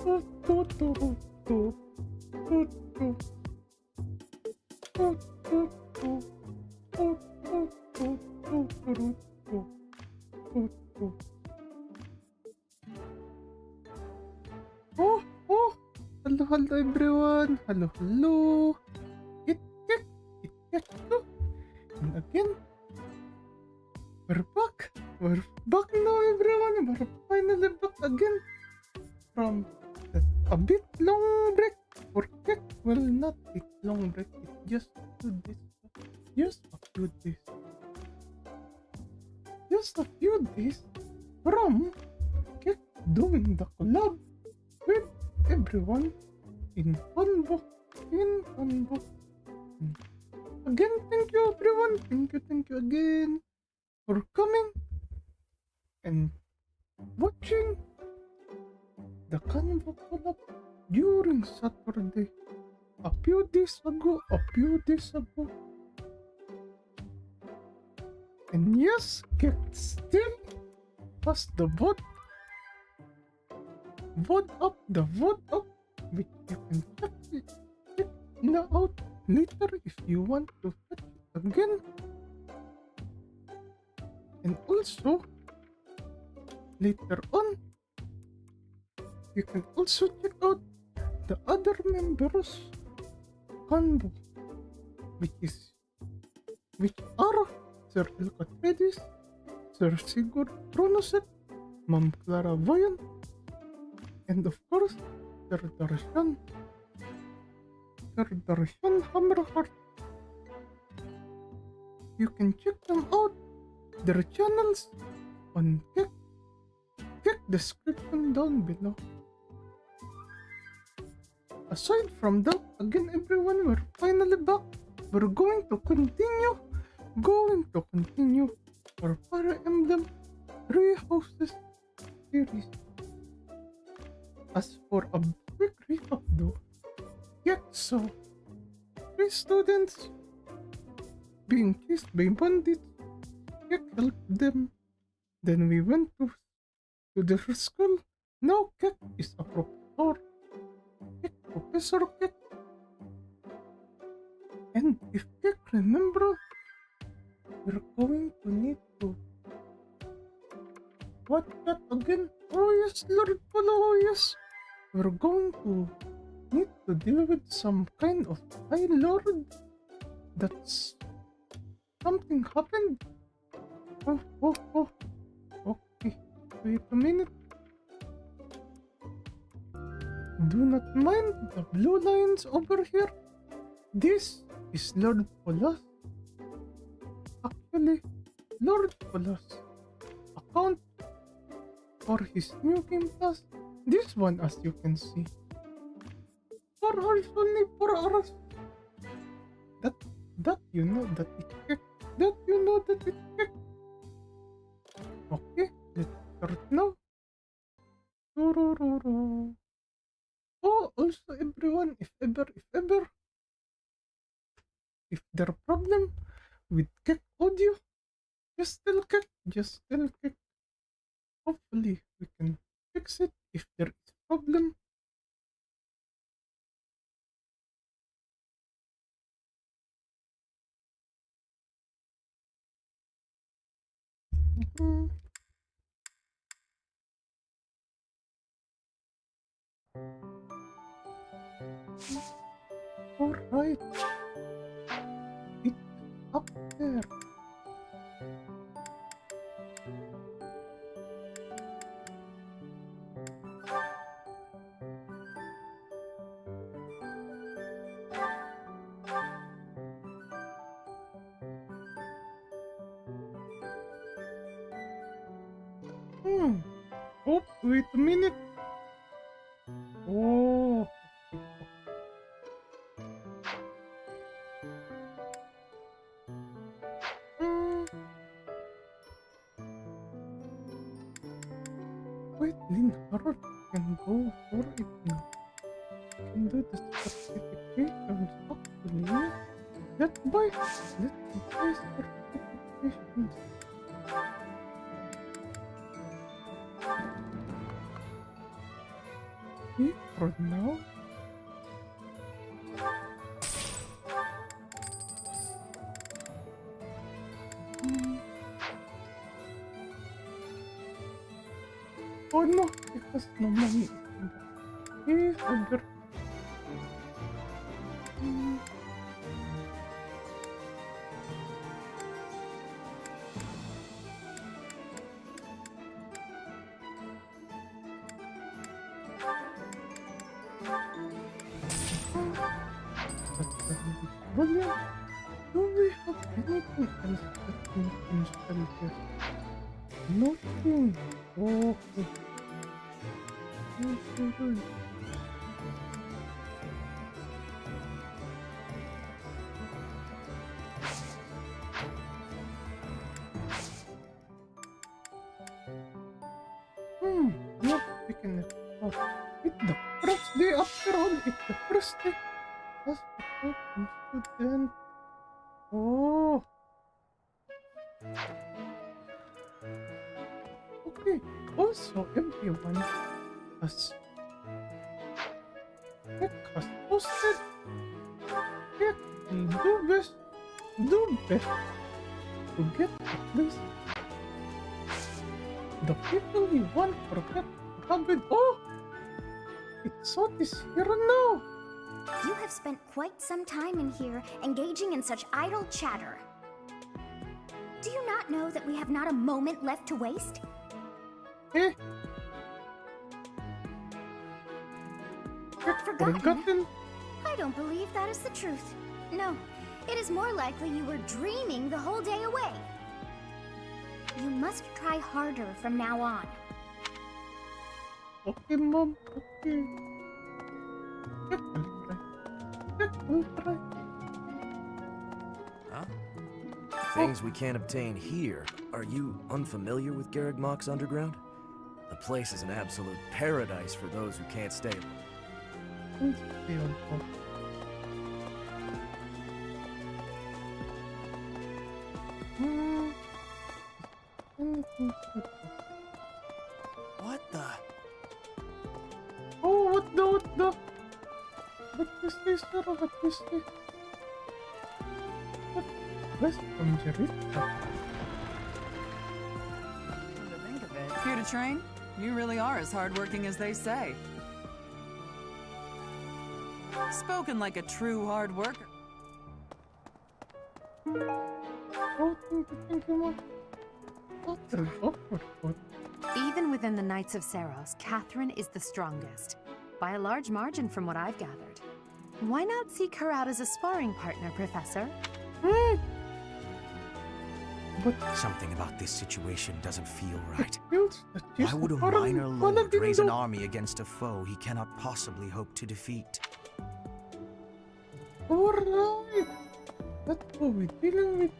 Oh, hello everyone. Hello. It Kek Tuu. And again, we're back. We're back now, everyone. We're finally back again from a bit long break for Kek. Well, not a long break. It's just 2 days. Just a few days. Just a few days from Kek doing the collab with everyone in CANVO. Again, thank you everyone. Thank you again for coming and watching the CANVO collab during Saturday. A few days ago. And yes, Kek still has the vote up, which you can check it out later if you want to check it again. And also, later on, you can also check out the other members CANVO, which are Sir Elk Atreides, Sir Sigurd Chronosecht, Maam Claira Voyant, and of course, Sir Darshan Hammerheart. You can check them out, their channels, on Kek description down below. Aside from that, again everyone, we're finally back. We're going to continue our Fire Emblem 3 Houses series. As for a quick recap though, so 3 students being chased by bandits. Kek helped them. Then we went to their school. Now Kek is a professor. Professor Kek. And if Kek remember, we're going to need to... What that again? Oh yes, Lord Pola, oh yes. We're going to need to deal with some kind of High Lord. That's... something happened. Oh. Okay, wait a minute. Do not mind the blue lines over here. This is Lord Pola's. Actually, Lord Pola's account for his new game pass. This one, as you can see. 4 hours only, 4 hours. That you know that it's Kek. Okay, let's start now. Oh, also everyone, if there are problem with Kek audio, just tell Kek. Hopefully we can fix it if there is problem. Alright. It's up there. Oh, wait a minute. Oh. Wait, Linhardt can go for it now. Can do the certifications actually. Let's buy certifications. me for now. Oh no, because no money is in the case under. Brilliant. Do we have anything else that we can install here? Nothing. Okay. Okay. Not picking it up. It's the first day after all. It's the first day. Hospital student. Oh. Okay. Also, everyone has posted. Kek will do best to get at least the people we want forget to have it. Oh, it's so this hero now. You have spent quite some time in here, engaging in such idle chatter. Do you not know that we have not a moment left to waste? Eh? Forgotten? I don't believe that is the truth. No, it is more likely you were dreaming the whole day away. You must try harder from now on. Okay, Mom. Okay. I'll try. Huh? Things we can't obtain here. Are you unfamiliar with Garrigmach's underground? The place is an absolute paradise for those who can't stay. Please stay on top. What the? Oh, what the? What is this, sir? What is this? What? West from Jerita. Come to think of it, here to train? You really are as hardworking as they say. Spoken like a true hard worker. Oh, thank you, Mom. That's an awkward one. Even within the Knights of Saros, Catherine is the strongest, by a large margin from what I've gathered. Why not seek her out as a sparring partner, Professor? But Something about this situation doesn't feel right. feels that Why would a minor lord raise an army against a foe he cannot possibly hope to defeat? Alright. That's what we're dealing with.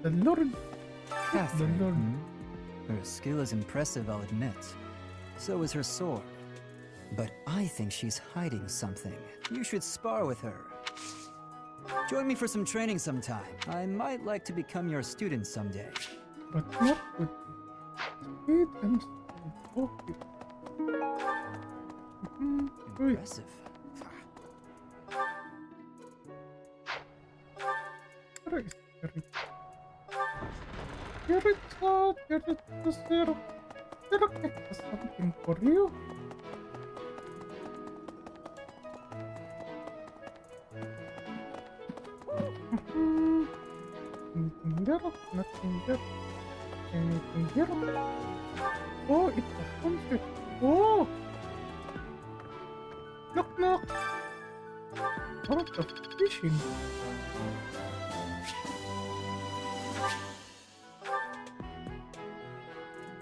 The Lord. Catherine. The Lord. Her skill is impressive, I'll admit. So is her sword. But I think she's hiding something. You should spar with her. Join me for some training sometime. I might like to become your student someday. But not with speed and focus. Impressive. Where is Jerita? Jerita, Zero. Zero has something for you. Anything there? Nothing there. Anything here? Oh, it's a concert. Oh! Knock knock! Out of fishing.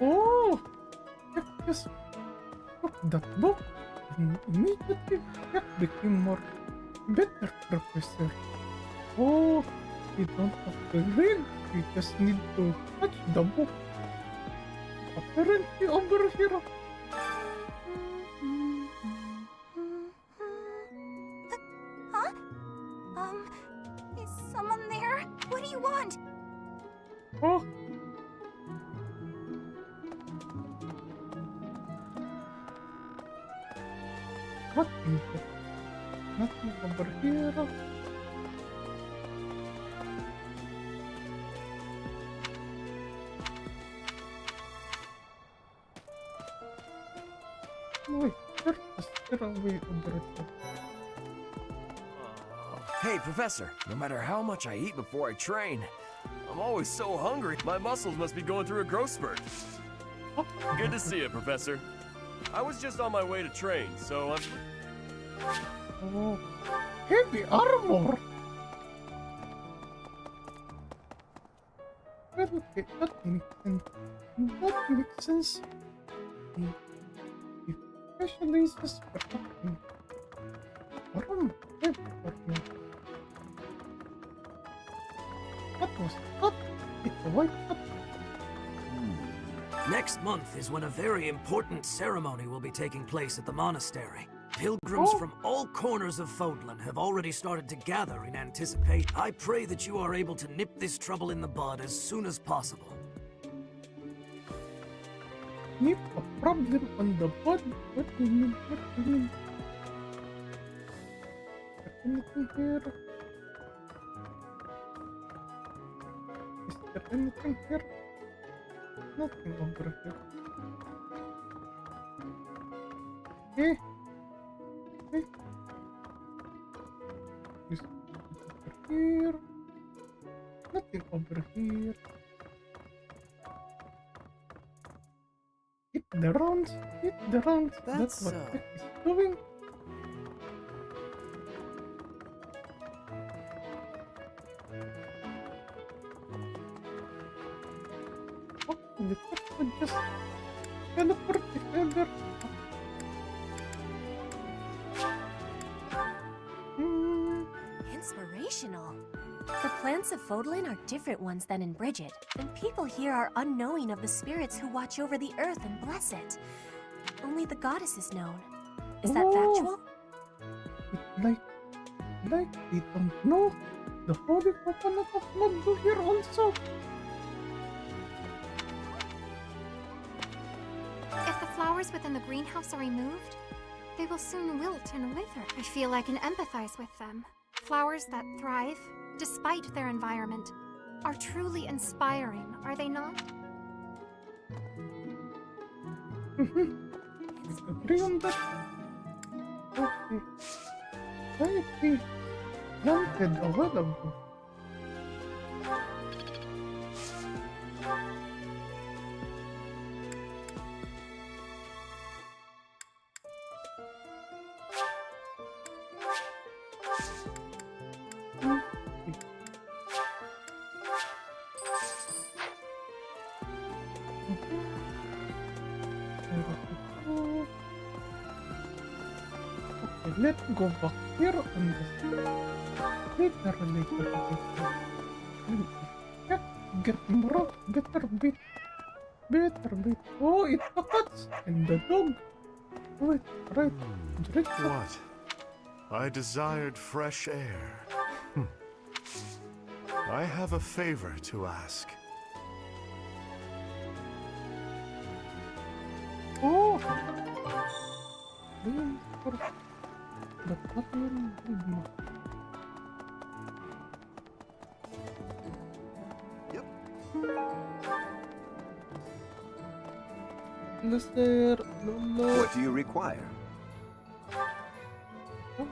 Oh! Yes. Look, that book. And immediately that became more better, Professor. Oh, we don't have to read. We just need to touch the book. Apparently over here. Huh? Is someone there? What do you want? Oh. Nothing here. Nothing over here. Wait, there's a way over here. Hey, Professor, no matter how much I eat before I train, I'm always so hungry. My muscles must be going through a growth spurt. Good to see you, Professor. I was just on my way to train, so I'm... Oh, heavy armor! Well, okay, that makes sense. That makes sense. Especially this protecting. Armor, heavy armor. That was cut. It's a white cut. Next month is when a very important ceremony will be taking place at the monastery. Pilgrims from all corners of Fodlan have already started to gather in anticipation. I pray that you are able to nip this trouble in the bud as soon as possible. Nip a problem on the bud? What do you mean? What do you mean? Anything here? Is there anything here? Nothing over here. Okay. Okay. Is over here? Nothing over here. Hit the rounds. Hit the rounds. That's what Kek is doing. The Kek would just teleport if ever. Inspirational. The plants of Fodlan are different ones than in Bridget, and people here are unknowing of the spirits who watch over the earth and bless it. Only the goddess is known. Is that factual? Like they don't know. The holy coconut of blood do here also. If the flowers within the greenhouse are removed, they will soon wilt and wither. I feel I can empathize with them. Flowers that thrive, despite their environment, are truly inspiring, are they not? Agree on that. Okay. I be planted a while ago. Let's go back here on this. Later. Get more, better bit. Oh, it's the cats and the dog. Wait, right. What? I desired fresh air. I have a favor to ask. Oh! But what will be? Yep. Lester, Lolo. What do you require? Oh.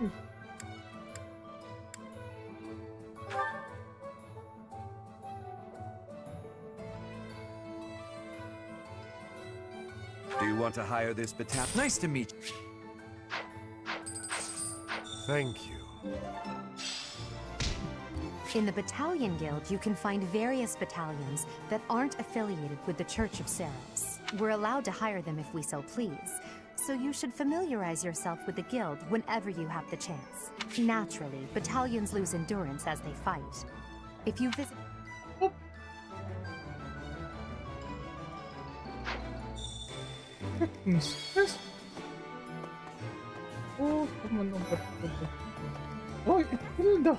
Do you want to hire this battalion? Nice to meet you. Thank you. In the Battalion Guild, you can find various battalions that aren't affiliated with the Church of Seros. We're allowed to hire them if we so please, so you should familiarize yourself with the guild whenever you have the chance. Naturally, battalions lose endurance as they fight. If you visit... Yes. Oh, come on over. Oh, it's Hilda.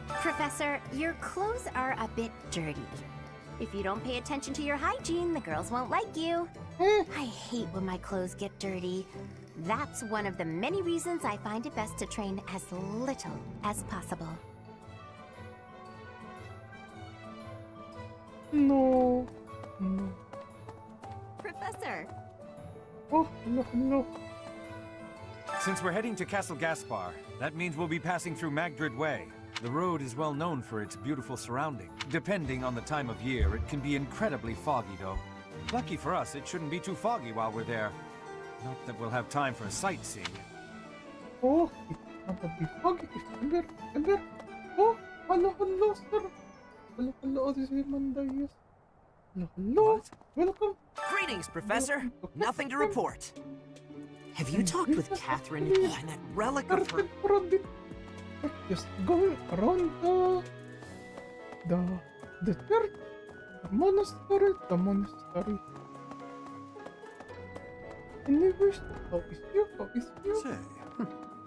Professor, your clothes are a bit dirty. If you don't pay attention to your hygiene, the girls won't like you. I hate when my clothes get dirty. That's one of the many reasons I find it best to train as little as possible. No. No. Professor! Oh, hello, hello. Since we're heading to Castle Gaspar, that means we'll be passing through Magdrid Way. The road is well known for its beautiful surrounding. Depending on the time of year, it can be incredibly foggy, though. Lucky for us, it shouldn't be too foggy while we're there. Not that we'll have time for sightseeing. Oh, it's not a big foggy. It's ever. Oh, hello, hello, sir. Hello, hello, this is Amanda, yes. Hello, hello. What? Welcome. Greetings, Professor. Nothing to report. Have you talked with Catherine and that relic of her? For a bit. Just going around the church, the monastery. Anyways, how is you? Say,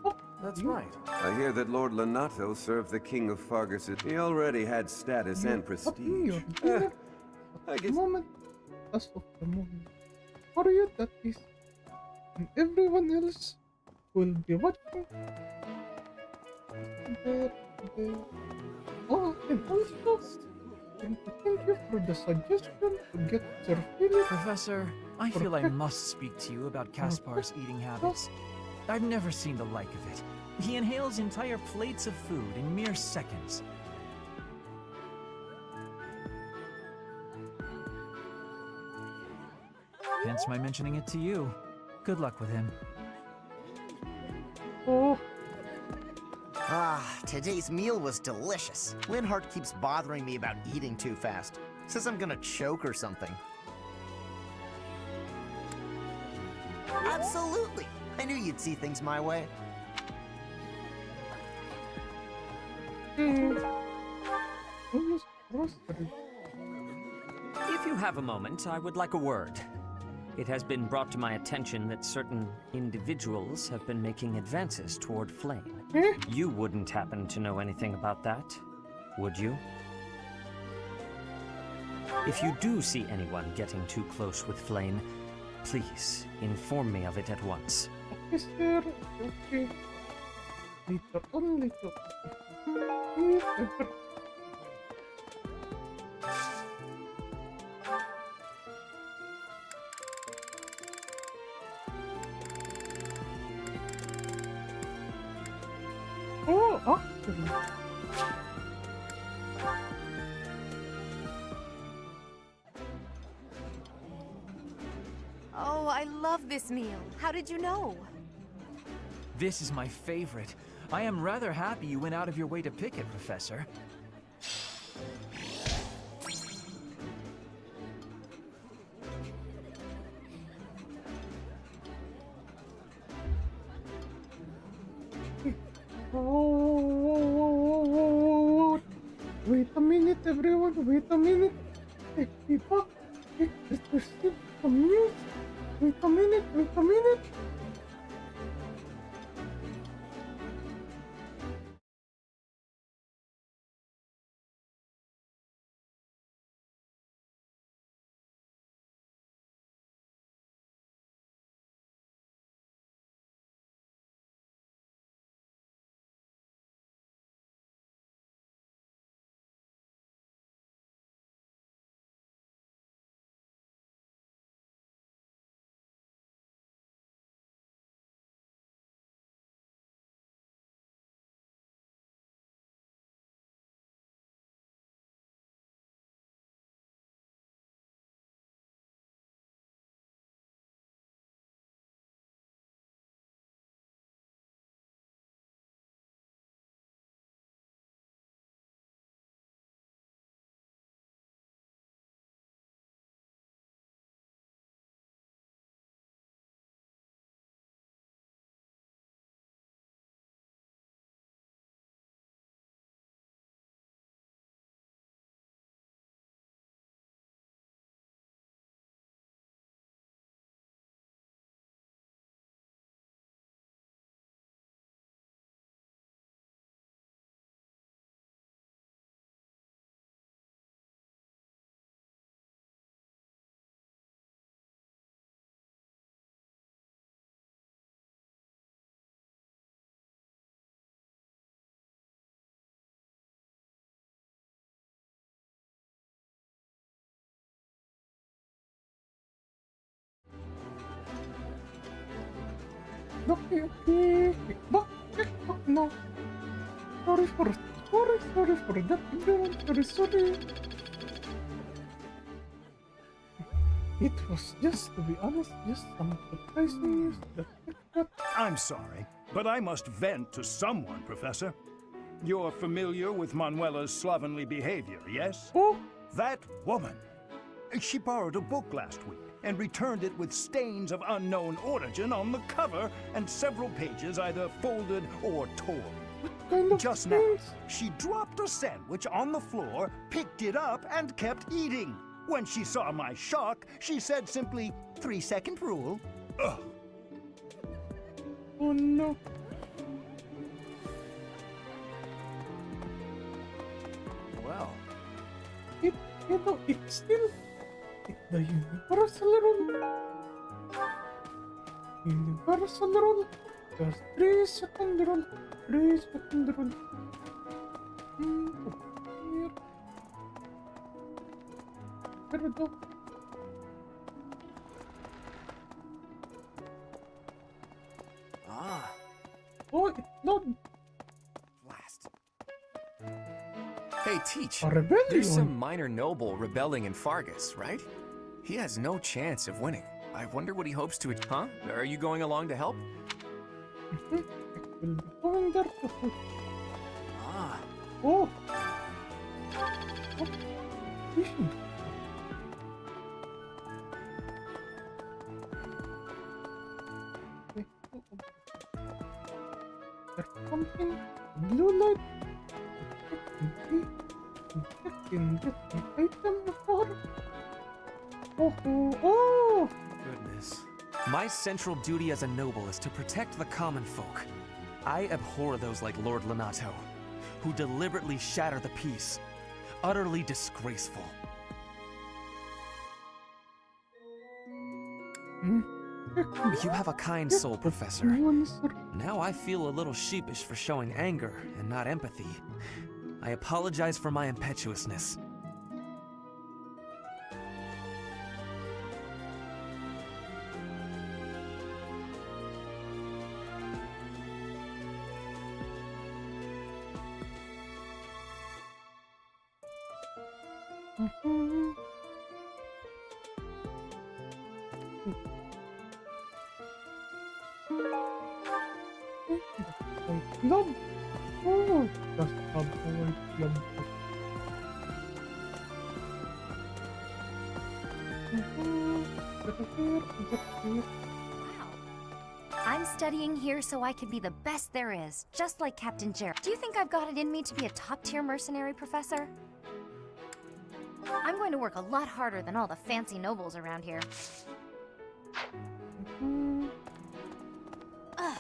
Oh, that's you. right. I hear that Lord Lonato served the King of Fargus. He already had status and prestige. I guess... Moment, as of the moment, for you that is, and everyone else will be watching. There. Oh, and also, thank you for the suggestion to get Sir Philip. Professor, I feel I must speak to you about Caspar's eating habits. I've never seen the like of it. He inhales entire plates of food in mere seconds. Hence my mentioning it to you. Good luck with him. Oh, Ah, today's meal was delicious. Linhart keeps bothering me about eating too fast. Says I'm gonna choke or something. Absolutely! I knew you'd see things my way. almost grocery. If you have a moment, I would like a word. It has been brought to my attention that certain individuals have been making advances toward Flame. You wouldn't happen to know anything about that, would you? If you do see anyone getting too close with Flame, please inform me of it at once. Okay, sir. Okay. Later on, later. Oh, actually. Oh, I love this meal. How did you know? This is my favorite. I am rather happy you went out of your way to pick it, Professor. Oh, wait a minute, everyone. Wait a minute. Hey, people. Hey, let's receive some news. Wait a minute. Okay, okay. Kick back now. Sorry for that, everyone. Sorry. It was just, to be honest, just some surprises that I'm sorry, but I must vent to someone, Professor. You're familiar with Manuela's slovenly behavior, yes? Oh! That woman! She borrowed a book last week and returned it with stains of unknown origin on the cover and several pages either folded or torn. Kind of Just now, she dropped a sandwich on the floor, picked it up, and kept eating. When she saw my shock, she said simply, 3-second rule. Ugh. Oh no. Well, it's still the universal rule. Universal rule. Just 3-second rule. 3-second rule. Here. There we go. ah, Oh, it's not Blast. Hey, Teach. a rebellion. There's some minor noble rebelling in Fargus, right? He has no chance of winning. I wonder what he hopes to... Huh? Are you going along to help? Will be going there to help. ah. Oh. Oh. Vision. Okay. There's something. Blue light. Check in get an item for. Oh. Goodness. My central duty as a noble is to protect the common folk. I abhor those like Lord Lonato, who deliberately shatter the peace. Utterly disgraceful. You have a kind soul, Professor. Now I feel a little sheepish for showing anger and not empathy. I apologize for my impetuousness. Club. Oh, just a boy club. I'm studying here so I can be the best there is, just like Captain Jared. Do you think I've got it in me to be a top-tier mercenary, Professor? I'm going to work a lot harder than all the fancy nobles around here. Ugh.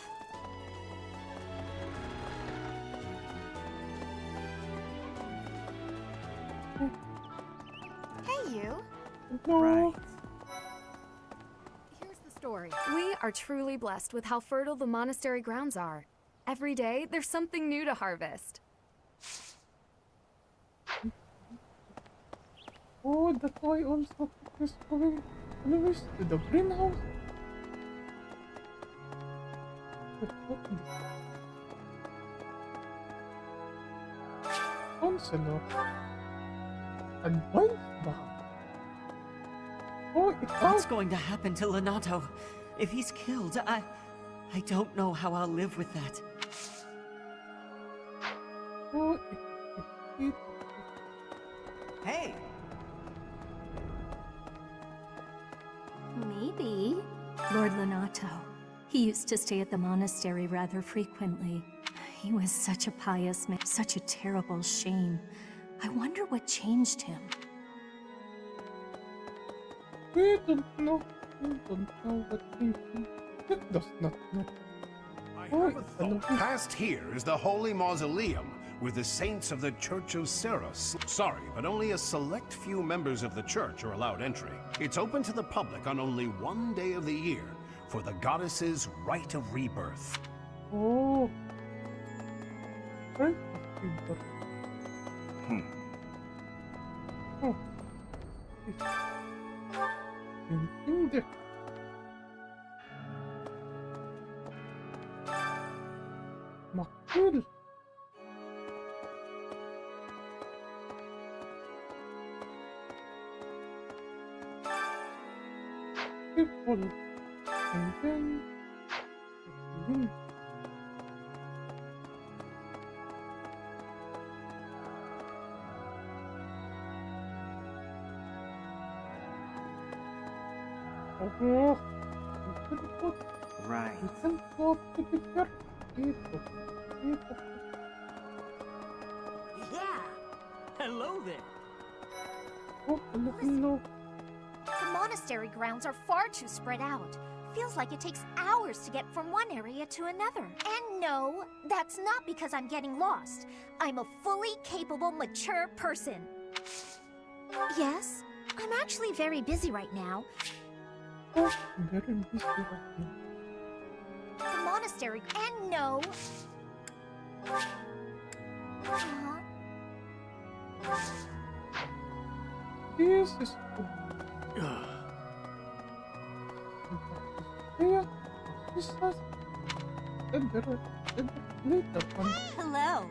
Hey, you. Right. Here's the story. We are truly blessed with how fertile the monastery grounds are. Every day, there's something new to harvest. Oh, that's why also is going anyways to the greenhouse. Counselor. Advice back. Oh, it's What's going to happen to Lonato? If he's killed, I don't know how I'll live with that. Oh, it. Hey! Maybe. Lord Lonato. He used to stay at the monastery rather frequently. He was such a pious man, such a terrible shame. I wonder what changed him. We don't know. We don't know what thinking. It does not know. Past here is the Holy Mausoleum, where the saints of the Church of Ceres. Sorry, but only a select few members of the church are allowed entry. It's open to the public on only one day of the year, for the goddess's rite of rebirth. Oh. Right of rebirth. Oh. In there. Makul. People. And then... Oh, right. You can go to the church. People. Yeah! Hello there! Oh, hello. The monastery grounds are far too spread out. Feels like it takes hours to get from one area to another. And no, that's not because I'm getting lost. I'm a fully capable, mature person. Yes, I'm actually very busy right now. Oh, very busy right now. The monastery, and no. This is good. Yeah, this has later on. Hello.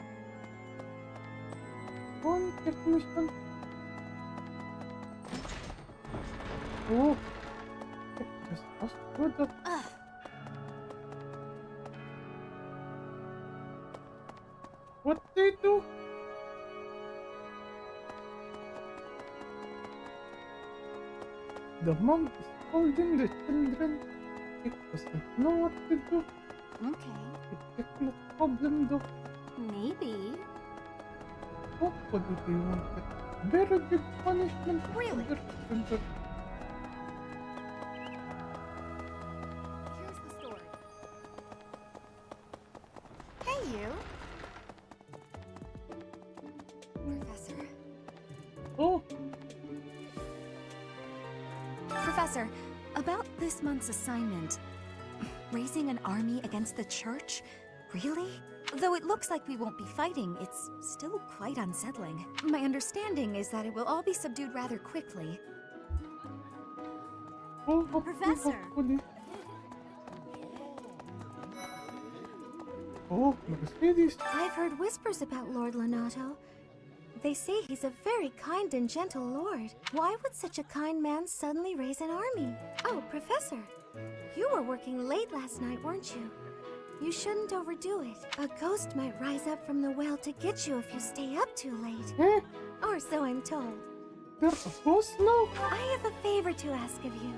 One mission. Oh, just as good. What they do? The mom is holding the children. It doesn't know what to do. Okay. It's no problem though. Maybe. Hopefully they won't get very big punishment. Really? Here's the story. Hey, you. Professor. Oh. Professor, about this month's assignment, raising an army against the church? Really? Though it looks like we won't be fighting, it's still quite unsettling. My understanding is that it will all be subdued rather quickly. Oh, Professor! Oh, Mercedes. I've heard whispers about Lord Lonato. They say he's a very kind and gentle lord. Why would such a kind man suddenly raise an army? Oh, Professor, you were working late last night, weren't you? You shouldn't overdo it. A ghost might rise up from the well to get you if you stay up too late. Or so I'm told. There's a ghost now? I have a favor to ask of you.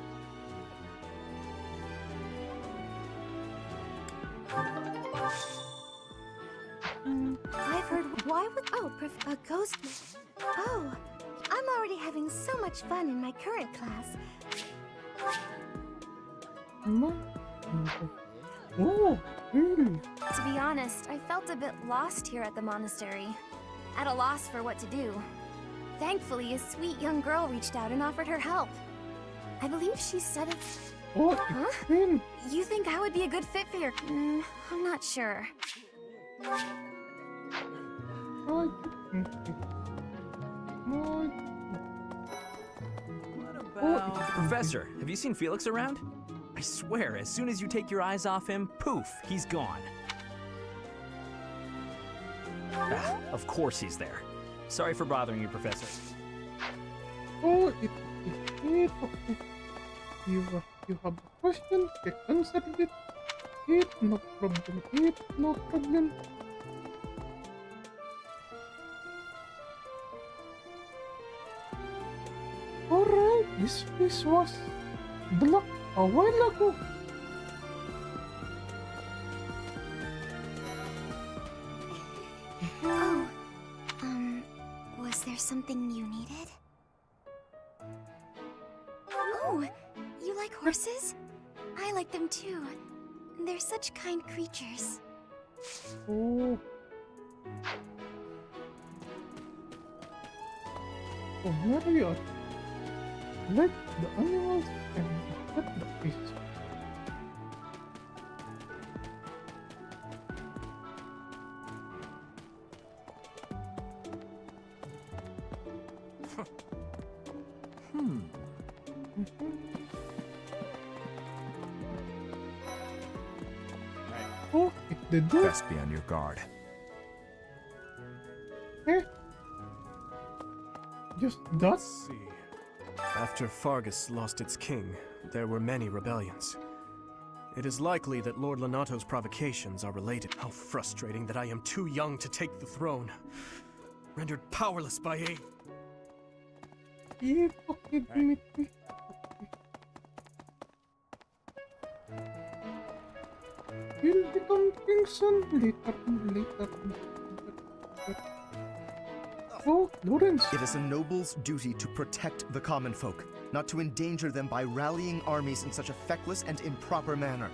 I've heard. Why would a ghost? Oh, I'm already having so much fun in my current class. Oh, really? To be honest, I felt a bit lost here at the monastery. At a loss for what to do. Thankfully, a sweet young girl reached out and offered her help. I believe she said it's... Oh, huh? You think I would be a good fit for your... I'm not sure. Professor, have you seen Felix around? I swear, as soon as you take your eyes off him, poof, he's gone. Ah, of course he's there. Sorry for bothering you, Professor. Oh, it. You have a question? Get answered it. No problem. No problem. Alright, this place was blocked a while ago. Oh, was there something you needed? Oh, you like horses? I like them too. They're such kind creatures. Oh. Oh, Marriott. Let the animals and let the fish. Oh, it the door? Best be on your guard. Just that? Let's see. After Fargus lost its king, there were many rebellions. It is likely that Lord Lonato's provocations are related. How frustrating that I am too young to take the throne. Rendered powerless by a... Yeah, okay, Dimitri. You'll become king soon. Later. Oh, Lawrence. It is a noble's duty to protect the common folk, not to endanger them by rallying armies in such a feckless and improper manner.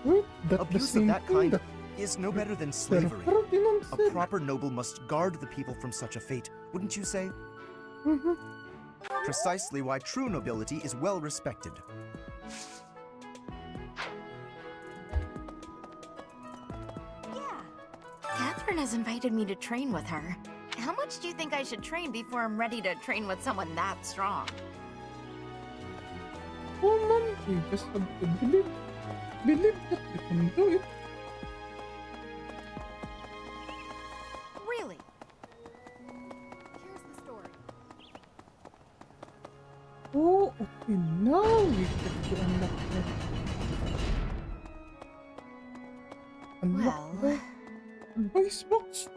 Abuse of that kind is no better than slavery. A proper noble must guard the people from such a fate, wouldn't you say? Precisely why true nobility is well respected. Catherine has invited me to train with her. How much do you think I should train before I'm ready to train with someone that strong? Oh man, you just have to believe that you can do it. Really? Here's the story. Oh, okay, now we get to unlock the... Unlock the advice box.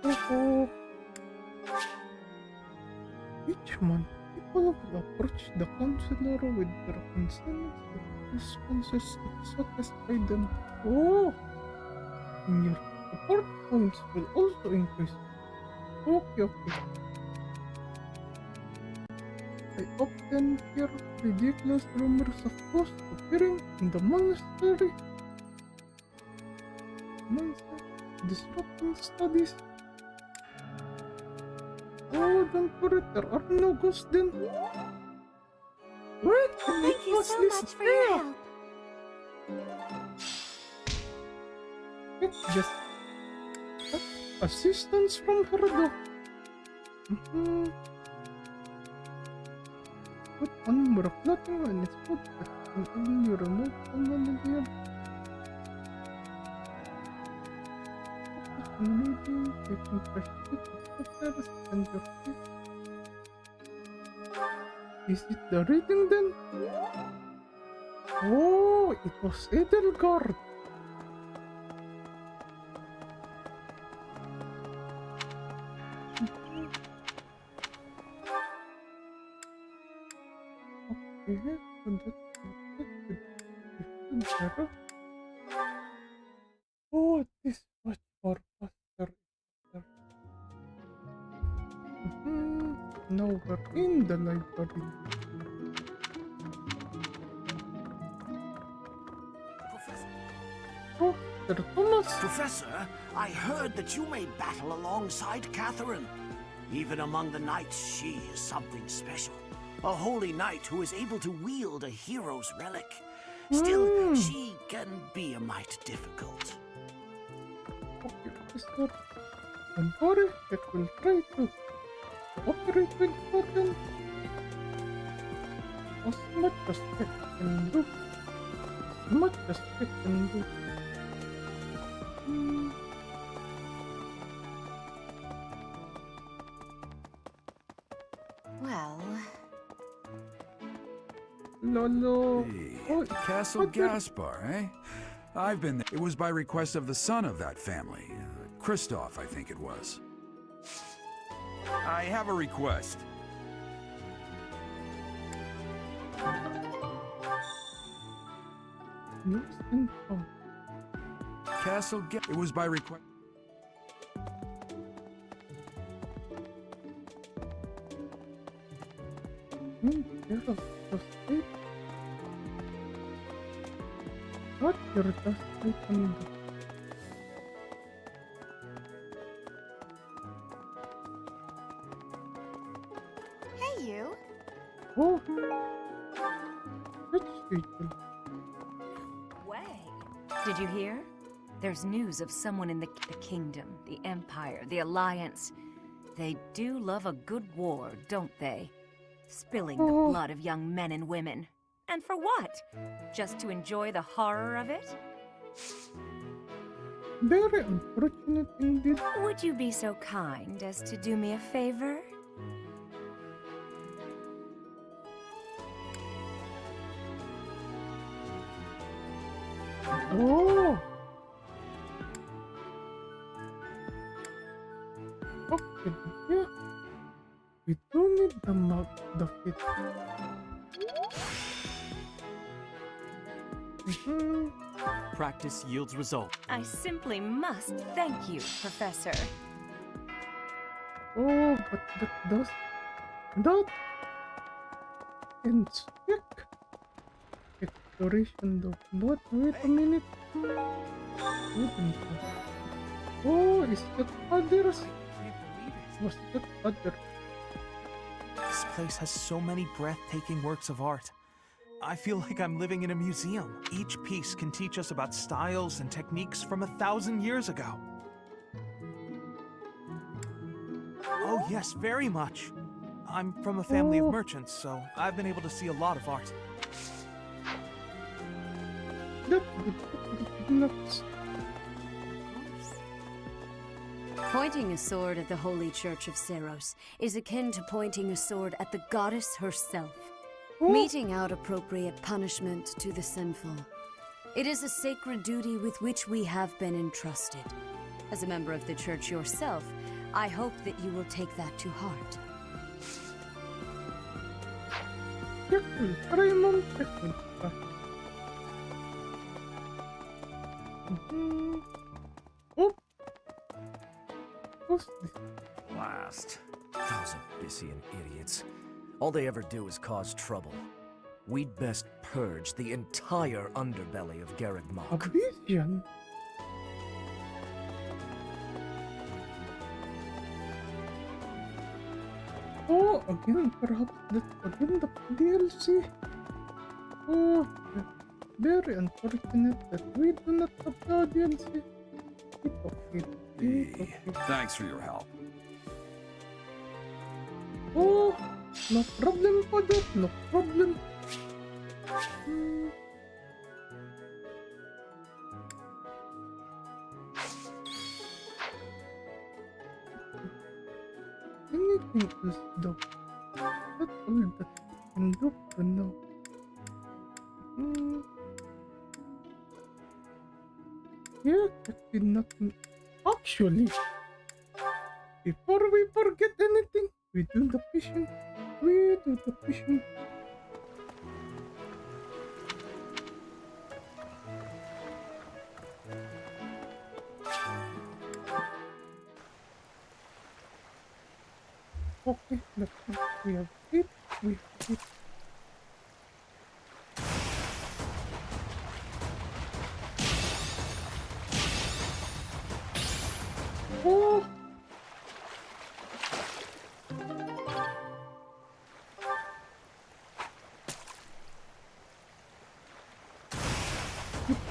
Oh. Each month, people will approach the counselor with their concerns and responses satisfied them. Oh! And your support points will also increase. Okay. I often hear ridiculous rumors of ghosts appearing in the monastery. Disrupting studies. Oh, don't worry, there are no ghosts then. What? Thank you so much for your help. It's just assistance from her though. Put on more clothing and it's good and only you remove someone in the maybe taking fresh food and your teeth. Is it the reading then? Oh, it was Edelgard. Okay, so that's better. Oh, this much more faster. Now we're in the library. Oh, Sir Thomas. Professor, I heard that you may battle alongside Catherine. Even among the knights, she is something special. A holy knight who is able to wield a hero's relic. Still, she can be a mite difficult. Okay, Professor. Don't worry, I will try to cooperate with Catherine as much as I can do. As much as I can do. Well... Lolo. Hey, Castle Gaspar, eh? I've been there. It was by request of the son of that family. Christoph, I think it was. I have a request. Castle It was by request. What your dust item? Hey, you. Oh, that's fatal. Way. Did you hear? There's news of someone in the kingdom, the Empire, the Alliance. They do love a good war, don't they? Spilling the blood of young men and women. And for what? Just to enjoy the horror of it? Very unfortunate indeed. Would you be so kind as to do me a favor? Oh! Okay, yeah. We don't need the fit. Practice yields result. I simply must thank you, Professor. Oh, but that does... That... Inspect... Exploration though. But wait a minute. Oh, is that others? Was that other? This place has so many breathtaking works of art. I feel like I'm living in a museum. Each piece can teach us about styles and techniques from 1,000 years ago. Oh yes, very much. I'm from a family of merchants, so I've been able to see a lot of art. Pointing a sword at the Holy Church of Seros is akin to pointing a sword at the goddess herself, meting out appropriate punishment to the sinful. It is a sacred duty with which we have been entrusted. As a member of the church yourself, I hope that you will take that to heart. Oh! What's this? Blast. Those Abyssian idiots. All they ever do is cause trouble. We'd best purge the entire underbelly of Garreg Mach. Abyssian? Oh, again, perhaps that's again the DLC. Oh, very unfortunate that we do not have the DLC. Hey, thanks for your help. Oh, no problem for that, no problem. Anything else though? That's all that I can do for now. Yeah, actually nothing. Actually, before we forget anything, we do the fishing. We do the fishing. Okay, let's see. We have it. We have it. Oh!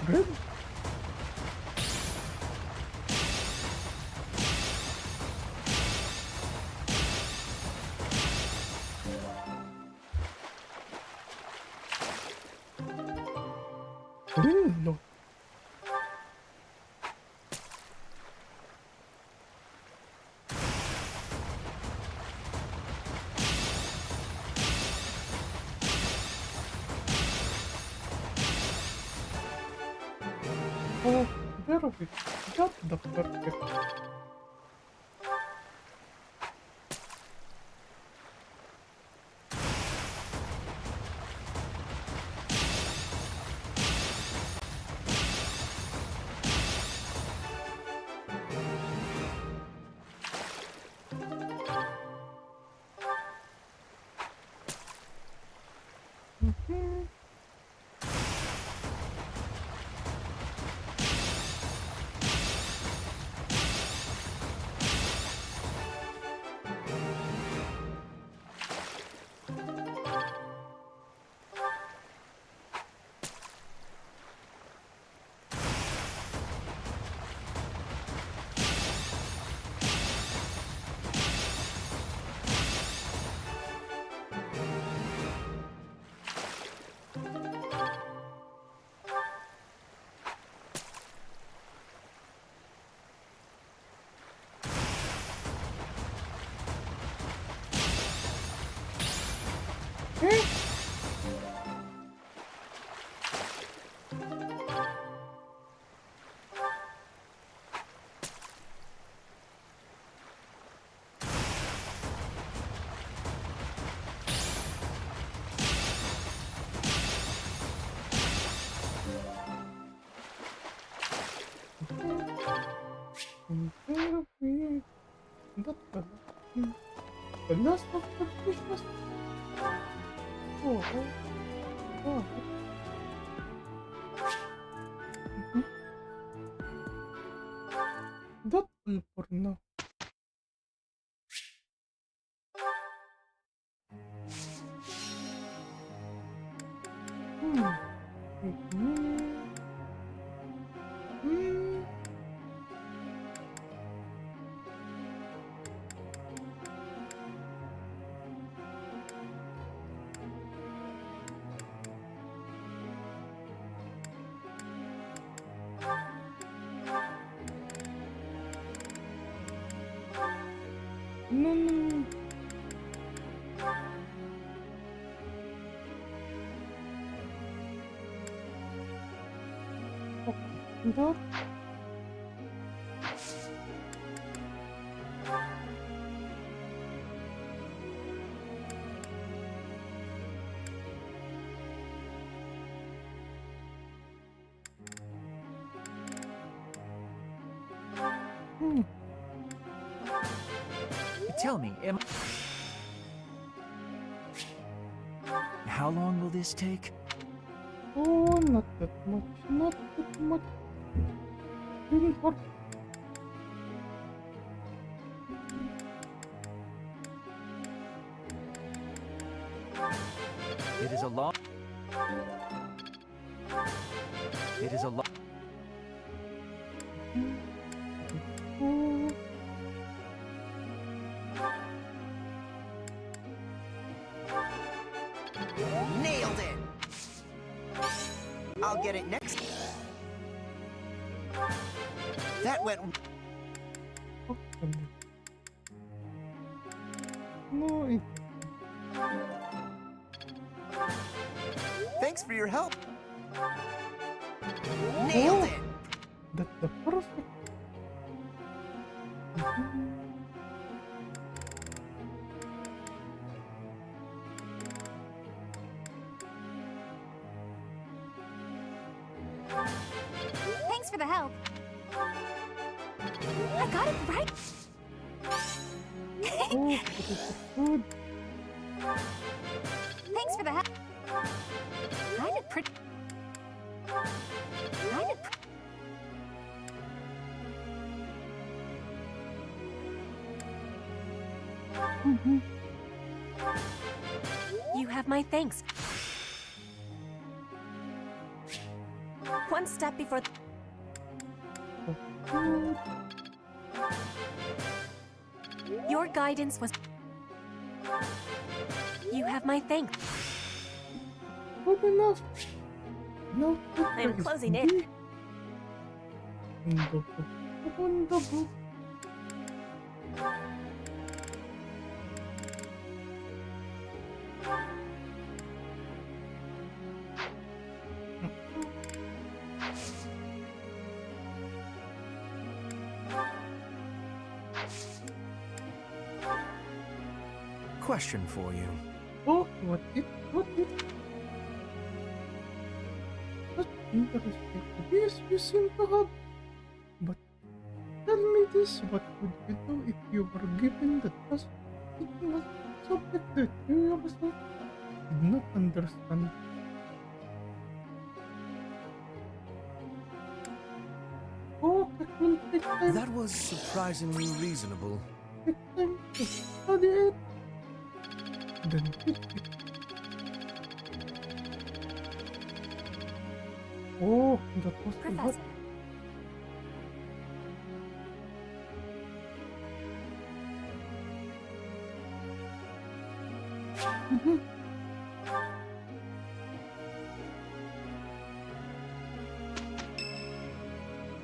Bread? Lindo. Oh, perfect. That's the perfect. That the last of the fishes. Oh. That all for now. No. That. Tell me, how long will this take? Oh, not that much. Really hard. It is a long... Nailed it! I'll get it next. That went... No, it... Thanks for your help. Nailed it! That's the perfect... Thanks for the help. I got it right. Oh, this is good. Thanks for the help. I did pretty. You have my thanks. One step before. Your guidance was. You have my thanks. Good enough. No, I'm closing it. Wonderful. Question for you. Oh, what it? What interesting ideas you seem to have. But tell me this, what would you do if you were given the task of teaching us subject that you yourself did not understand? Oh, that will take time. That was surprisingly reasonable. Take time to study it. Then teach it. Oh, that was Professor.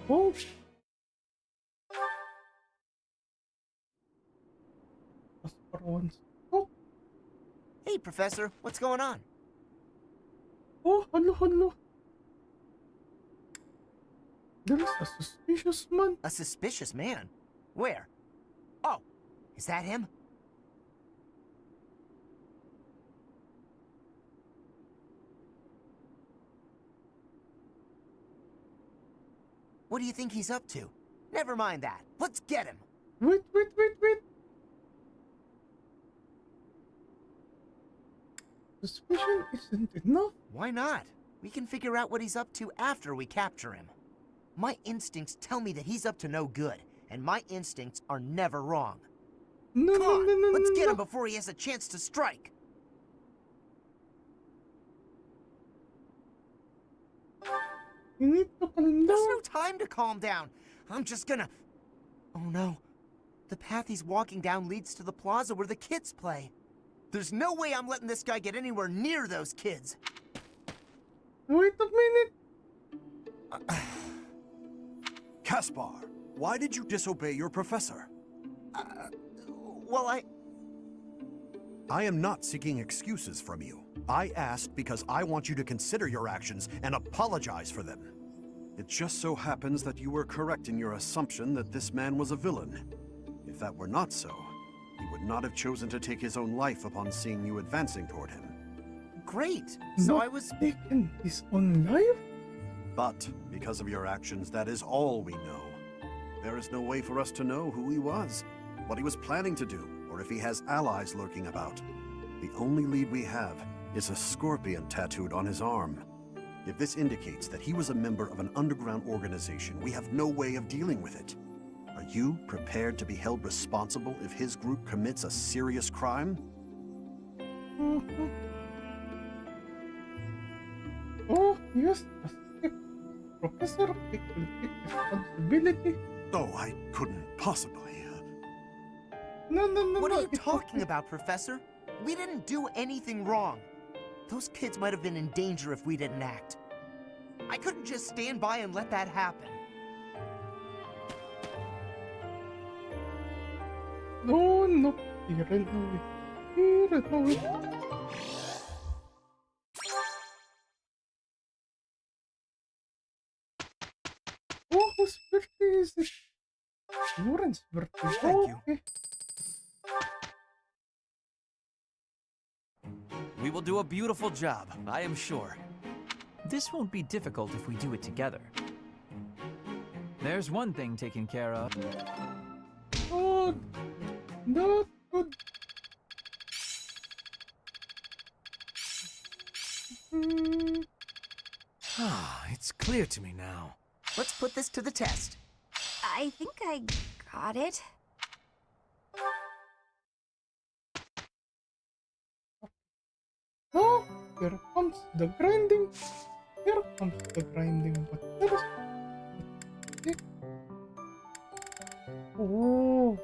Oh. Just for once. Oh. Hey, Professor, what's going on? Oh, hello. There is a suspicious man. A suspicious man? Where? Oh, is that him? What do you think he's up to? Never mind that. Let's get him. Wait. Suspicion isn't enough. Why not? We can figure out what he's up to after we capture him. My instincts tell me that he's up to no good, and my instincts are never wrong. No, Come on, no, no, no, let's get no. him before he has a chance to strike. You need to calm down. There's no time to calm down. I'm just gonna... Oh no. The path he's walking down leads to the plaza where the kids play. There's no way I'm letting this guy get anywhere near those kids. Wait a minute. Caspar, why did you disobey your professor? Well, I am not seeking excuses from you. I asked because I want you to consider your actions and apologize for them. It just so happens that you were correct in your assumption that this man was a villain. If that were not so, he would not have chosen to take his own life upon seeing you advancing toward him. Great. So I was... taking his own life? But, because of your actions, that is all we know. There is no way for us to know who he was, what he was planning to do, or if he has allies lurking about. The only lead we have is a scorpion tattooed on his arm. If this indicates that he was a member of an underground organization, we have no way of dealing with it. Are you prepared to be held responsible if his group commits a serious crime? Oh, yes. Professor, it will take responsibility. Oh, I couldn't possibly. No. What are you talking about, Professor? We didn't do anything wrong. Those kids might have been in danger if we didn't act. I couldn't just stand by and let that happen. No. Here and away. Here and away. Oh, whose birthday is it? Lauren's birthday. Thank you. Okay. We will do a beautiful job, I am sure. This won't be difficult if we do it together. There's one thing taken care of. Oh, not good. It's clear to me now. Let's put this to the test. I think I got it. Oh, here comes the grinding. Here comes the grinding. But first, let's see. Oh.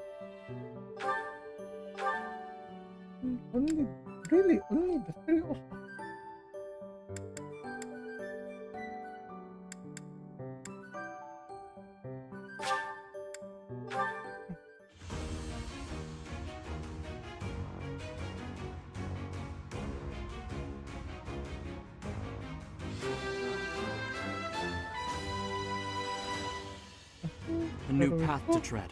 Only the three of us. A new path to tread.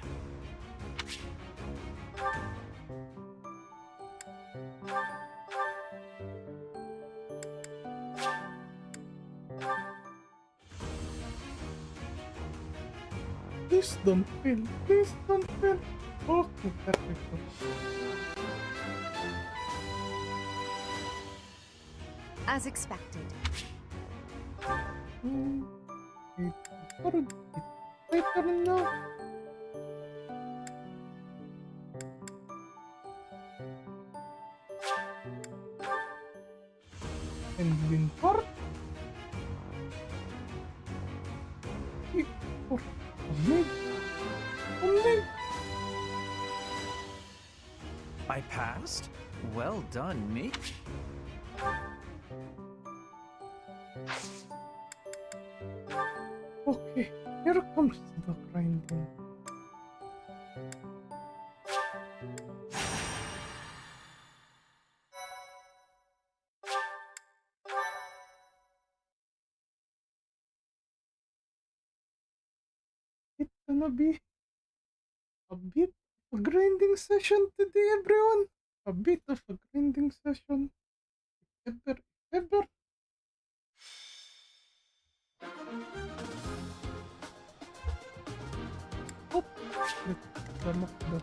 Please don't fail. Please don't fail. Okay, perfect. As expected. It's better now. And lean forward. Kick for me. I passed? Well done, me. Okay, here comes the grinding. It's gonna be a bit of a grinding session today, everyone. A bit of a grinding session. Ever. Oh, let's jump up the...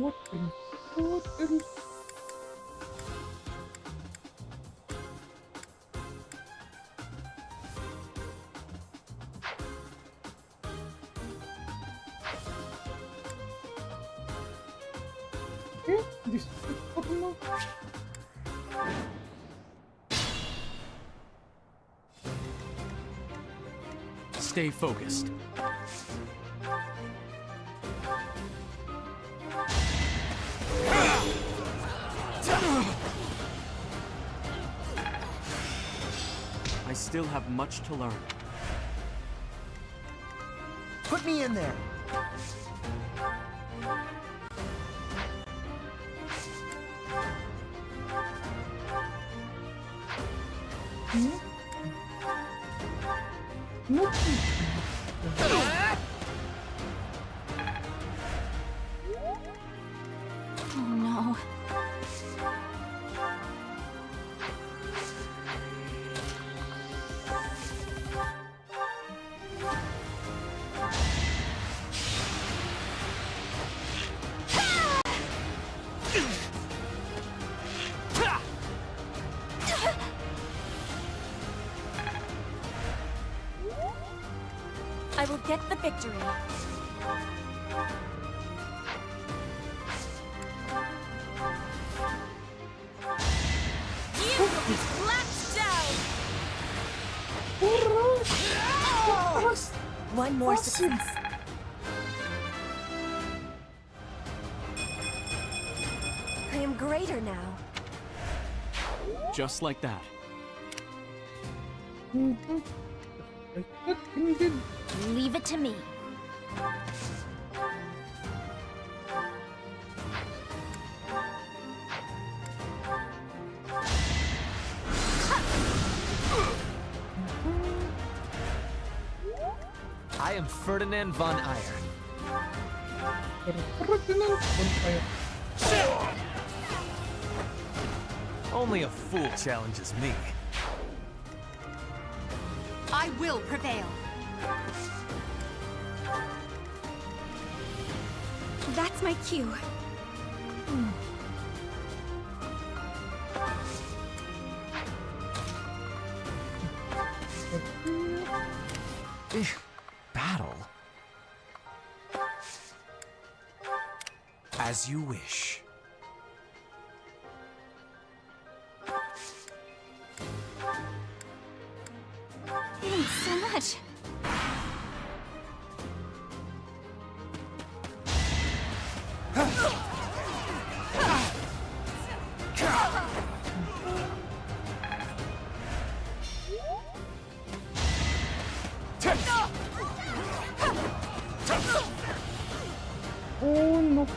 What else? What else? Okay, this is for now. Stay focused. I still have much to learn. Put me in there. Oh no. I will get the victory. You will be slapped down! One more success. I am greater now. Just like that. Leave it to me. I am Ferdinand von Iron. Only a fool challenges me. I will prevail. That's my cue. Battle? As you wish. Thanks so much. Oh no.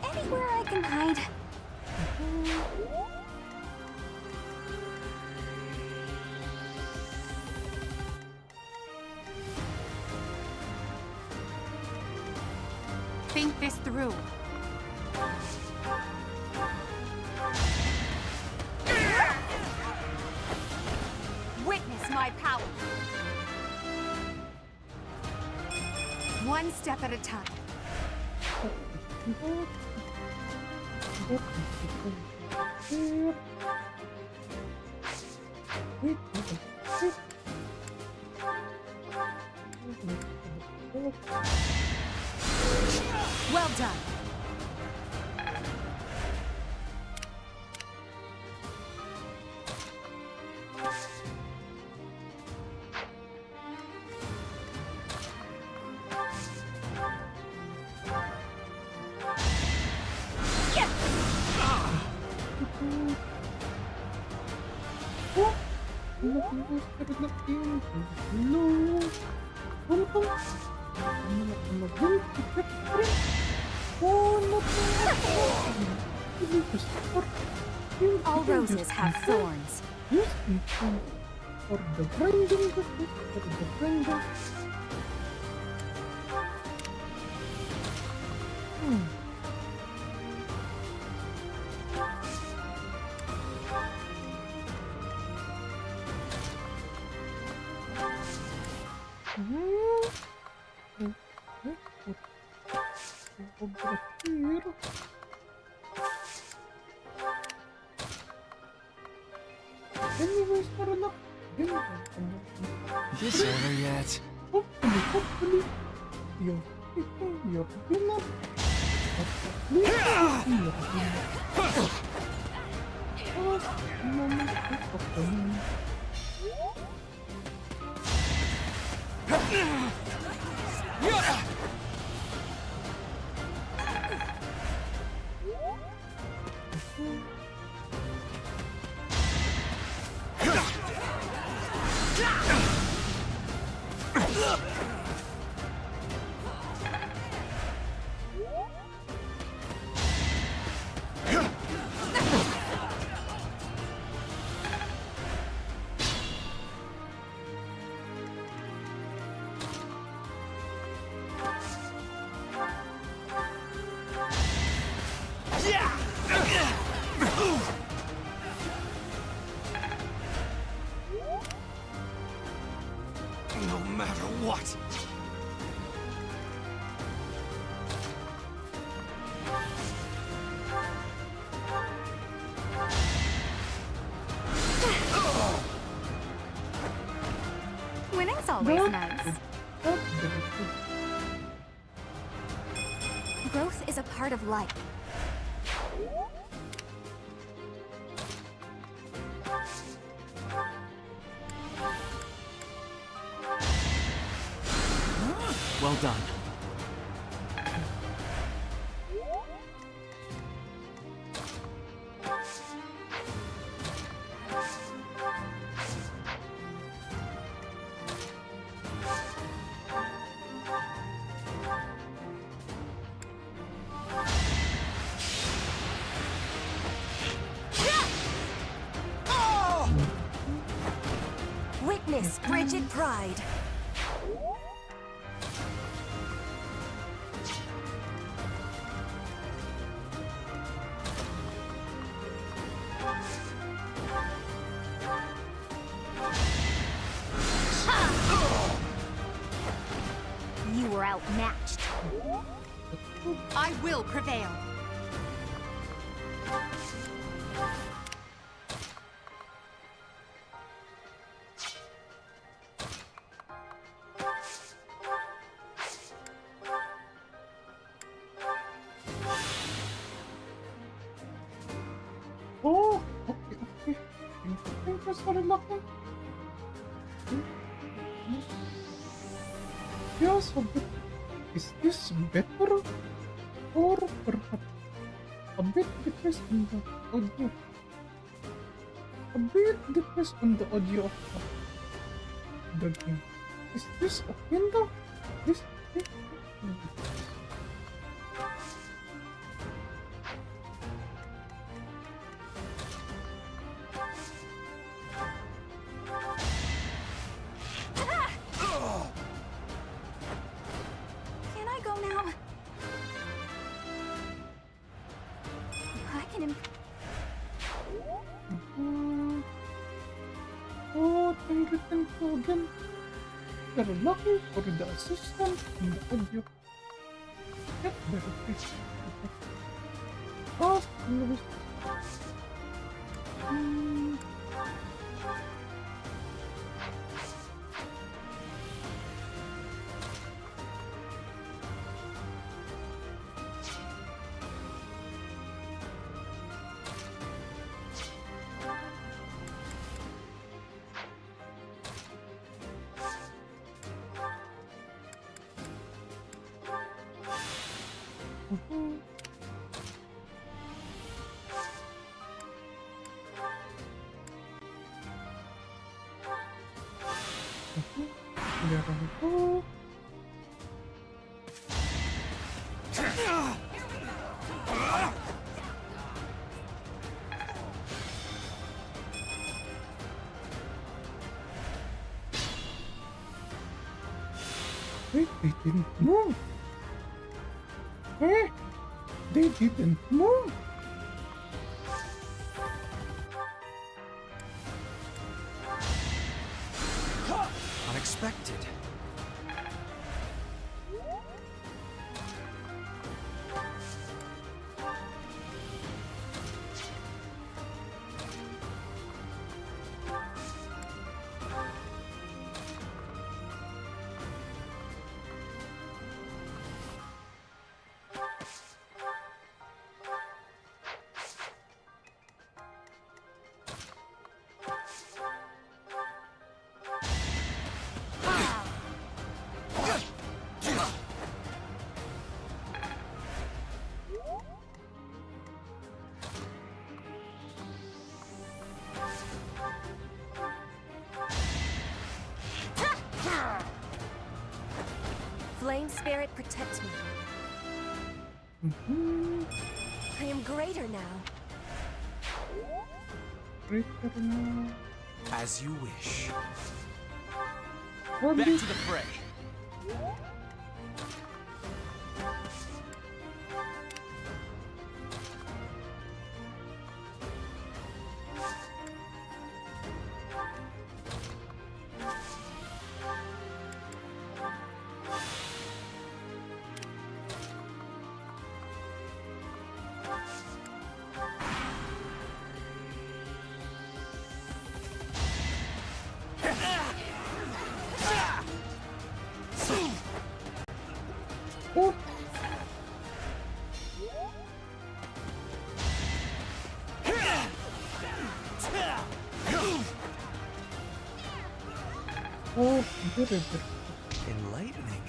Anywhere I can hide. Think this through. Witness my power. One step at a time. Well done. All roses have thorns. Yes, for the grinding, for the grinding. Anyways, para na. This over yet? Hopefully, you're winner. No matter what. Winning's always nice. Growth is a part of life. Well done. Witness frigid pride. You were outmatched. I will prevail. Oh, okay. Thank you for looking. Yes, but is this better? Or perhaps a bit depends on the audio. A bit depends on the audio of the game. Is this okay now? This. Can I go now? I can Oh, thank you again. You're lucky for the assistant in the audio. Get better, please. Oh, no. They didn't move. Eh? They didn't move. Unexpected. Flame Spirit, protect me. I am greater now. Greater now. As you wish. What Back is- to the fray. Oh. Oh, good. Enlightening.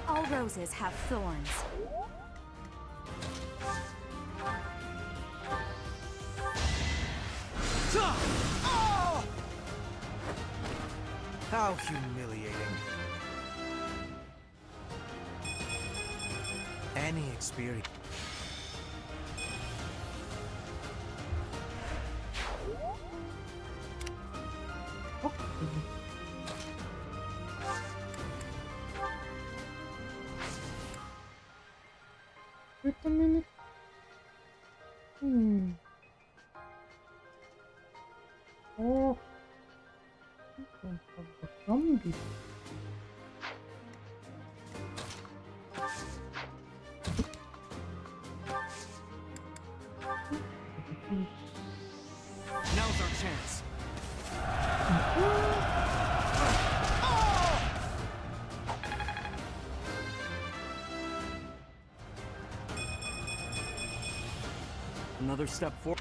All roses have thorns. How humiliating. Any experience. Wait a minute. Oh. I don't have the zombie. Now's our chance. Another step forward.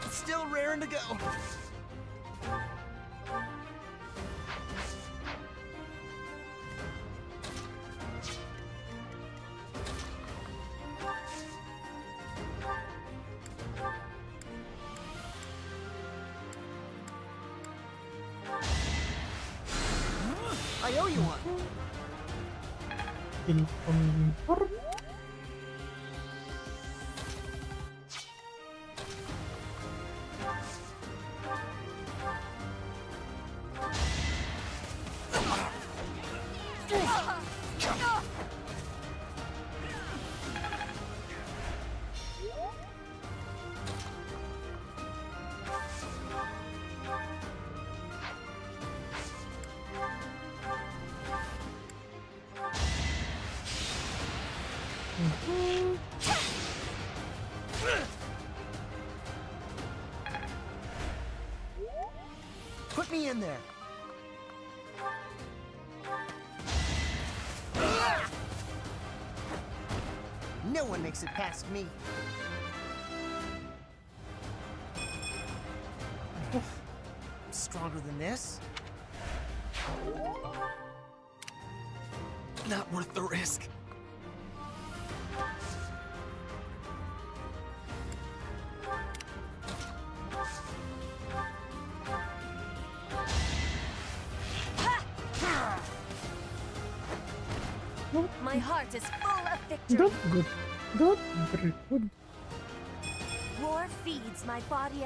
Still raring to go. I owe you one. Put me in there. No one makes it past me. I'm stronger than this. Not worth the risk. My heart is full of victory. That's good. That's very good. War feeds my body.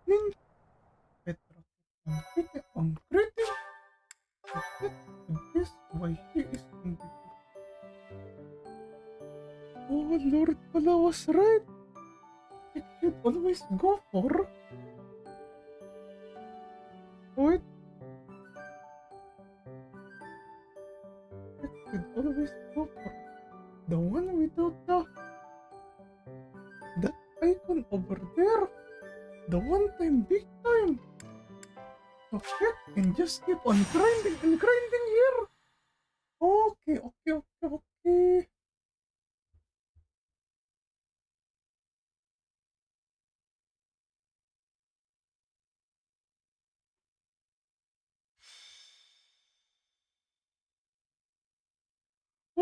Nin. Petra. Concrete. This why he is invisible. Oh Lord, Pola was right. It should always go for. Wait. It should always go for the one without that icon over there. The one time, big time. Okay, and just keep on grinding and grinding here. Okay.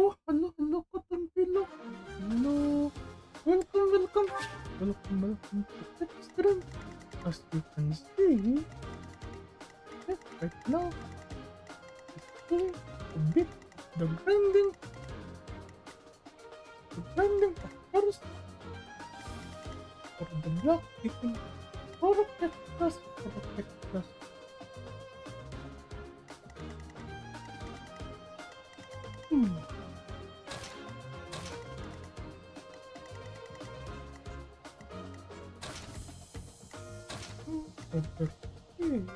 Oh, hello, Cotton Pillow. Hello. Welcome to the stream. As you can see, right now, it's doing a bit of the grinding. The grinding, of course, for the block taking for the cactus. Over here.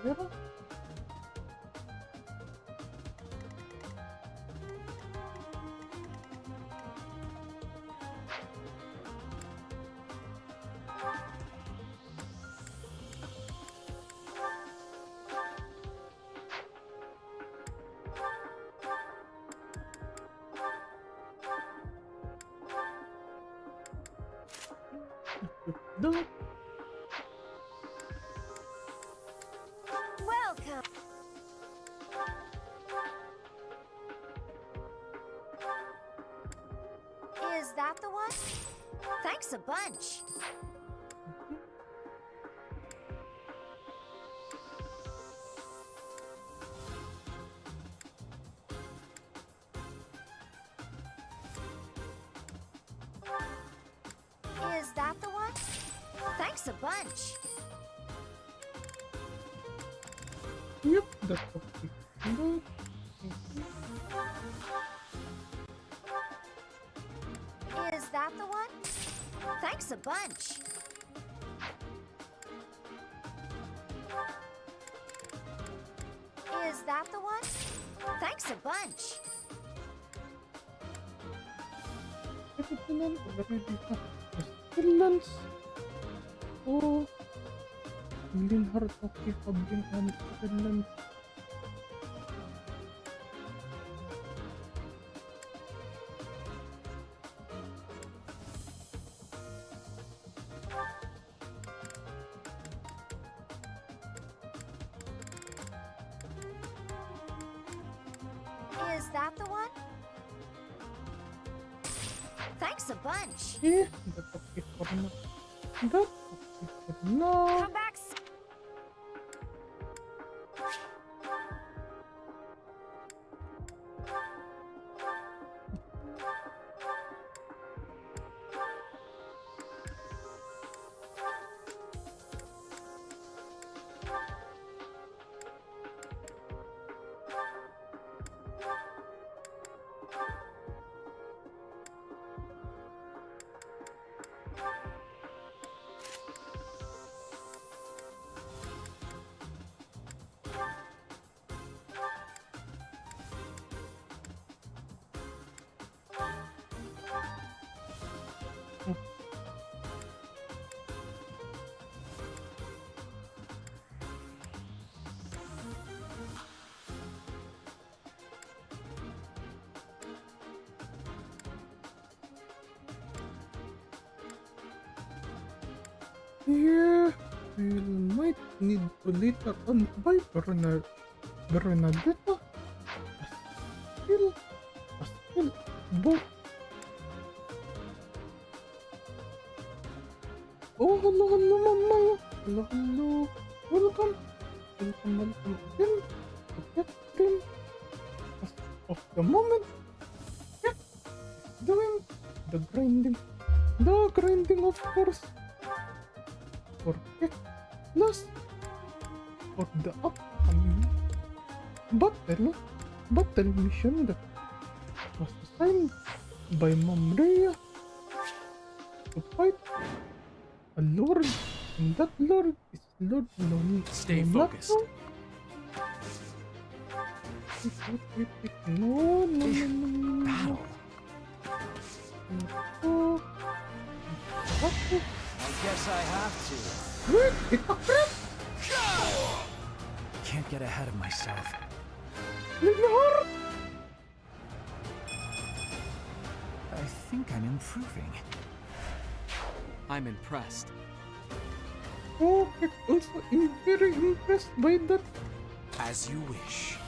Welcome. Is that the one? Thanks a bunch. Is that the one? Thanks a bunch. Yep, that's okay. Is that the one? Thanks a bunch. Is that the one? Thanks a bunch. Already have the stimulants. Oh, million heart of having an stimulants. Is that the one? Thanks a bunch. Yeah, that's okay for now. That's okay for now. Come back. Yeah, we might need to later on buy Bernadetta. A skill book. Oh, hello, Mama. Hello. Welcome again. To Kek Tuu. As of the moment, Kek is doing the grinding. Of course. For Kek plus for the upcoming battle mission that was assigned by Maam Claira to fight a lord, and that lord is Lord Lon. Stay focused. No. Battle. I guess I have to. Wait, it's a crap! Can't get ahead of myself. I think I'm improving. I'm impressed. Oh, also I'm very impressed by that. As you wish.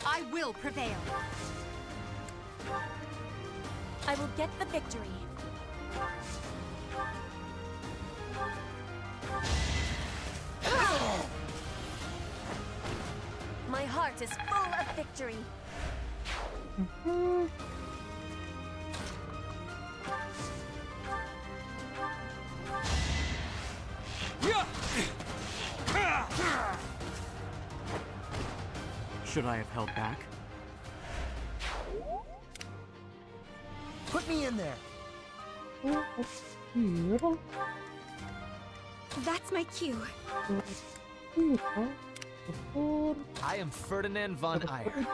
I will prevail. I will get the victory. My heart is full of victory. Should I have held back? Put me in there. That's my cue. I am Ferdinand von Eyre.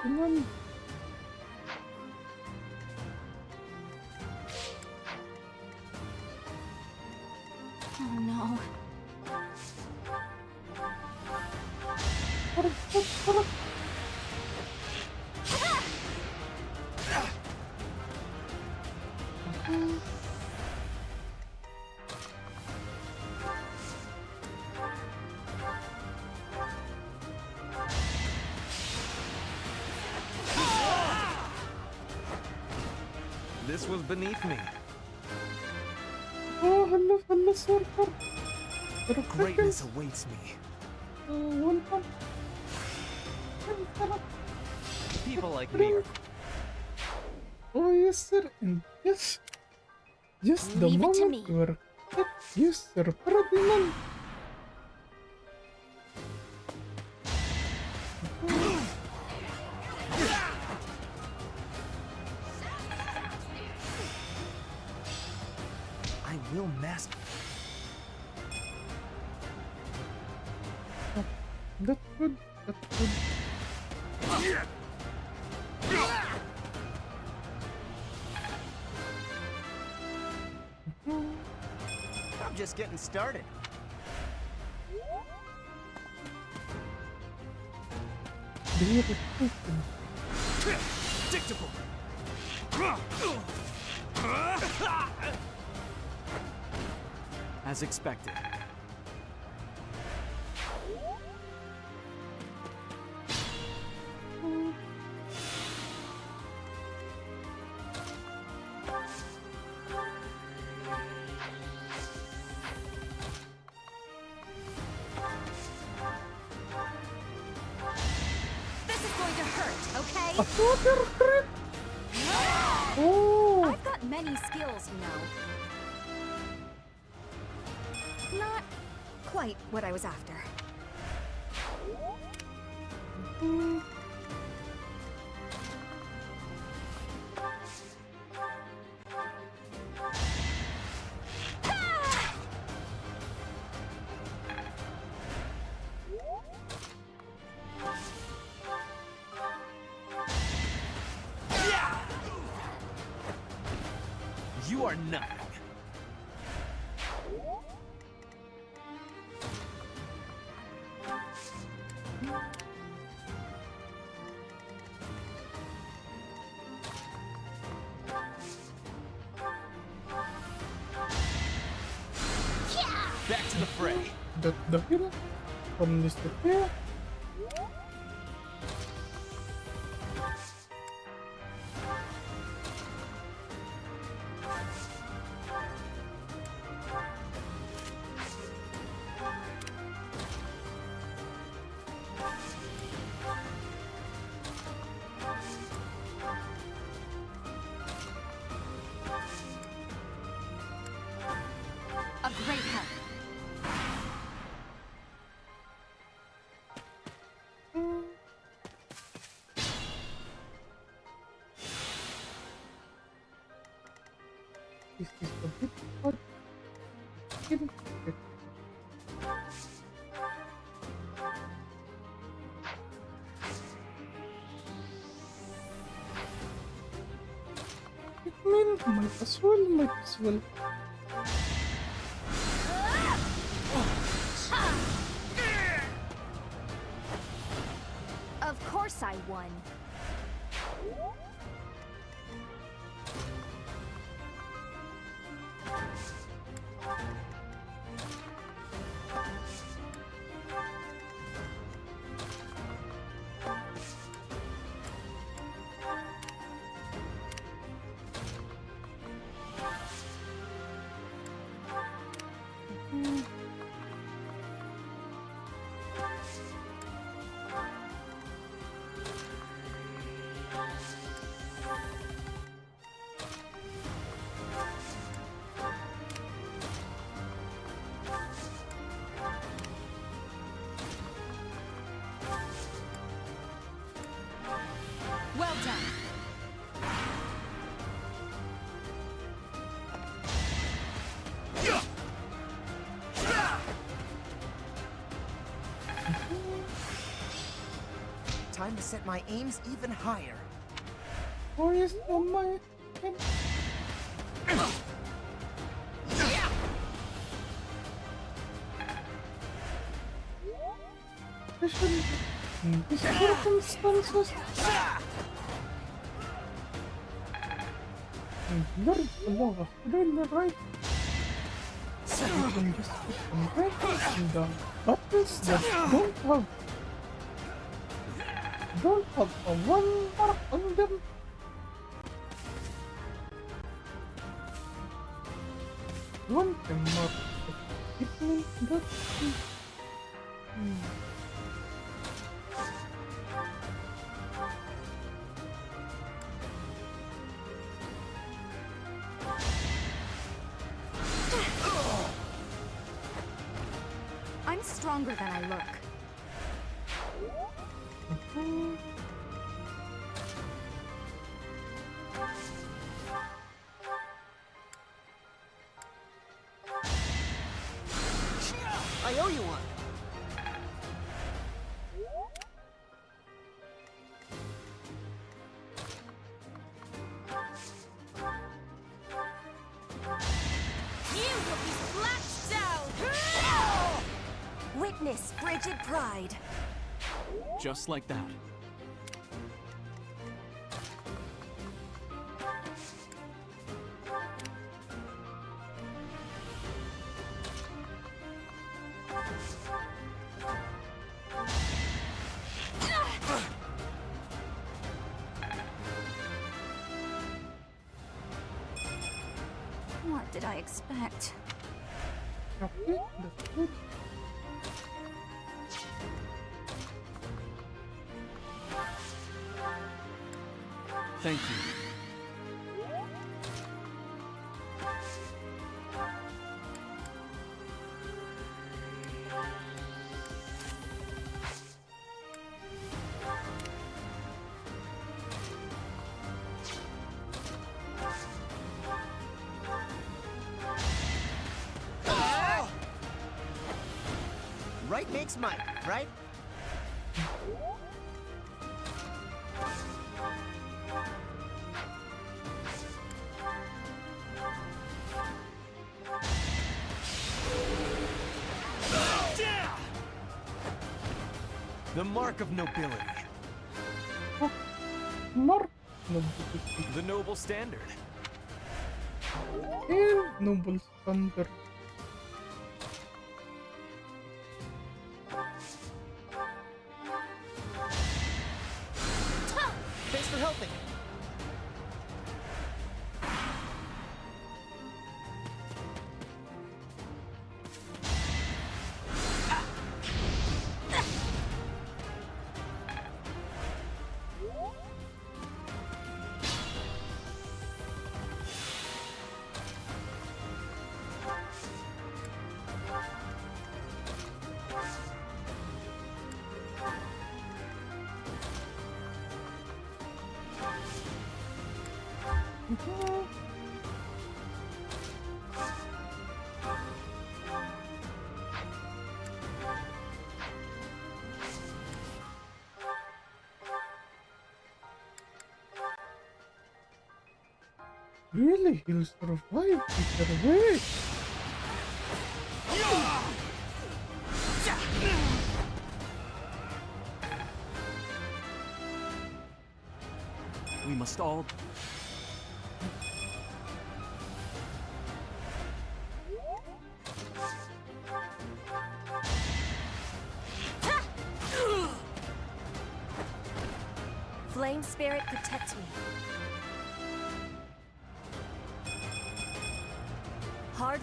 Oh no. This was beneath me. Oh, hello, Surfer. Greatness awaits me. Welcome. People like me are... Oh, yes, sir. And yes, the Leave it to moment me. where yes, Sir Ferdinand. I will master... That's good. I'm just getting started. Predictable. As expected. This is going to hurt, okay? Another crit! Oh! I've got many skills, you know. Not quite what I was after. You are nothing. Back to the fray. The hill from this to here. A great help. This is a bit odd. Hidden. Might as well. Of course I won. Well done. Time to set my aims even higher. Or is on my head? These circumstances. Lord Lava, doing the right. You can just put them right in the buttons that don't have a one mark on them. One can mark the equipment that I'm stronger than I look. I owe you one. You will be slapped down! Witness frigid pride. Just like that. What did I expect? okay, that's good. Thank you. Right makes might, right? The mark of nobility. Oh, mark nobility. The noble standard. And noble standard. Thanks for helping. Really, he'll survive either way. We must all... Flame spirit protect me. Hard.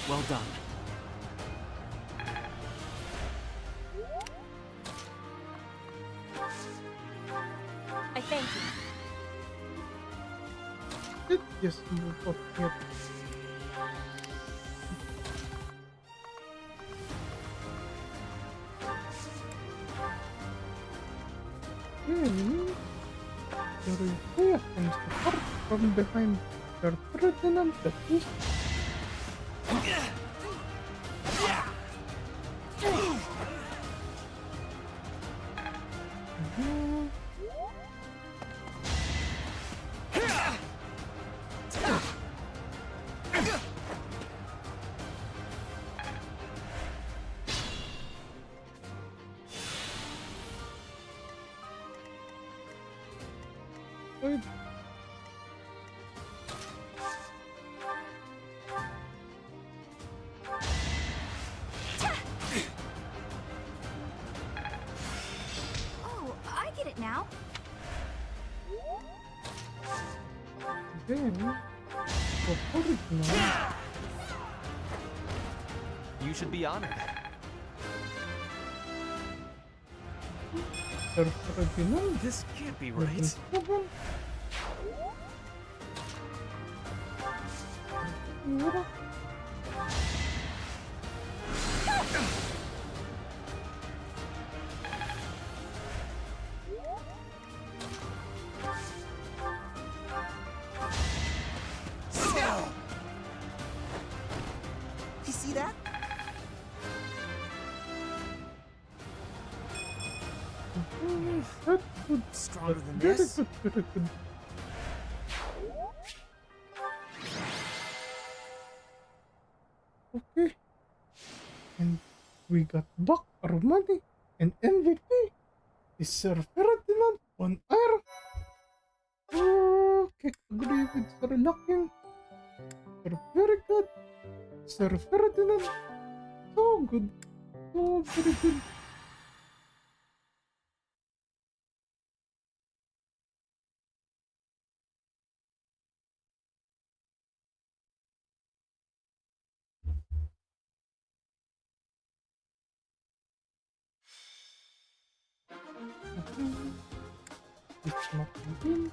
Well done. I thank you. Just move up here. Dorothea comes apart from behind her threatened the fish. Oh, I get it now. Then, for original. You should be honored. Original. This can't be right. You see that? Stronger than this? Very good. Okay. And we got back our money and MVP is Sir Ferdinand on Iron. Okay, agree with Sir Locking. Very good. Sir Ferdinand. So good. So very good. It's not in.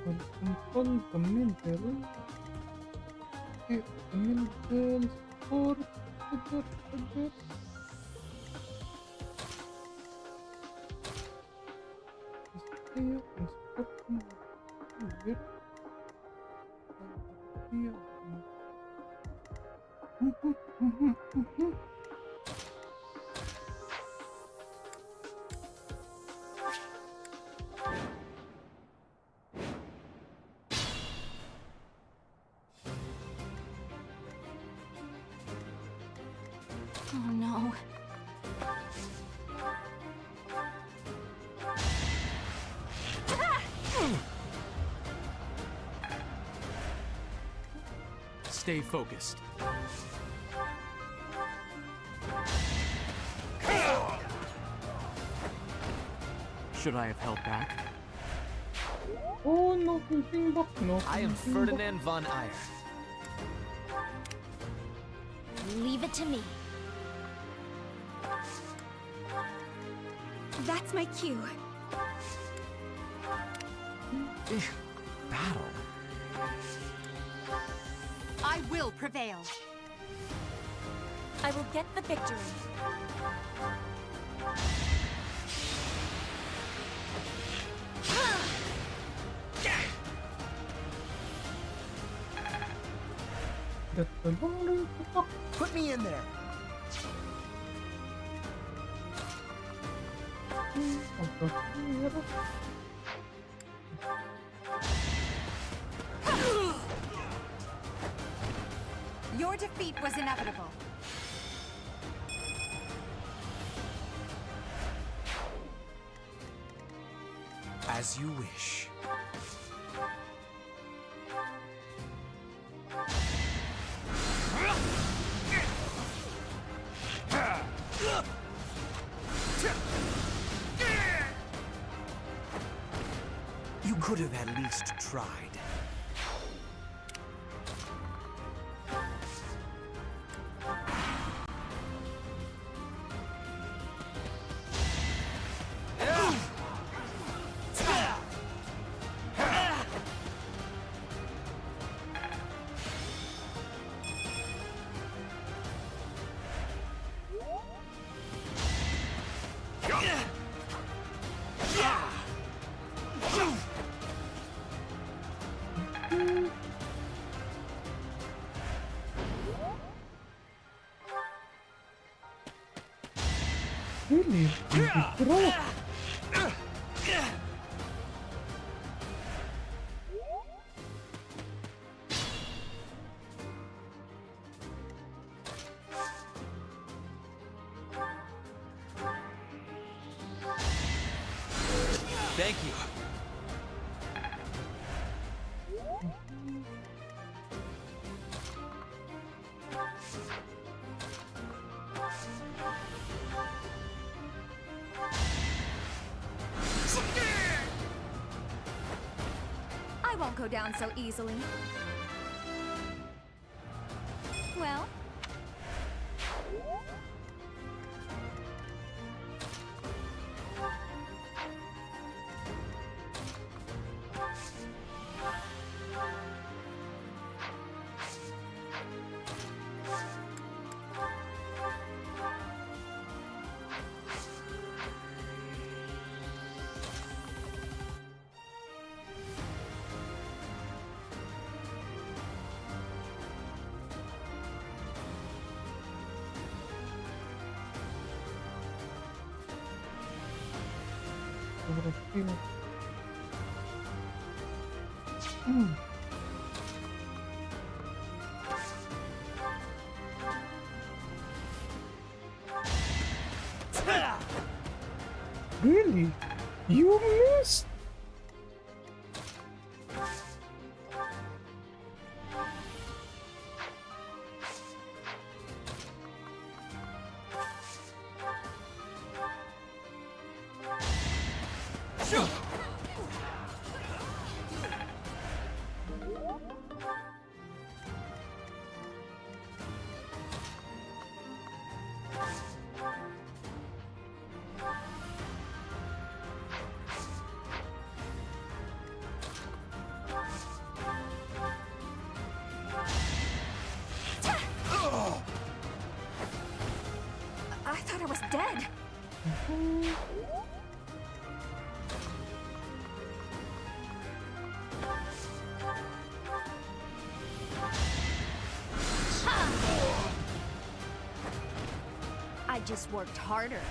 Control the middle. Okay, the middle support. Oh no. Stay focused. Should I have held back? Oh, no, no. I am Ferdinand von Eyre. Leave it to me. That's my cue. Battle. I will prevail. I will get the victory. That's the long Put me in there. Your defeat was inevitable. As you wish. You could have at least tried. Really? Bro. Thank you. I won't go down so easily. Well, Really? You missed? was dead. I just worked harder.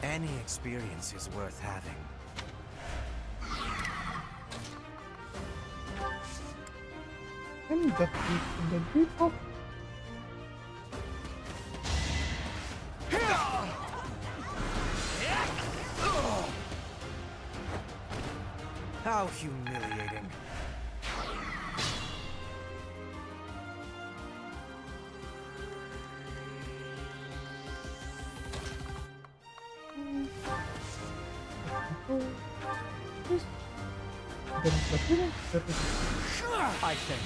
Any experience is worth having. And the people. How humiliating. I think.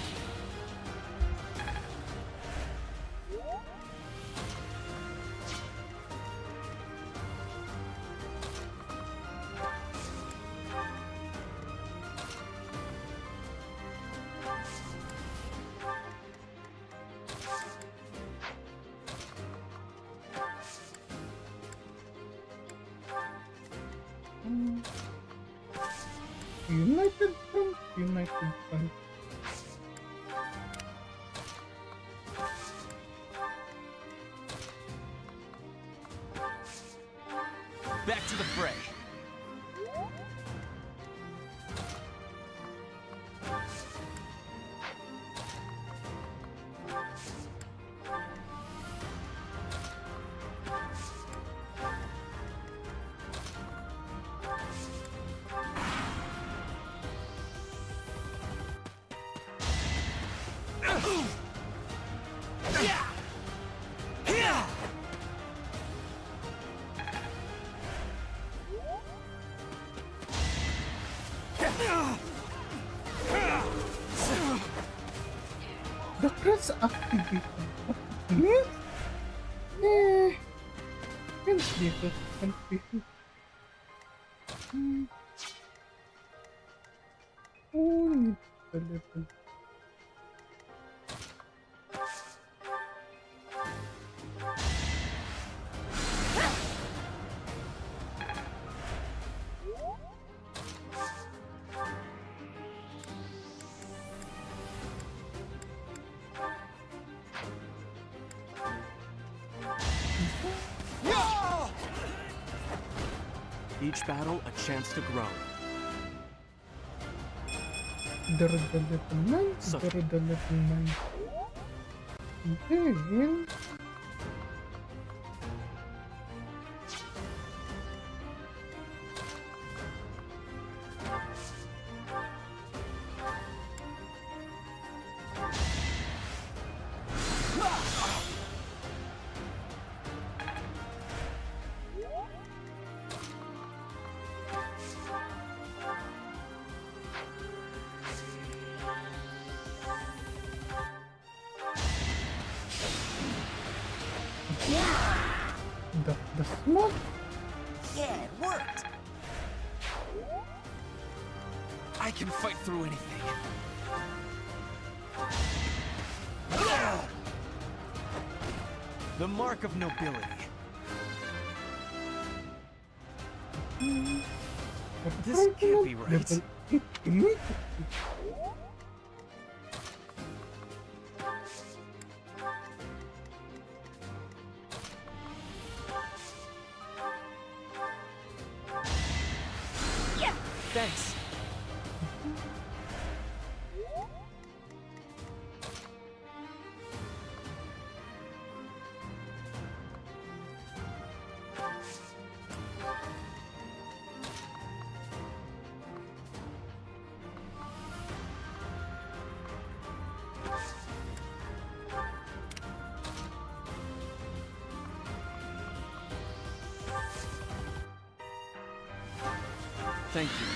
United Front, United Front. Back to the fray. The cross activation. Can't be it. Can't be it. Oh, need the level. Each battle a chance to grow. The level 9. The level 9. Then... The smoke? Yeah, it worked! I can fight through anything. The mark of nobility. This can't be right. Thanks. Thank you.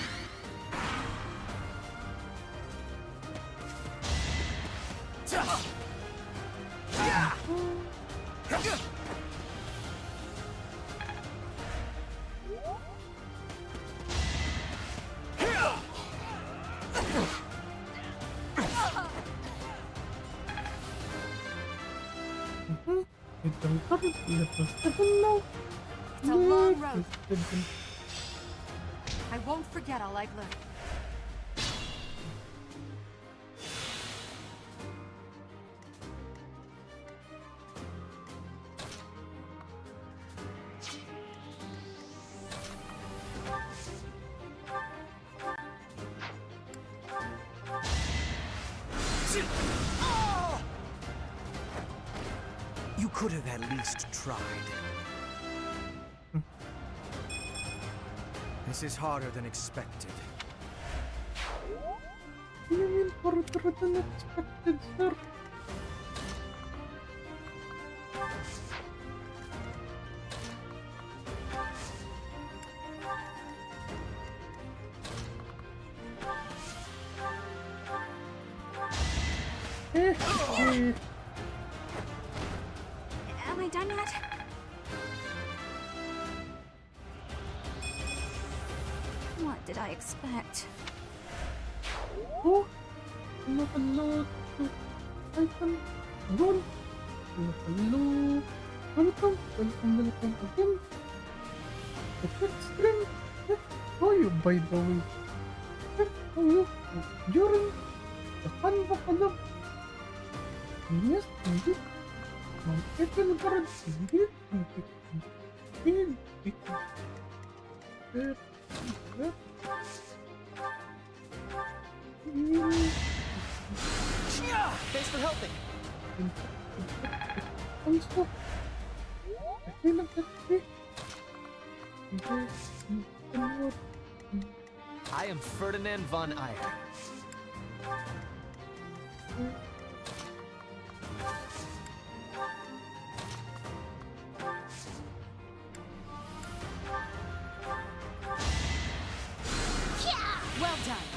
It's a long road. I won't forget all I've learned. You could have at least tried. This is harder than expected. Harder than expected, sir. Am I done yet? What did I expect? Oh, not a lot of items. Run. Hello. Welcome again. The pet string. How are you, by the way? How are you? During the CANVO collab. Yes, indeed. My little bird, indeed. Thanks for helping. Also, I feel like I am Ferdinand von Eyre. Well done.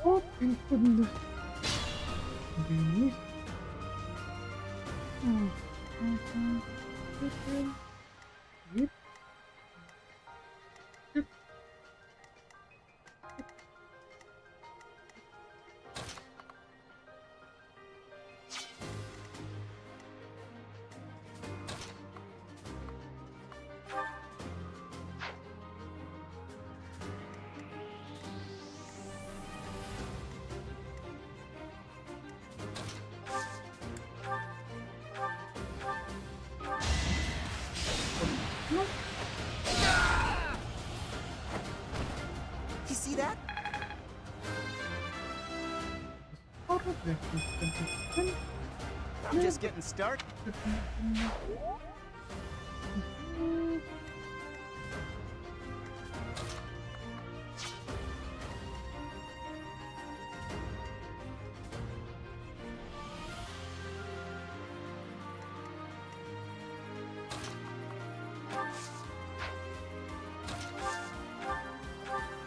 What in goodness? You see that? I'm just getting started.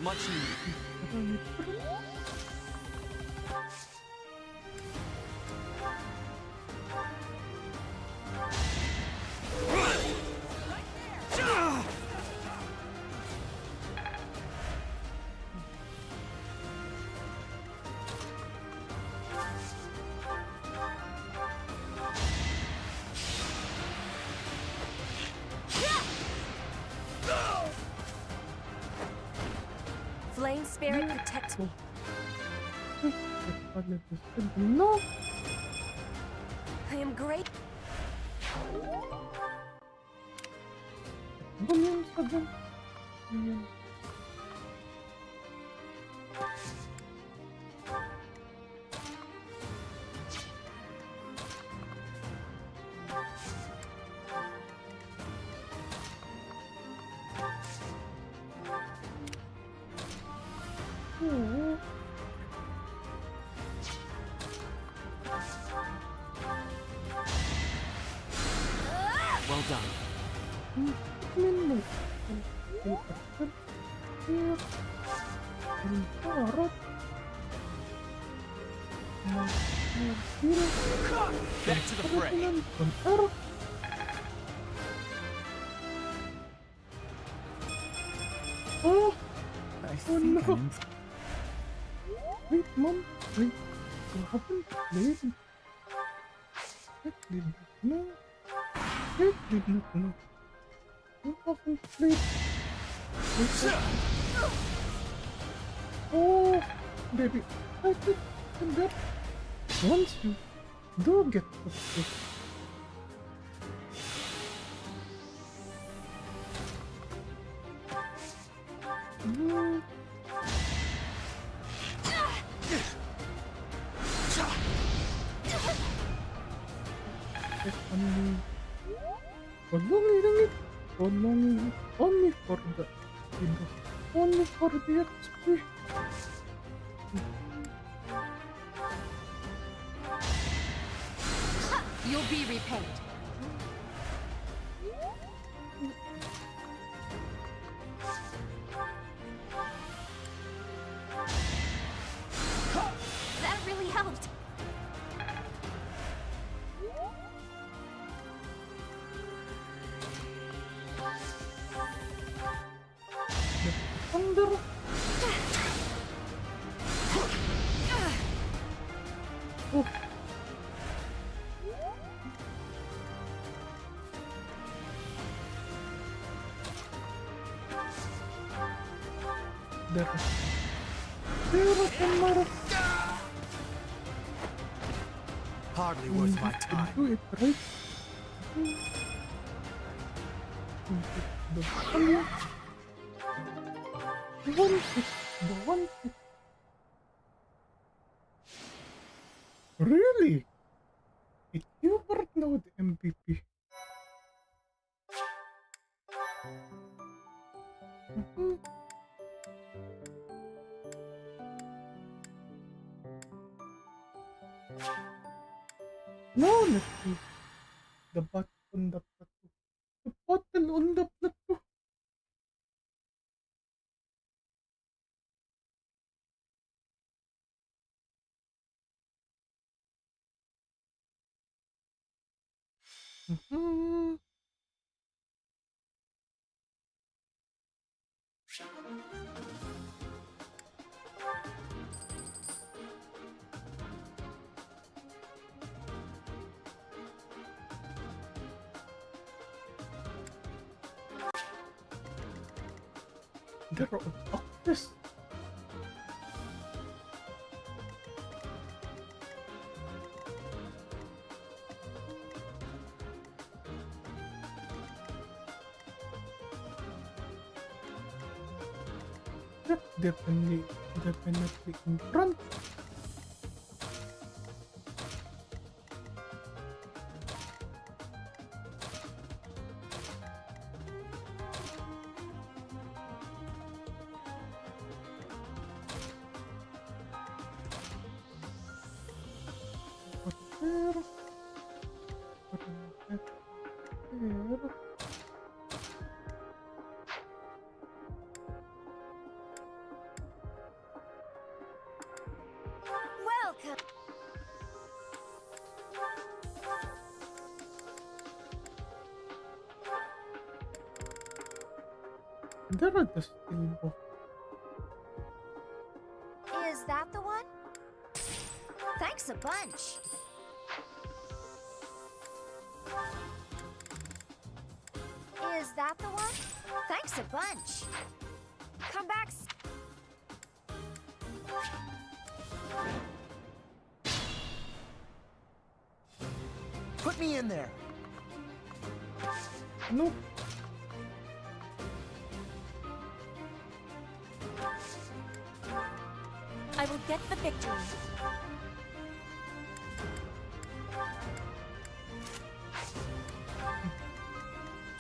Much needed. Flame Spirit, protect me. No. I am great. Well done. Back to the fray. Oh! I Oh think no! I'm Wait, Mom. Wait. You haven't played. I did not know. I did not know. You haven't played. Oh, baby. I did that. Once you do get to play. Only for the only for the XP. You'll be repaid. That really helped. Thunder. Oh. Hardly worth my time. Do it right. The one. Really? Did you know the MVP? No, let's see. The bottle on the plateau. The bottle on the plateau. There are doctors. That's definitely in front. Welcome. There are the still. Is that the one? Thanks a bunch. Is that the one? Thanks a bunch. Come back. Put me in there. No. I will get the victory.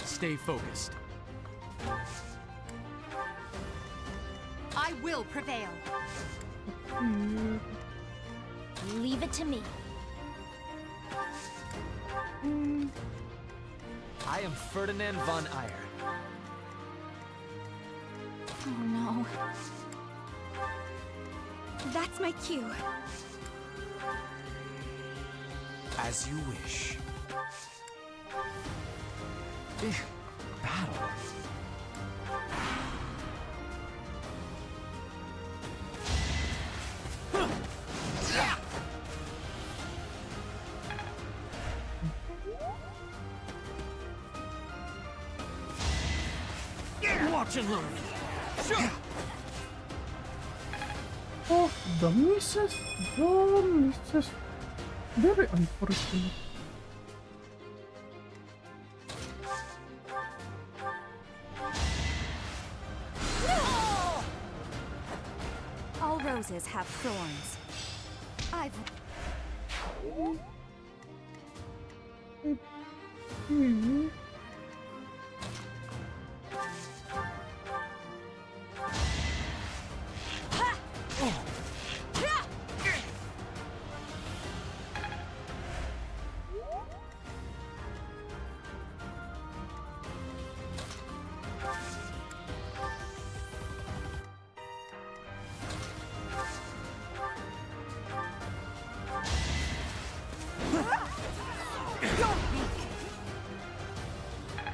Stay focused. I will prevail. Leave it to me. I am Ferdinand von Eyre. Oh no. That's my cue. As you wish. Battle. Watch and learn. Oh, the misses. The misses. Very unfortunate. All roses have thorns. I've...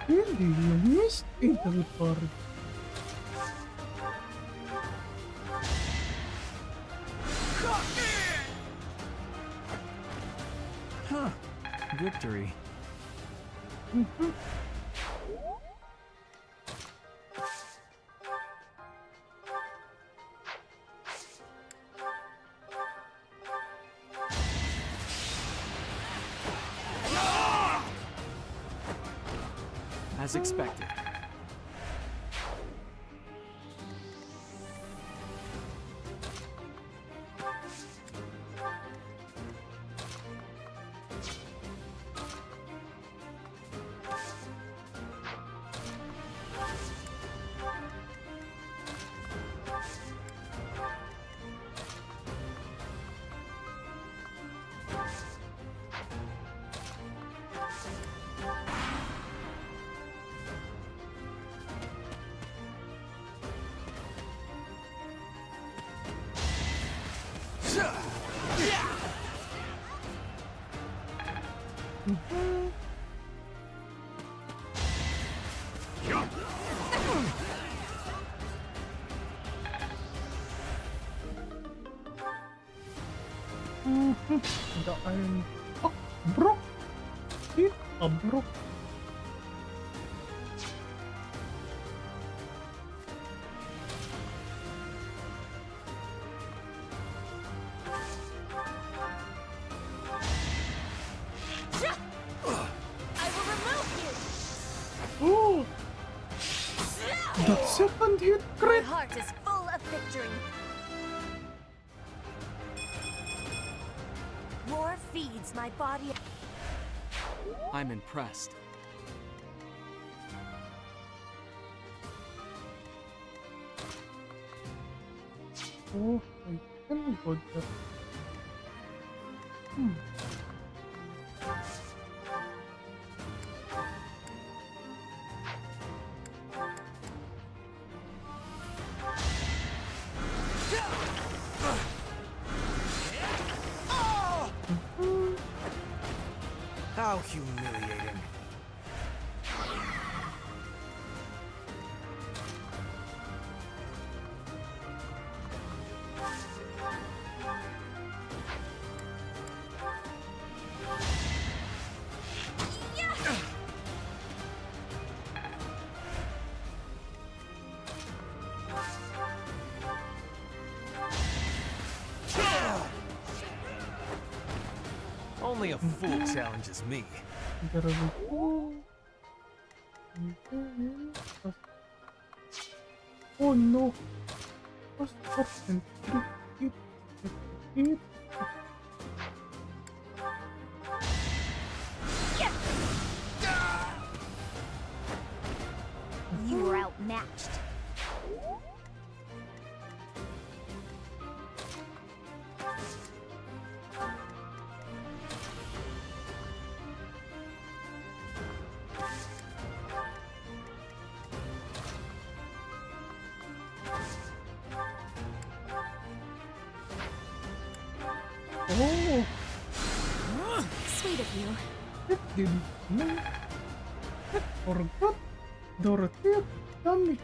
Really, you missed into part. Huh. Victory. As expected. The iron. Oh, broke. It broke. I will remove you! Oh! The second hit My crit! heart is full of victory. War feeds my body. I'm impressed. Oh, I can go there. How humiliating. Only a fool challenges me. There we go. Oh no! First option. Eat. You were outmatched. Oh! Sweet of you. It didn't know. I forgot. Dorothea, dummy.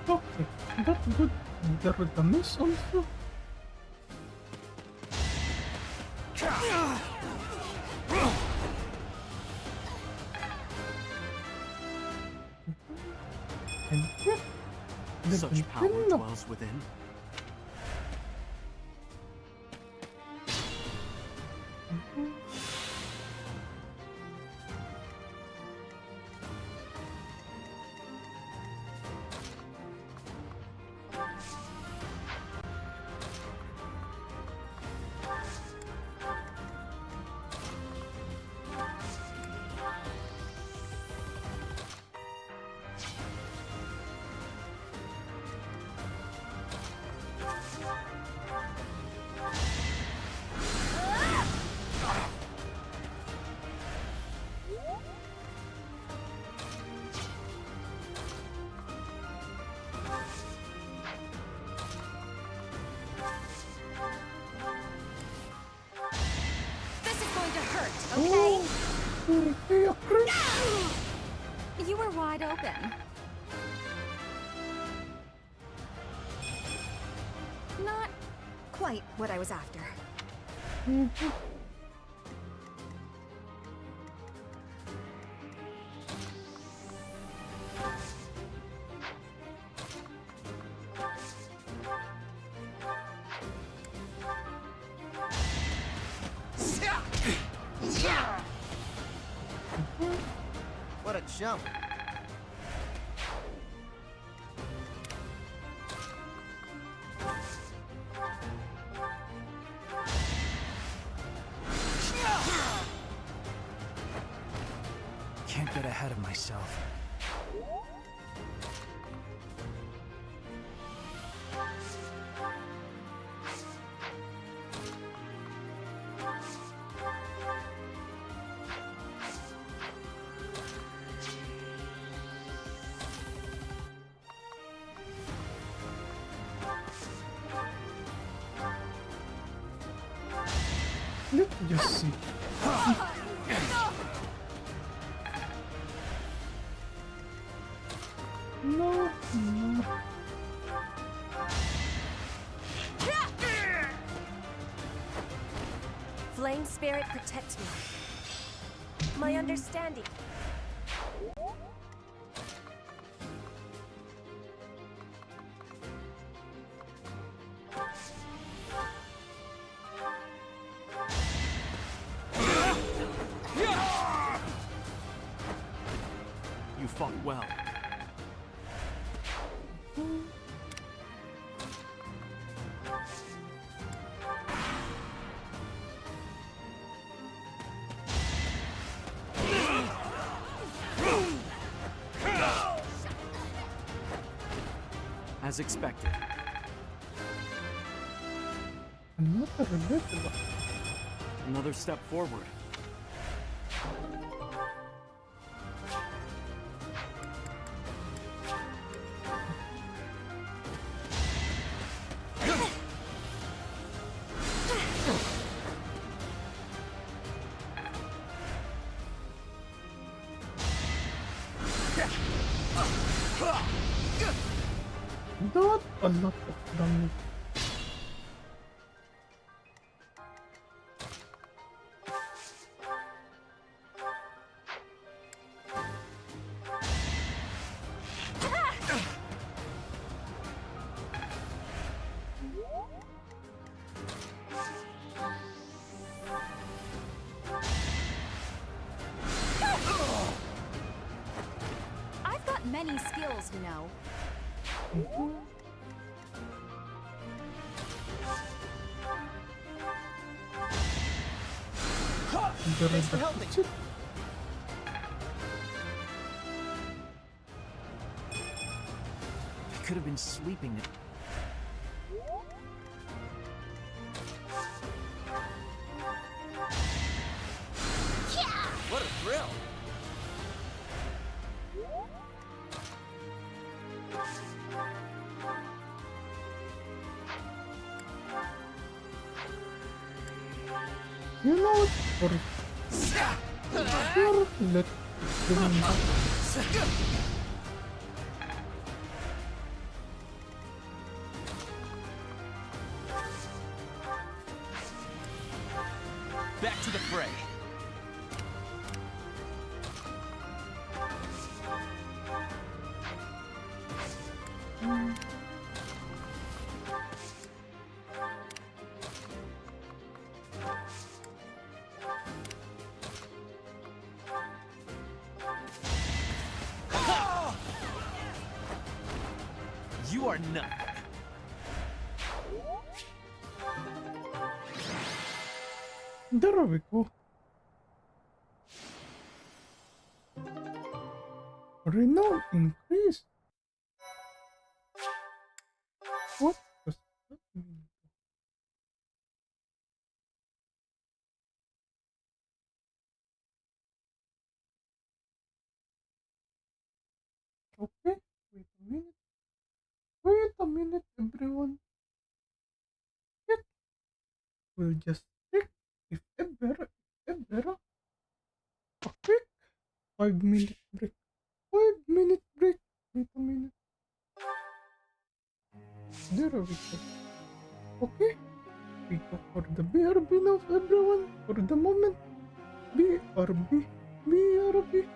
Okay, that's good. There was a miss also. And yeah, Such power dwells within. Okay? Dorothea, You were wide open. Not quite what I was after. What a jump. Can't get ahead of myself. Let's just see. No, no. Flame spirit protects me. My understanding. You fought well. As expected. Another little. Another step forward. Not a lot of damage. I've got many skills, you know. Thanks for helping. I could have been sleeping. What a thrill! You know what? Or sure, let's do that. Back to the fray. You are nothing. There we go. Renown increased. What does that mean? Okay, wait a minute. Wait a minute, everyone. It will just take, if ever, a quick 5-minute break. 5-minute break. Wait a minute. There we go. Okay, we go for the BRB now, everyone. For the moment, BRB, BRB.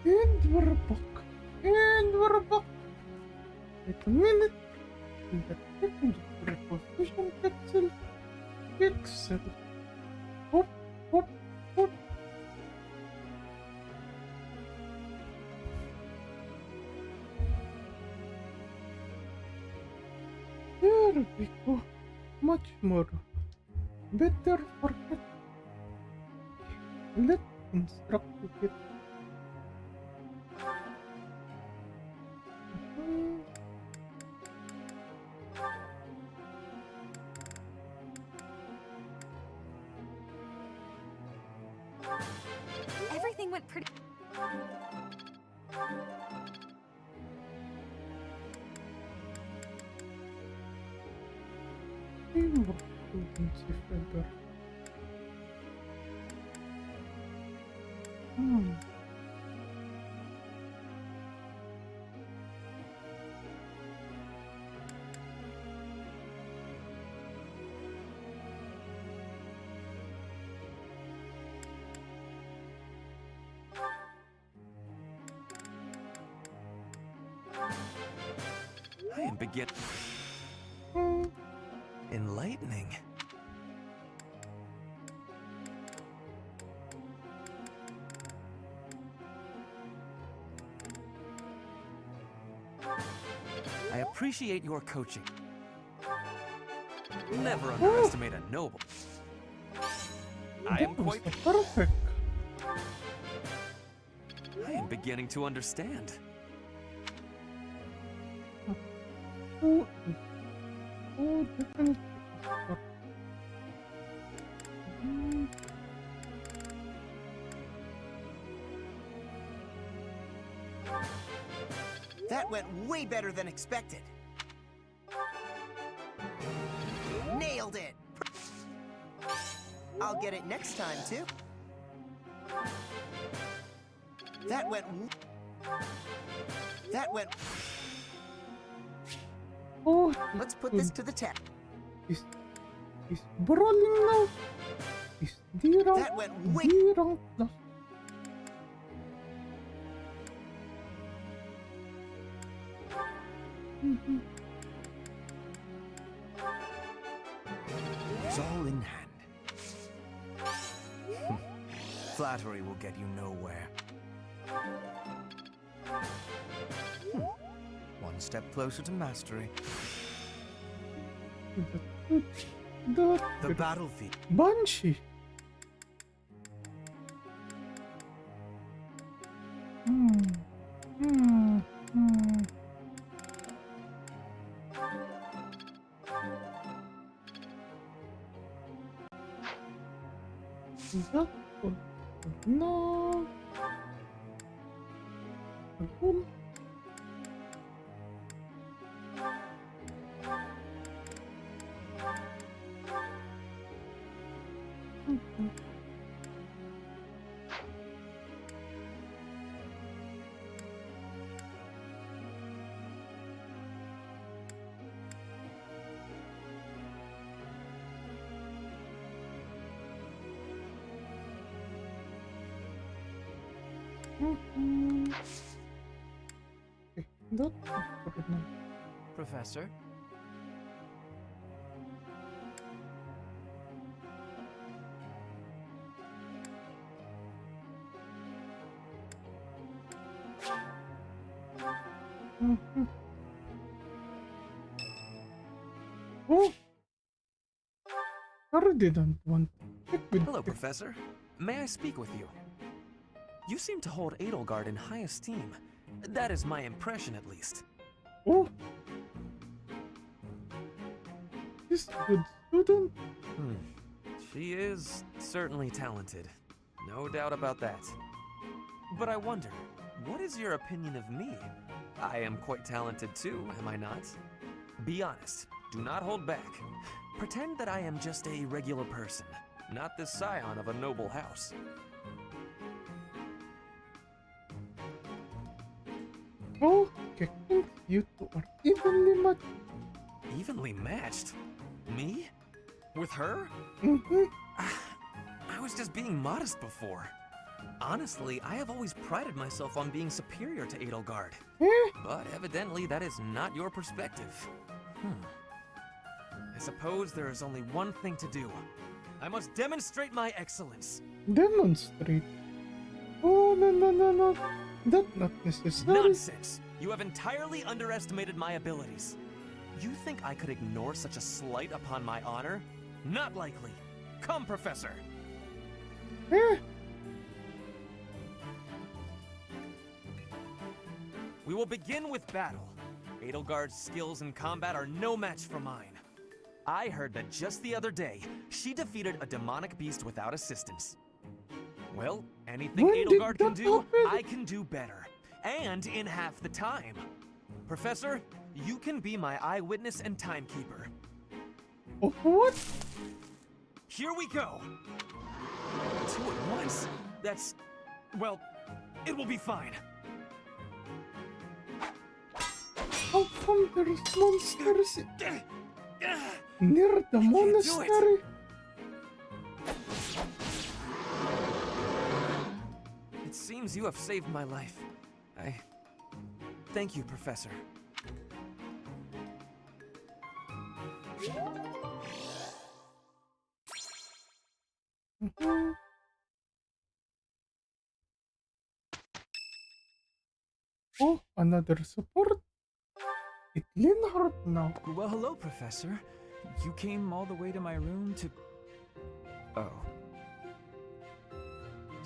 And we're back. And we're back. Wait a minute. In that second, reposition pixel. Pixel. Hop, hop, hop. There we go. Much more. Better for that. Let's instruct it. Everything went pretty. More students if ever. I am enlightening. I appreciate your coaching. Never underestimate a noble. I am quite perfect. I am beginning to understand. Oh, definitely. That went way better than expected. Nailed it! I'll get it next time, too. That went... Oh, let's put this to the test. Is brawling now? Is D-rank? That went way... D-rank plus. It's all in hand. Flattery will get you nowhere. One step closer to mastery. The battlefield. Banshee. No. Professor? Oh! I didn't want to check with Hello, Professor. May I speak with you? You seem to hold Edelgard in high esteem. That is my impression, at least. Oh! This good student? She is certainly talented. No doubt about that. But I wonder, what is your opinion of me? I am quite talented too, am I not? Be honest. Do not hold back. Pretend that I am just a regular person, not the scion of a noble house. Oh, Kek Tuu, you two are evenly matched. Evenly matched? Me? With her? Mm-hmm. I was just being modest before. Honestly, I have always prided myself on being superior to Edelgard. But evidently that is not your perspective. I suppose there is only one thing to do. I must demonstrate my excellence. Demonstrate? Oh, no. That's not necessary. Nonsense! You have entirely underestimated my abilities. You think I could ignore such a slight upon my honor? Not likely. Come, Professor. We will begin with battle. Edelgard's skills in combat are no match for mine. I heard that just the other day, she defeated a demonic beast without assistance. Well, anything Edelgard can do, I can do better. And in half the time. Professor, you can be my eyewitness and timekeeper. What? Here we go! 2 at once? That's... well, it will be fine. How come there's monsters near the monastery? It seems you have saved my life. Thank you, Professor. Oh, another support. It's Linhardt now. Well, hello, Professor. You came all the way to my room to... Oh.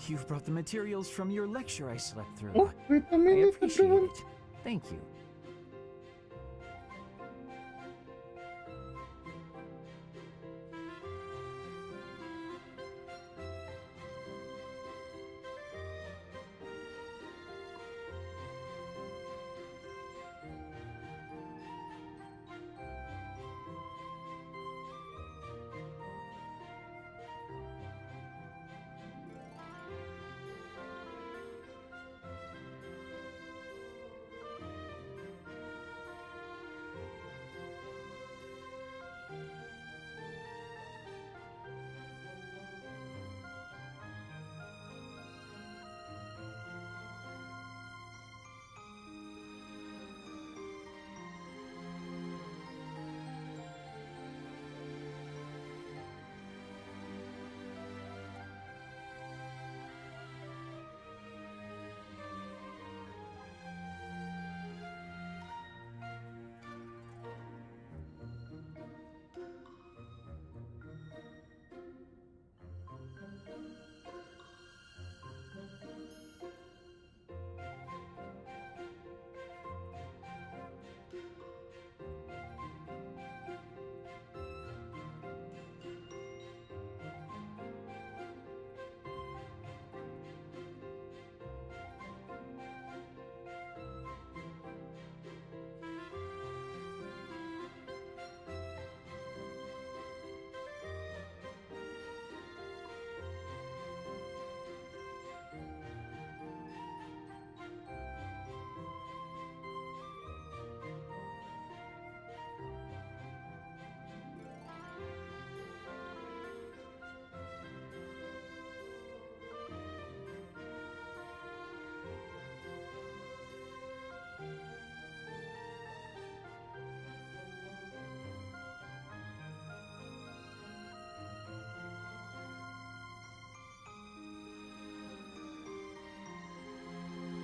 You've brought the materials from your lecture I slept through. Oh, wait a I minute, appreciate everyone. it. Thank you.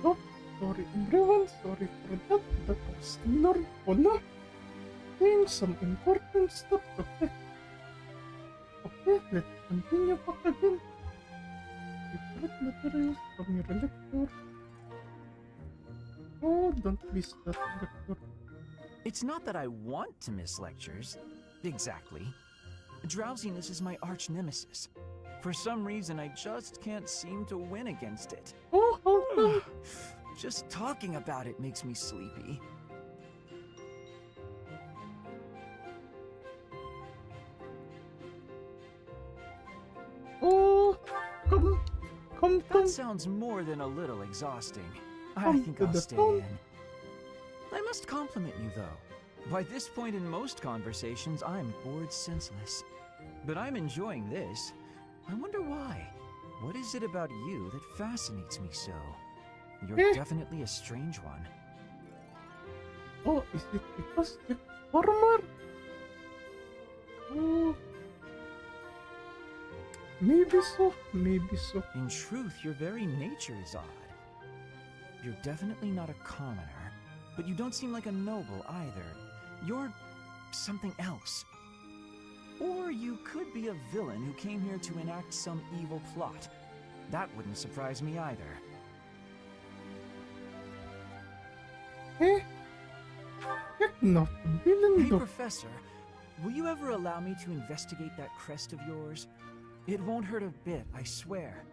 Oh, sorry everyone, sorry for that. That was Lord Pola saying some important stuff. Okay, let's continue back again. Different materials from your lecture. Oh, don't miss that lecture. It's not that I want to miss lectures. Exactly. Drowsiness is my arch nemesis. For some reason, I just can't seem to win against it. Just talking about it makes me sleepy. Oh, come. That sounds more than a little exhausting. I Come think to I'll the stay phone. in. I must compliment you, though. By this point in most conversations, I'm bored senseless. But I'm enjoying this. I wonder why. What is it about you that fascinates me so? You're definitely a strange one. Oh, is it because the farmer? Oh. Maybe so, maybe so. In truth, your very nature is odd. You're definitely not a commoner, but you don't seem like a noble either. You're something else. Or you could be a villain who came here to enact some evil plot. That wouldn't surprise me either. Eh? Not a villain, Hey, though. Professor, will you ever allow me to investigate that crest of yours? It won't hurt a bit, I swear.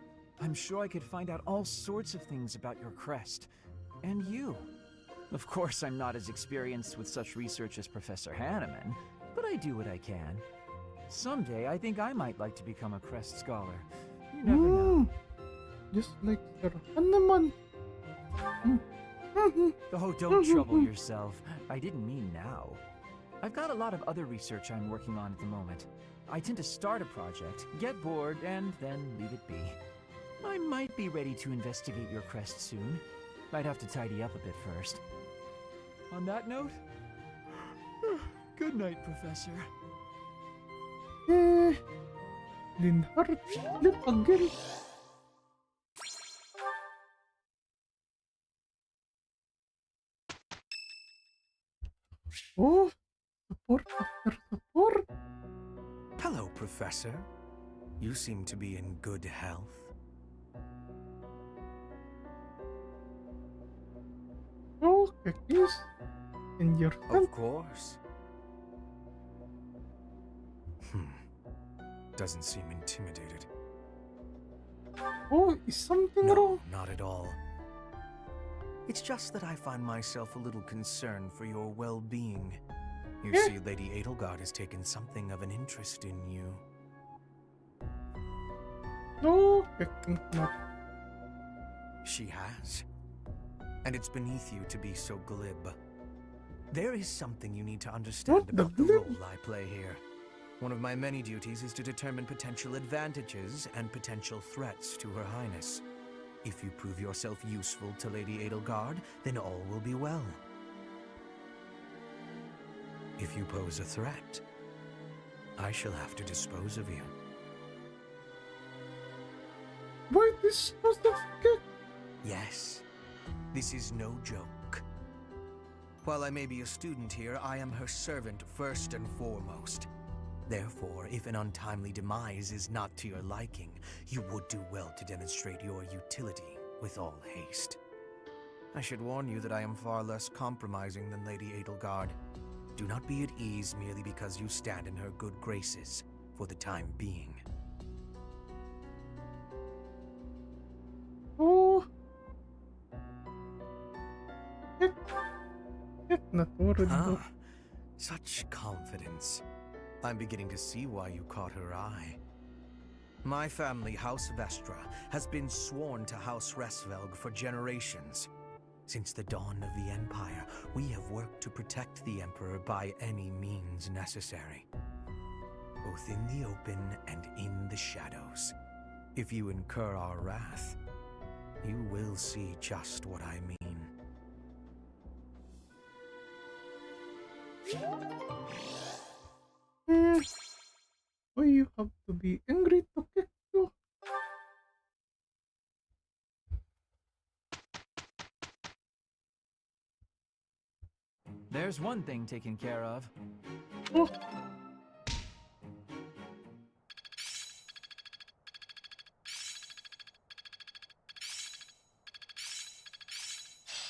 I'm sure I could find out all sorts of things about your crest. And you. Of course, I'm not as experienced with such research as Professor Hanneman, but I do what I can. Someday, I think I might like to become a crest scholar. You never know. Just like Sir Hanneman. Oh, don't trouble yourself. I didn't mean now. I've got a lot of other research I'm working on at the moment. I tend to start a project, get bored, and then leave it be. I might be ready to investigate your crest soon. I'd have to tidy up a bit first. On that note, good night, Professor. Linhardt sleep again. Oh, support after support. Hello, Professor. You seem to be in good health. Oh, Kekis. And your Of course. Doesn't seem intimidated. Oh, is something wrong? Not at all. It's just that I find myself a little concerned for your well-being. You see, Lady Edelgard has taken something of an interest in you. No, I think not. She has. And it's beneath you to be so glib. There is something you need to understand about the role I play here. One of my many duties is to determine potential advantages and potential threats to Her Highness. If you prove yourself useful to Lady Edelgard, then all will be well. If you pose a threat, I shall have to dispose of you. Why dispose of Kek? Yes, this is no joke. While I may be a student here, I am her servant first and foremost. Therefore, if an untimely demise is not to your liking, you would do well to demonstrate your utility with all haste. I should warn you that I am far less compromising than Lady Edelgard. Do not be at ease merely because you stand in her good graces for the time being. Oh. Kek not worried though. Such confidence. I'm beginning to see why you caught her eye. My family, House Vestra, has been sworn to House Resvelg for generations. Since the dawn of the Empire, we have worked to protect the Emperor by any means necessary. Both in the open and in the shadows. If you incur our wrath, you will see just what I mean. Why you have to be angry to Kek Tuu? There's one thing taken care of. Oh.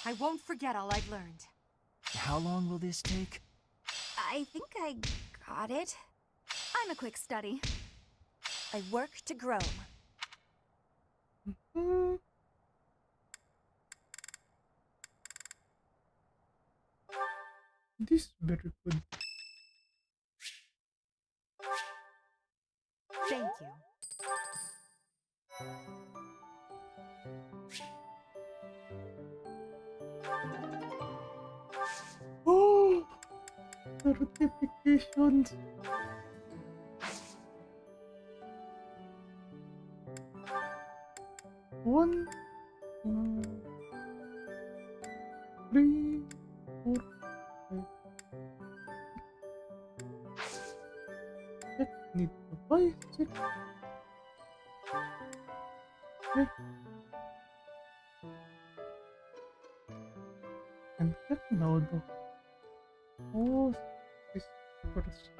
I won't forget all I've learned. How long will this take? I think I got it. I'm a quick study. I work to grow. This very good. Thank you. Oh, certifications. 1, 2, 3, 4, 5. Check, need to buy 6. Okay. And check now though. Oh, this person.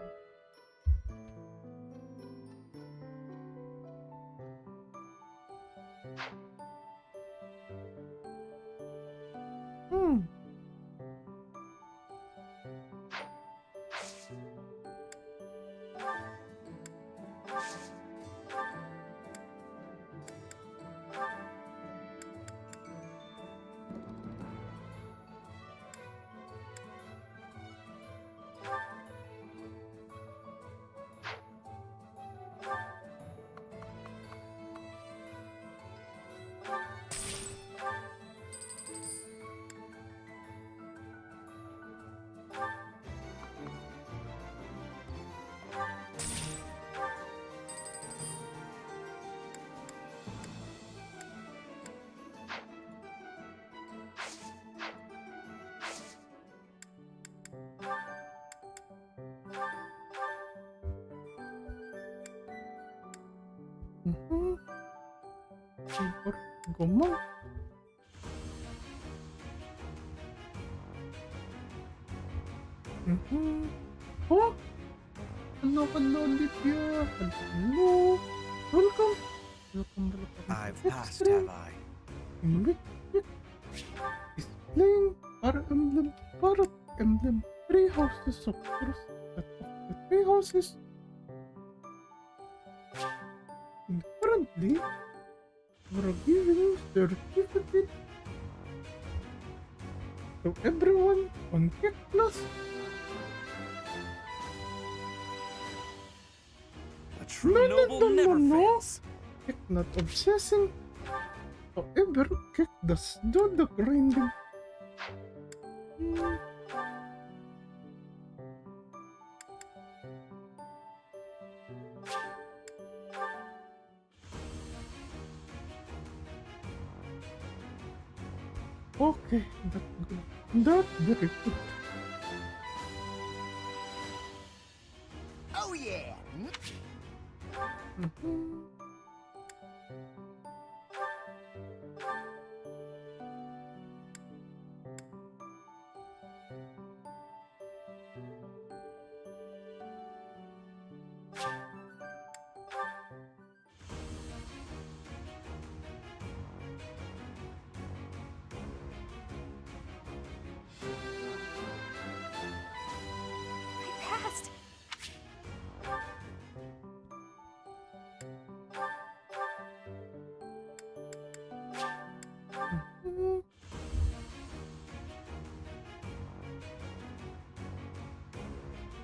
Sigurd Gomang. Oh, hello, Olivia. Hello. Welcome. Welcome. I've passed, have I? Is playing our emblem, part of Emblem. 3 houses of course. That of the 3 houses. And currently, we're giving certificate to everyone on Kek Plus. A true noble never fails. Kek not obsessing. However, Kek does do the grinding. Okay, that's good. That's very good. Oh yeah!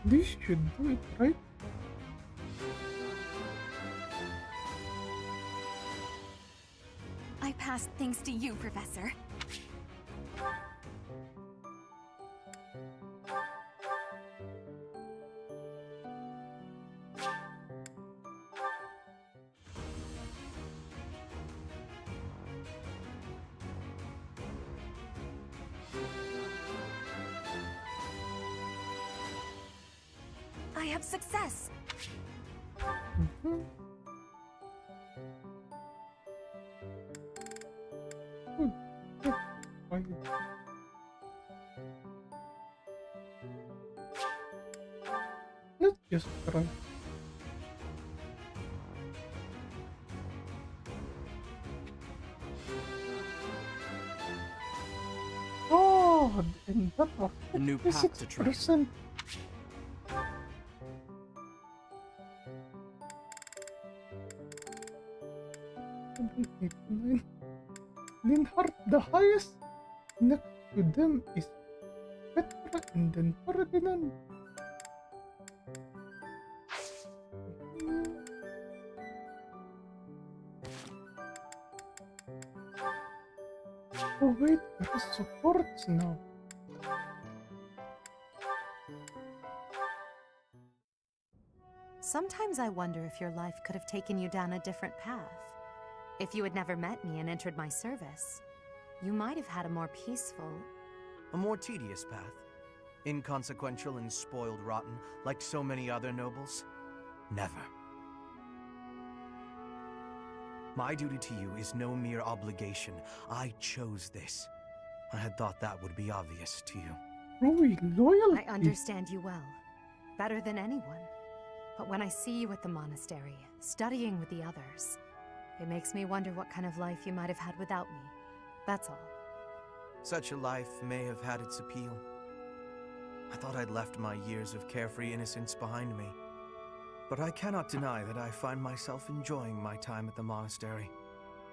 This should do it, right? I passed thanks to you, Professor. I have success. Let's just try. Oh, and that was A new path to try. 6%. Linhardt, the highest. Next to them is Petra and then Ferdinand. Oh wait, there is supports now. Sometimes I wonder if your life could have taken you down a different path. If you had never met me and entered my service, you might have had a more peaceful... A more tedious path. Inconsequential and spoiled rotten, like so many other nobles? Never. My duty to you is no mere obligation. I chose this. I had thought that would be obvious to you. Really loyal. I understand you well. Better than anyone. But when I see you at the monastery, studying with the others, it makes me wonder what kind of life you might have had without me. That's all. Such a life may have had its appeal. I thought I'd left my years of carefree innocence behind me. But I cannot deny that I find myself enjoying my time at the monastery.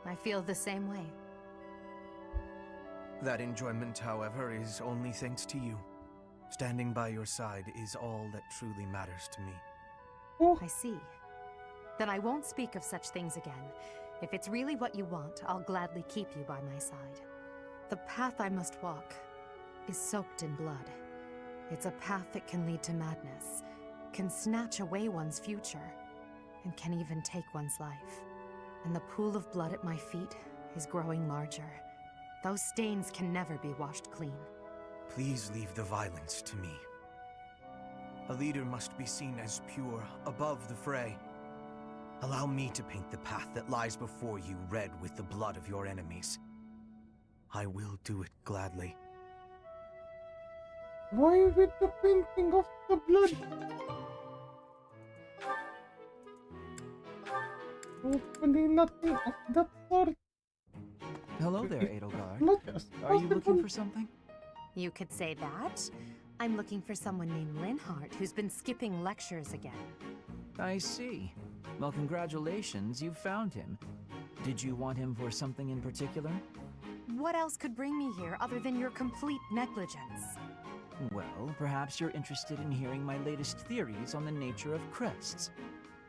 I feel the same way. That enjoyment, however, is only thanks to you. Standing by your side is all that truly matters to me. I see. Then I won't speak of such things again. If it's really what you want, I'll gladly keep you by my side. The path I must walk is soaked in blood. It's a path that can lead to madness, can snatch away one's future, and can even take one's life. And the pool of blood at my feet is growing larger. Those stains can never be washed clean. Please leave the violence to me. A leader must be seen as pure, above the fray. Allow me to paint the path that lies before you red with the blood of your enemies. I will do it gladly. Why with the painting of the blood? Hopefully nothing of that sort. Hello there, Edelgard. Not just Are you looking for something? You could say that. I'm looking for someone named Linhardt who's been skipping lectures again. I see. Well, congratulations, you found him. Did you want him for something in particular? What else could bring me here other than your complete negligence? Well, perhaps you're interested in hearing my latest theories on the nature of crests.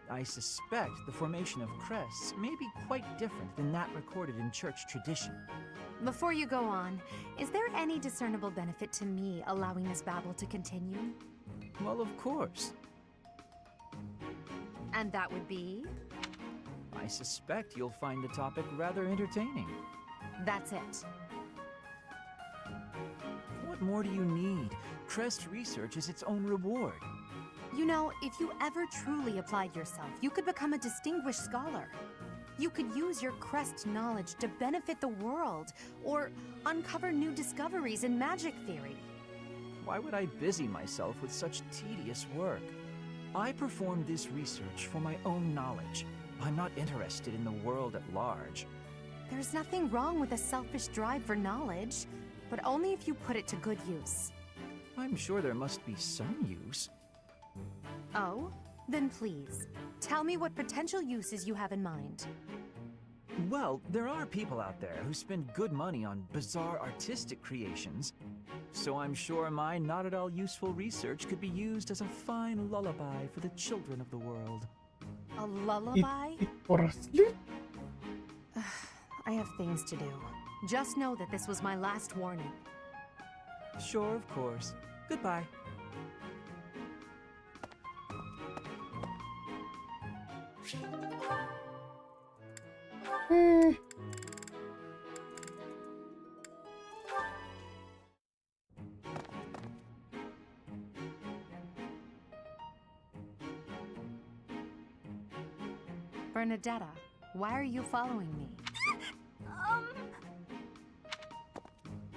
I suspect the formation of crests may be quite different than that recorded in church tradition. Before you go on, is there any discernible benefit to me allowing this babble to continue? Well, of course. And that would be? I suspect you'll find the topic rather entertaining. That's it. What more do you need? Crest research is its own reward. You know, if you ever truly applied yourself, you could become a distinguished scholar. You could use your crest knowledge to benefit the world, or uncover new discoveries in magic theory. Why would I busy myself with such tedious work? I perform this research for my own knowledge. I'm not interested in the world at large. There's nothing wrong with a selfish drive for knowledge, but only if you put it to good use. I'm sure there must be some use. Oh? Then please, tell me what potential uses you have in mind. Well, there are people out there who spend good money on bizarre artistic creations, so I'm sure my not at all useful research could be used as a fine lullaby for the children of the world. A lullaby? For asleep? I have things to do. Just know that this was my last warning. Sure, of course. Goodbye. Bernadetta, why are you following me?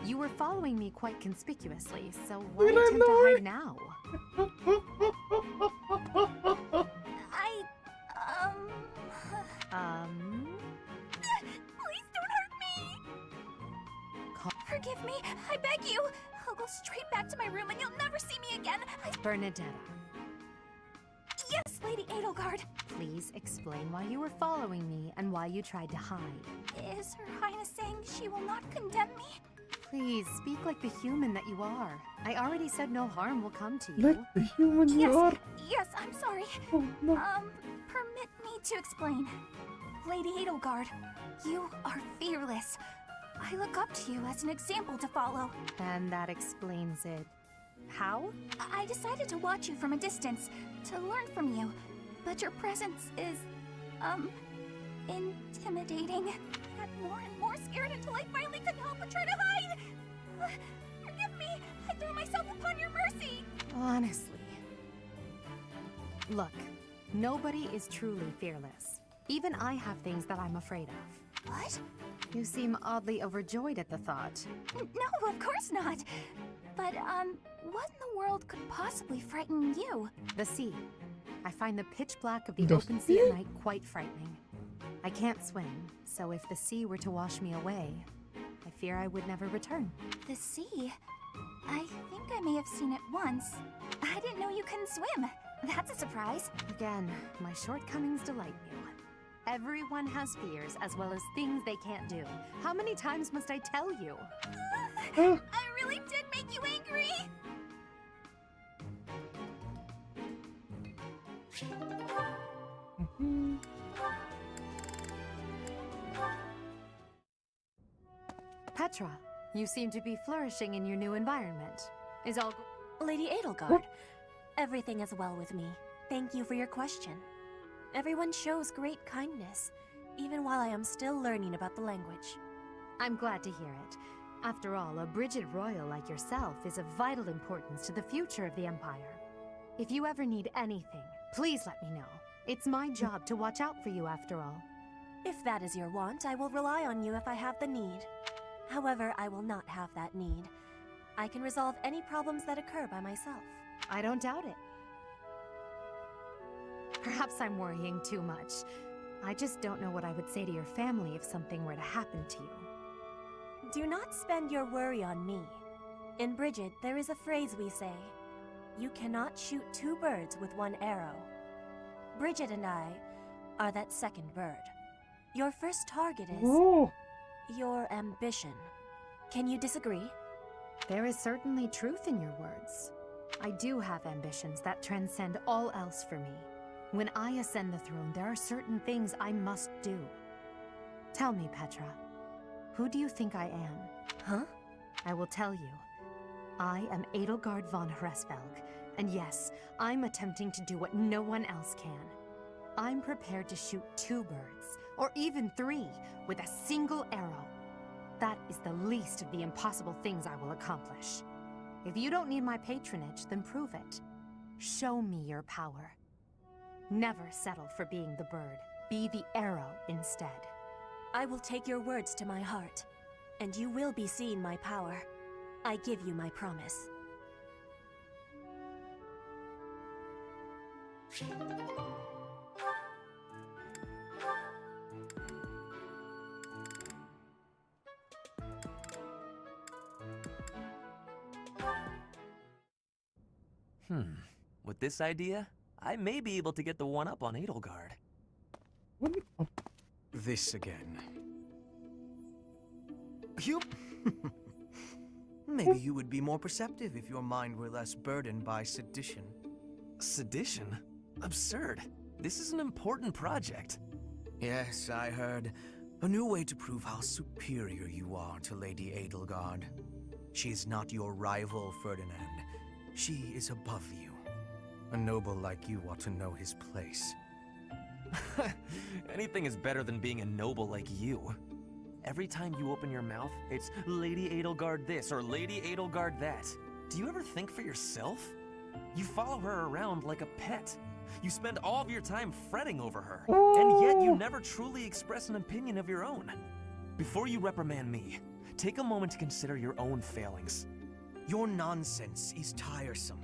You were following me quite conspicuously, so why attempt to hide now? Please don't hurt me! Forgive me, I beg you! I'll go straight back to my room and you'll never see me again! Bernadetta. Yes, Lady Edelgard! Please explain why you were following me and why you tried to hide. Is Her Highness saying she will not condemn me? Please, speak like the human that you are. I already said no harm will come to you. Like the human you are? Yes, I'm sorry. Oh, no. Permit me to explain. Lady Edelgard, you are fearless. I look up to you as an example to follow. And that explains it. How? I decided to watch you from a distance, to learn from you. But your presence is, intimidating. I got more and more scared until I finally couldn't help but try to hide. Forgive me. I threw myself upon your mercy. Honestly. Look, nobody is truly fearless. Even I have things that I'm afraid of. What? You seem oddly overjoyed at the thought. No, of course not. But, what in the world could possibly frighten you? The sea. I find the pitch black of the The open sea at night quite frightening. I can't swim, so if the sea were to wash me away, I fear I would never return. The sea? I think I may have seen it once. I didn't know you couldn't swim. That's a surprise. Again, my shortcomings delight you. Everyone has fears as well as things they can't do. How many times must I tell you? I really did make you angry. Petra, you seem to be flourishing in your new environment. Is all Lady Edelgard, everything is well with me. Thank you for your question. Everyone shows great kindness, even while I am still learning about the language. I'm glad to hear it. After all, a Brigid royal like yourself is of vital importance to the future of the Empire. If you ever need anything, please let me know. It's my job to watch out for you after all. If that is your want, I will rely on you if I have the need. However, I will not have that need. I can resolve any problems that occur by myself. I don't doubt it. Perhaps I'm worrying too much. I just don't know what I would say to your family if something were to happen to you. Do not spend your worry on me. In Brigid, there is a phrase we say. You cannot shoot two birds with one arrow. Brigid and I are that second bird. Your first target is your ambition. Can you disagree? There is certainly truth in your words. I do have ambitions that transcend all else for me. When I ascend the throne, there are certain things I must do. Tell me, Petra, who do you think I am? Huh? I will tell you. I am Edelgard von Hresvelg, and yes, I'm attempting to do what no one else can. I'm prepared to shoot 2 birds, or even 3, with a single arrow. That is the least of the impossible things I will accomplish. If you don't need my patronage, then prove it. Show me your power. Never settle for being the bird. Be the arrow instead. I will take your words to my heart, and you will be seeing my power. I give you my promise. With this idea, I may be able to get the one up on Edelgard. This again. You... Maybe you would be more perceptive if your mind were less burdened by sedition. Sedition? Absurd. This is an important project. Yes, I heard. A new way to prove how superior you are to Lady Edelgard. She is not your rival, Ferdinand. She is above you. A noble like you ought to know his place. Anything is better than being a noble like you. Every time you open your mouth, it's Lady Edelgard this or Lady Edelgard that. Do you ever think for yourself? You follow her around like a pet. You spend all of your time fretting over her, and yet you never truly express an opinion of your own. Before you reprimand me, take a moment to consider your own failings. Your nonsense is tiresome,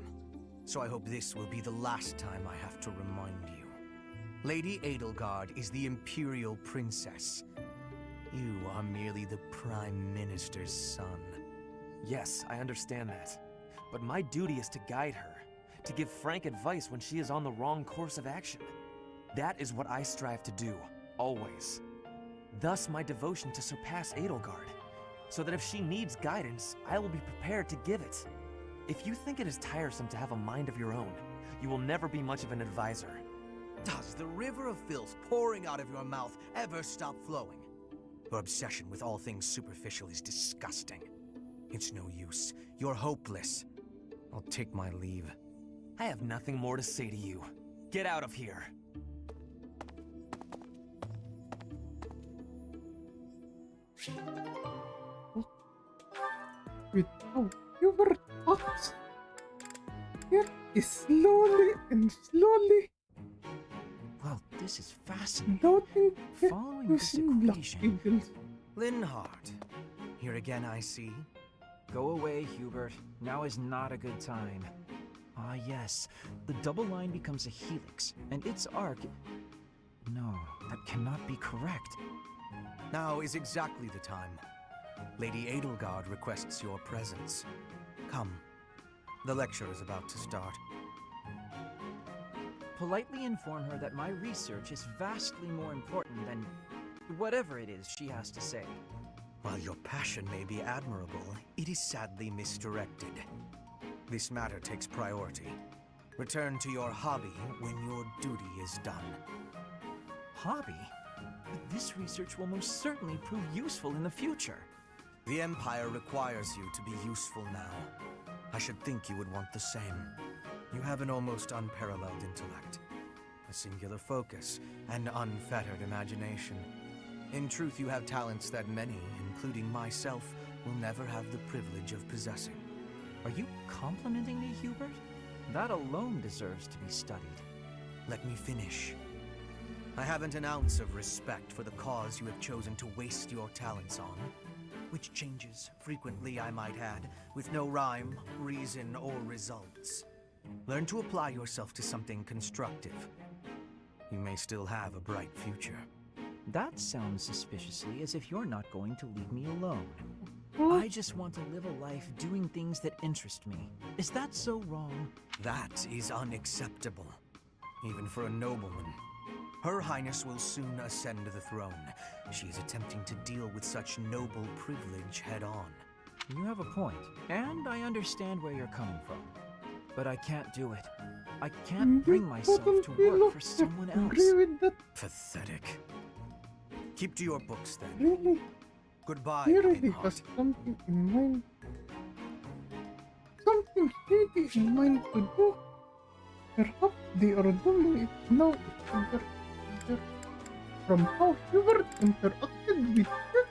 so I hope this will be the last time I have to remind you. Lady Edelgard is the Imperial Princess. You are merely the Prime Minister's son. Yes, I understand that. But my duty is to guide her, to give frank advice when she is on the wrong course of action. That is what I strive to do, always. Thus my devotion to surpass Edelgard, so that if she needs guidance, I will be prepared to give it. If you think it is tiresome to have a mind of your own, you will never be much of an advisor. Does the river of filth pouring out of your mouth ever stop flowing? Your obsession with all things superficial is disgusting. It's no use. You're hopeless. I'll take my leave. I have nothing more to say to you. Get out of here. With how Hubert talks, it is slowly and slowly Well, this is fascinating. loading Following Kek this Tuu's Black equation. Eagles. Linhardt, here again I see. Go away, Hubert. Now is not a good time. Ah, yes. The double line becomes a helix, and its arc... No, that cannot be correct. Now is exactly the time. Lady Edelgard requests your presence. Come. The lecture is about to start. Politely inform her that my research is vastly more important than whatever it is she has to say. While your passion may be admirable, it is sadly misdirected. This matter takes priority. Return to your hobby when your duty is done. Hobby? But this research will most certainly prove useful in the future. The Empire requires you to be useful now. I should think you would want the same. You have an almost unparalleled intellect, a singular focus, and unfettered imagination. In truth, you have talents that many, including myself, will never have the privilege of possessing. Are you complimenting me, Hubert? That alone deserves to be studied. Let me finish. I haven't an ounce of respect for the cause you have chosen to waste your talents on, which changes frequently, I might add, with no rhyme, reason, or results. Learn to apply yourself to something constructive. You may still have a bright future. That sounds suspiciously as if you're not going to leave me alone. I just want to live a life doing things that interest me. Is that so wrong? That is unacceptable, even for a nobleman. Her Highness will soon ascend the throne. She is attempting to deal with such noble privilege head-on. You have a point, and I understand where you're coming from. But I can't do it. I can't bring myself to work for someone else. Pathetic. Keep to your books, then. Really? Goodbye, He really Linhardt. has something in mind. Something shady in mind to do. Perhaps they are doing it now from how Hubert interacted with Kek.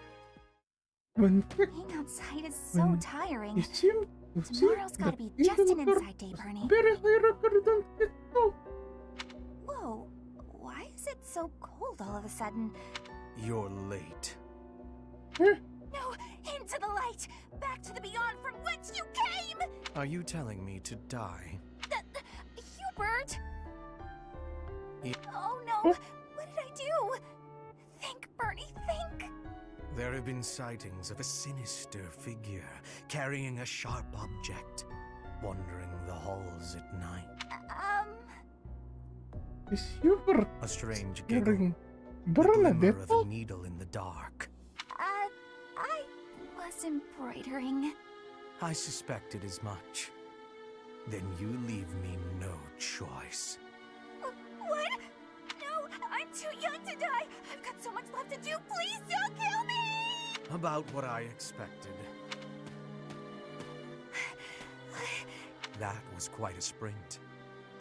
When Kek, Being outside is so when tiring. he seemed to see Tomorrow's gotta that be just an Edelgard inside day, was Bernie. very high regard than Kek Tuu. Whoa, why is it so cold all of a sudden? You're late. No, into the light! Back to the beyond from whence you came! Are you telling me to die? Hubert! Ye- Oh no, what did I do? Think, Bernie, think! There have been sightings of a sinister figure carrying a sharp object, wandering the halls at night. Is Hubert A strange giggle, carrying the glimmer of Bernadette? a needle in the dark. I was embroidering. I suspected as much. Then you leave me no choice. What? No, I'm too young to die! I've got so much left to do, please don't kill me! About what I expected. That was quite a sprint.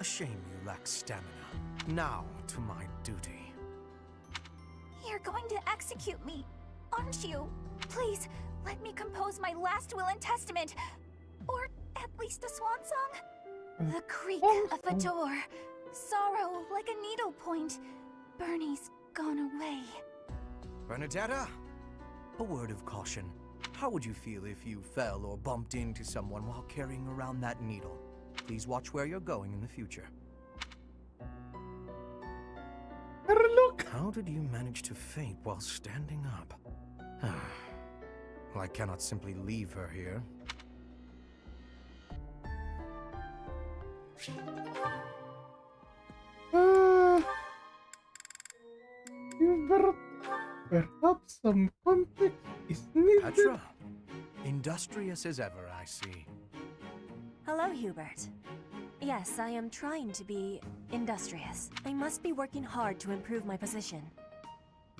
A shame you lack stamina. Now to my duty. You're going to execute me, aren't you? Please, let me compose my last will and testament. Or at least a swan song. The creak of a door. Sorrow like a needle point. Bernie's gone away. Bernadetta, a word of caution. How would you feel if you fell or bumped into someone while carrying around that needle? Please watch where you're going in the future. Look! How did you manage to faint while standing up? Well, I cannot simply leave her here. Hubert, perhaps some context is needed. Petra, industrious as ever, I see. Hello, Hubert. Yes, I am trying to be industrious. I must be working hard to improve my position.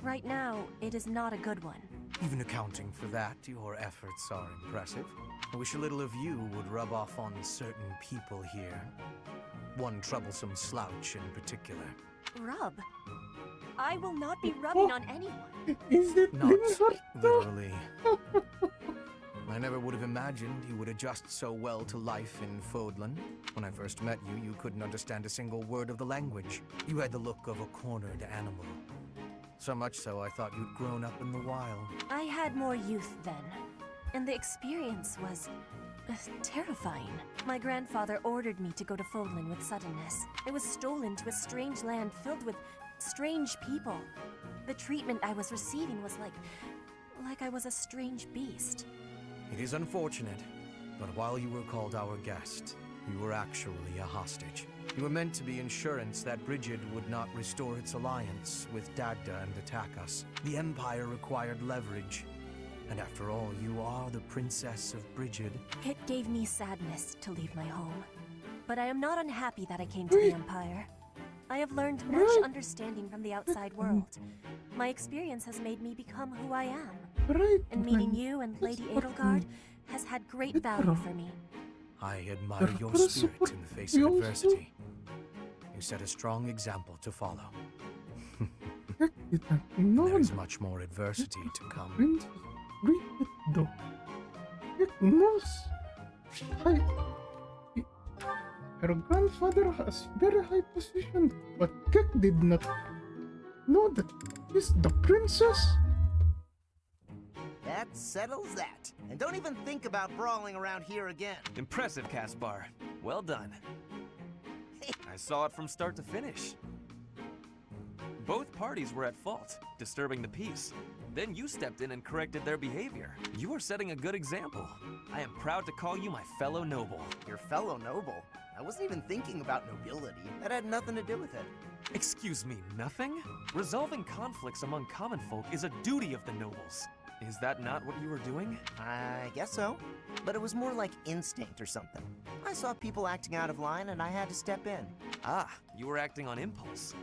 Right now, it is not a good one. Even accounting for that, your efforts are impressive. I wish a little of you would rub off on certain people here. One troublesome slouch in particular. Rub? I will not be rubbing on anyone. Is it Not Linhardt? literally. I never would have imagined you would adjust so well to life in Fodlan. When I first met you, you couldn't understand a single word of the language. You had the look of a cornered animal. So much so, I thought you'd grown up in the wild. I had more youth then, and the experience was terrifying. My grandfather ordered me to go to Fodlan with suddenness. I was stolen to a strange land filled with strange people. The treatment I was receiving was like I was a strange beast. It is unfortunate, but while you were called our guest, you were actually a hostage. You were meant to be insurance that Brigid would not restore its alliance with Dagda and attack us. The Empire required leverage. And after all, you are the Princess of Brigid. It gave me sadness to leave my home. But I am not unhappy that I came to the Empire. I have learned much understanding from the outside world. My experience has made me become who I am. And meeting you and Lady Edelgard has had great value for me. I admire your spirit in the face of adversity. You set a strong example to follow. There is much more adversity to come. Her grandfather has very high position, but Kek did not know that he's the princess. That settles that. And don't even think about brawling around here again. Impressive, Caspar. Well done. I saw it from start to finish. Both parties were at fault, disturbing the peace. Then you stepped in and corrected their behavior. You are setting a good example. I am proud to call you my fellow noble. Your fellow noble? I wasn't even thinking about nobility. That had nothing to do with it. Excuse me, nothing? Resolving conflicts among common folk is a duty of the nobles. Is that not what you were doing? I guess so. But it was more like instinct or something. I saw people acting out of line and I had to step in. Ah, you were acting on impulse.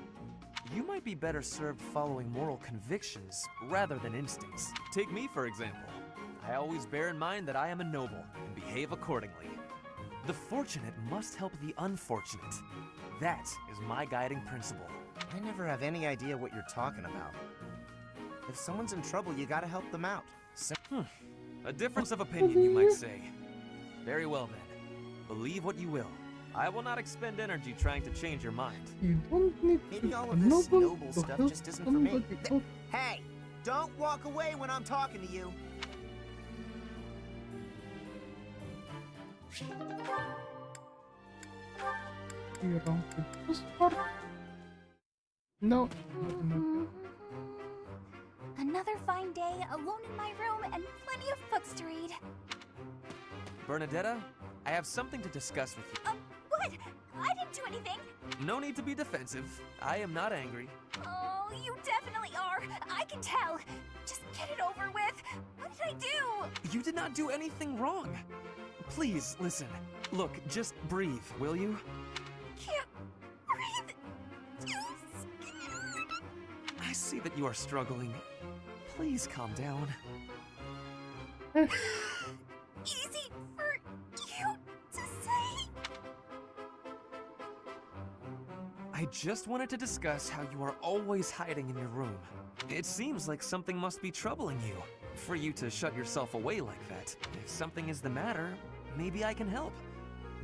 You might be better served following moral convictions rather than instincts. Take me, for example. I always bear in mind that I am a noble and behave accordingly. The fortunate must help the unfortunate. That is my guiding principle. I never have any idea what you're talking about. If someone's in trouble, you gotta help them out. A difference of opinion, you might say. Very well then. Believe what you will. I will not expend energy trying to change your mind. You don't need Maybe to all be of this noble noble to stuff help just isn't for me. somebody else. Hey, don't walk away when I'm talking to you. Here on this part. No. Another fine day, alone in my room, and plenty of books to read. Bernadetta, I have something to discuss with you. What? I didn't do anything. No need to be defensive. I am not angry. Oh, you definitely are. I can tell. Just get it over with. What did I do? You did not do anything wrong. Please, listen. Look, just breathe, will you? Can't breathe. Too scared. I see that you are struggling. Please calm down. Easy for you to say. I just wanted to discuss how you are always hiding in your room. It seems like something must be troubling you, for you to shut yourself away like that. If something is the matter, maybe I can help.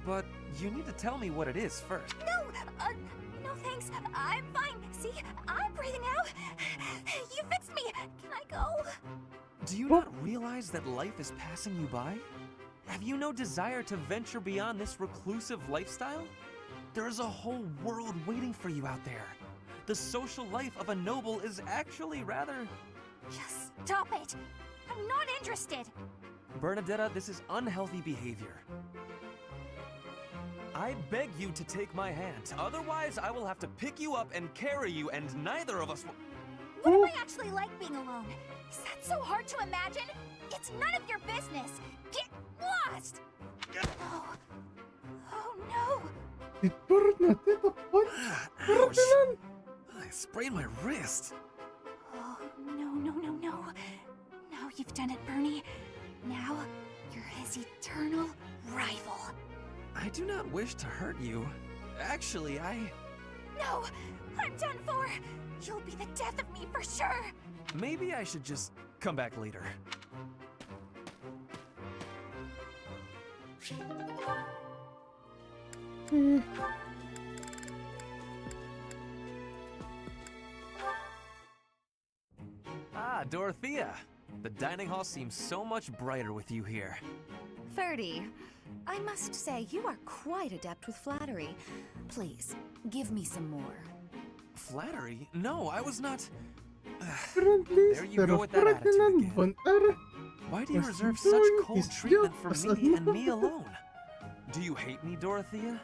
But you need to tell me what it is first. No thanks. I'm fine. See, I'm breathing out. You fixed me. Can I go? Do you not realize that life is passing you by? Have you no desire to venture beyond this reclusive lifestyle? There is a whole world waiting for you out there. The social life of a noble is actually rather... Just stop it. I'm not interested. Bernadetta, this is unhealthy behavior. I beg you to take my hand. Otherwise, I will have to pick you up and carry you, and neither of us will... What am I actually like being alone? Is that so hard to imagine? It's none of your business. Get lost. Oh no. Did Bernadetta punch Ferdinand? I sprained my wrist. Oh, no. Now you've done it, Bernie. Now, you're his eternal rival. I do not wish to hurt you. Actually, No! I'm done for! You'll be the death of me for sure! Maybe I should just come back later. Ah, Dorothea! The dining hall seems so much brighter with you here. Ferdy, I must say you are quite adept with flattery. Please, give me some more. Flattery? No, I was not... Currently, There you go with that attitude again. Why do you reserve such cold treatment for me and me alone? Do you hate me, Dorothea?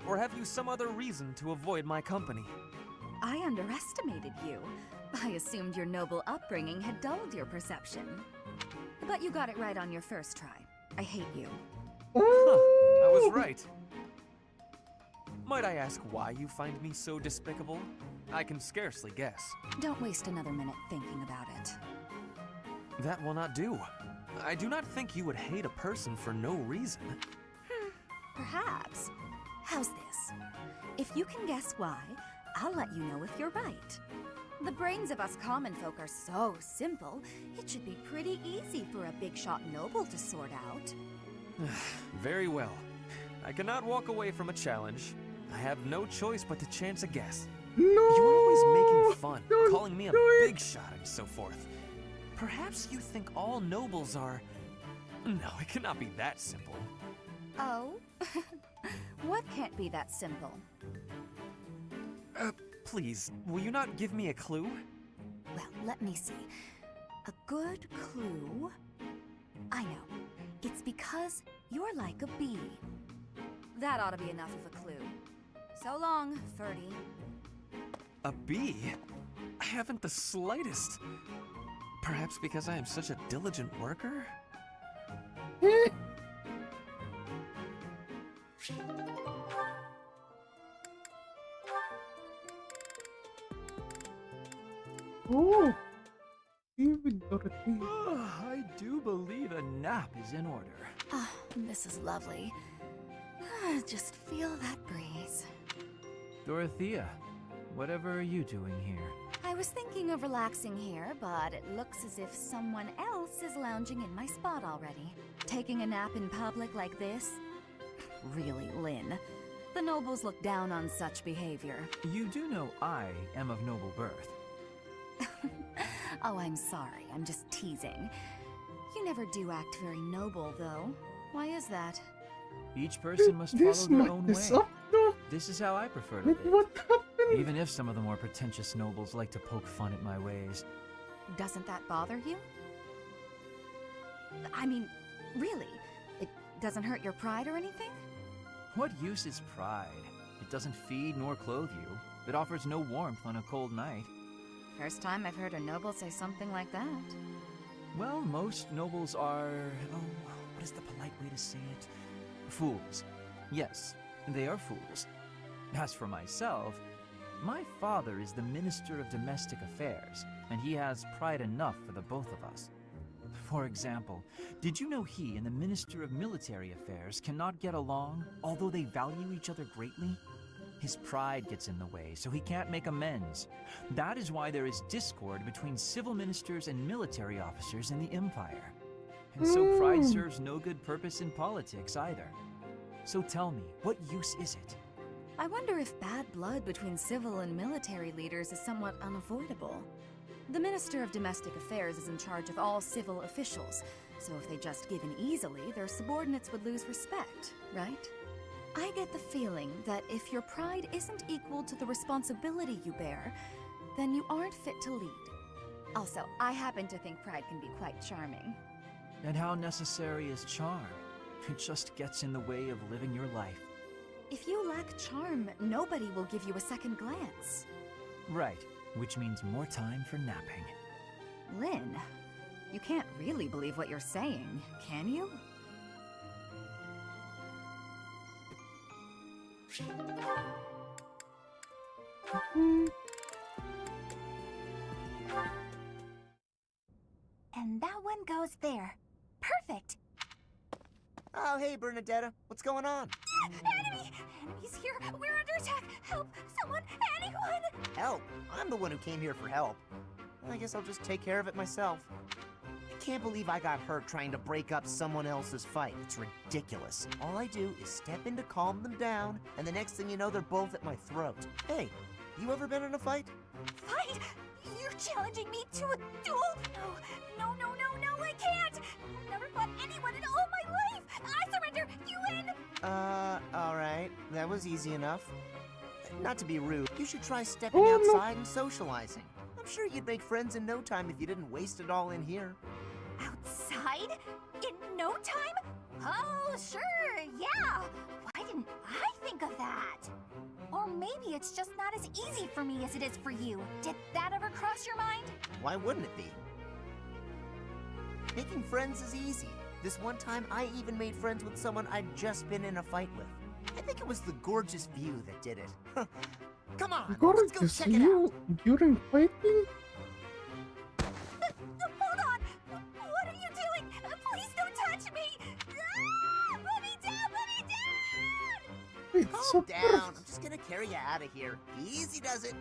Or have you some other reason to avoid my company? I underestimated you. I assumed your noble upbringing had dulled your perception. But you got it right on your first try. I hate you. Huh, I was right. Might I ask why you find me so despicable? I can scarcely guess. Don't waste another minute thinking about it. That will not do. I do not think you would hate a person for no reason. Perhaps. How's this? If you can guess why, I'll let you know if you're right. The brains of us common folk are so simple, it should be pretty easy for a big shot noble to sort out. Very well. I cannot walk away from a challenge. I have no choice but to chance a guess. No! You're always making fun, calling me a big shot and so forth. Perhaps you think all nobles are... No, it cannot be that simple. Oh? What can't be that simple? Please, will you not give me a clue? Well, let me see. A good clue? I know. It's because you're like a bee. That ought to be enough of a clue. So long, Ferdy. A bee? I haven't the slightest. Perhaps because I am such a diligent worker? Oh, even Dorothea. I do believe a nap is in order. Ah, this is lovely. Just feel that breeze. Dorothea, whatever are you doing here? I was thinking of relaxing here, but it looks as if someone else is lounging in my spot already. Taking a nap in public like this? Really, Lynn. The nobles look down on such behavior. You do know I am of noble birth. Oh, I'm sorry. I'm just teasing. You never do act very noble, though. Why is that? Each person must follow their own way. This is how I prefer to live. What happened? Even if some of the more pretentious nobles like to poke fun at my ways. Doesn't that bother you? I mean, really? It doesn't hurt your pride or anything? What use is pride? It doesn't feed nor clothe you. It offers no warmth on a cold night. First time I've heard a noble say something like that. Well, most nobles are... oh, what is the polite way to say it? Fools. Yes, they are fools. As for myself, my father is the Minister of Domestic Affairs, and he has pride enough for the both of us. For example, did you know he and the Minister of Military Affairs cannot get along, although they value each other greatly? His pride gets in the way, so he can't make amends. That is why there is discord between civil ministers and military officers in the Empire. And so pride serves no good purpose in politics either. So tell me, what use is it? I wonder if bad blood between civil and military leaders is somewhat unavoidable. The Minister of Domestic Affairs is in charge of all civil officials, so if they just give in easily, their subordinates would lose respect, right? I get the feeling that if your pride isn't equal to the responsibility you bear, then you aren't fit to lead. Also, I happen to think pride can be quite charming. And how necessary is charm? It just gets in the way of living your life. If you lack charm, nobody will give you a second glance. Right, which means more time for napping. Lynn, you can't really believe what you're saying, can you? And that one goes there. Perfect! Oh, hey, Bernadetta. What's going on? Enemy! Enemies here! We're under attack! Help! Someone! Anyone! Help? I'm the one who came here for help. I guess I'll just take care of it myself. I can't believe I got hurt trying to break up someone else's fight. It's ridiculous. All I do is step in to calm them down, and the next thing you know, they're both at my throat. Hey, you ever been in a fight? Fight? You're challenging me to a duel? No, I can't! I've never fought anyone in all my life! I surrender! You win! Alright. That was easy enough. Not to be rude, you should try stepping outside and socializing. I'm sure you'd make friends in no time if you didn't waste it all in here. Outside? In no time? Oh, sure, yeah! Why didn't I think of that? Or maybe it's just not as easy for me as it is for you. Did that ever cross your mind? Why wouldn't it be? Making friends is easy. This one time, I even made friends with someone I'd just been in a fight with. I think it was the gorgeous view that did it. Come on, let's go check it out. During fighting? Hold on! What are you doing? Please don't touch me! Ah! Put me down! Put me down! Wait, Calm down. I'm just gonna carry you out of here. Easy does it.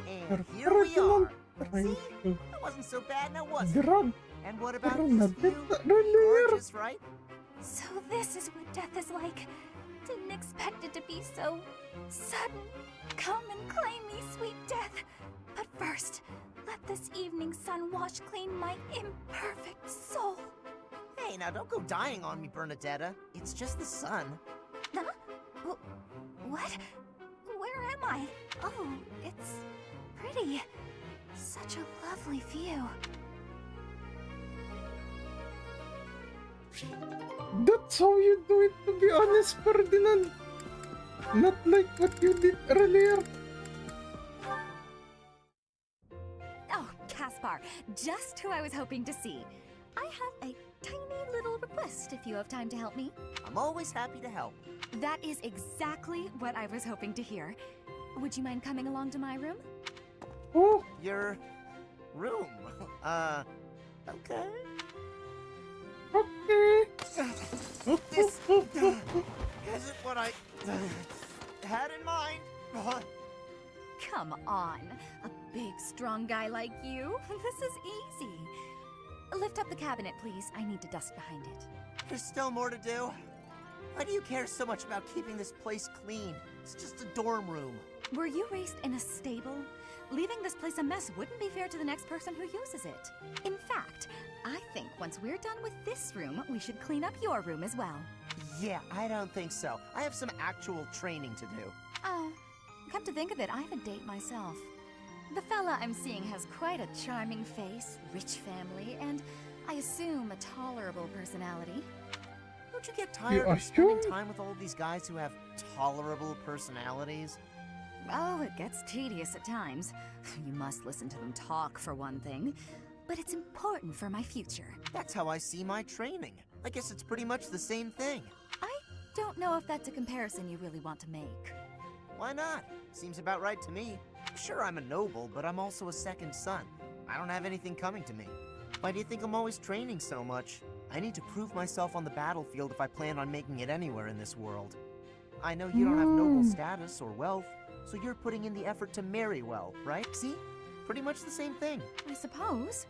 And here we are. See? That wasn't so bad, now was it? And what about this view? Gorgeous, right? So this is what death is like. Didn't expect it to be so sudden. Come and claim me, sweet death. But first, let this evening sun wash clean my imperfect soul. Hey, now don't go dying on me, Bernadetta. It's just the sun. Huh? What? Where am I? Oh, it's pretty. Such a lovely view. That's how you do it, to be honest, Ferdinand. Not like what you did earlier. Oh, Caspar, just who I was hoping to see. I have a tiny little request if you have time to help me. I'm always happy to help. That is exactly what I was hoping to hear. Would you mind coming along to my room? Oh. Your room? Okay. Okay. This isn't what I had in mind. Come on, a big, strong guy like you. This is easy. Lift up the cabinet, please. I need to dust behind it. There's still more to do. Why do you care so much about keeping this place clean? It's just a dorm room. Were you raised in a stable? Leaving this place a mess wouldn't be fair to the next person who uses it. In fact, I think once we're done with this room, we should clean up your room as well. Yeah, I don't think so. I have some actual training to do. Oh, come to think of it, I have a date myself. The fella I'm seeing has quite a charming face, rich family, and I assume a tolerable personality. Don't you get tired of spending time with all these guys who have tolerable personalities? Oh, it gets tedious at times. You must listen to them talk, for one thing. But it's important for my future. That's how I see my training. I guess it's pretty much the same thing. I don't know if that's a comparison you really want to make. Why not? Seems about right to me. Sure, I'm a noble, but I'm also a second son. I don't have anything coming to me. Why do you think I'm always training so much? I need to prove myself on the battlefield if I plan on making it anywhere in this world. I know you don't have noble status or wealth, so you're putting in the effort to marry well, right? See? Pretty much the same thing. I suppose.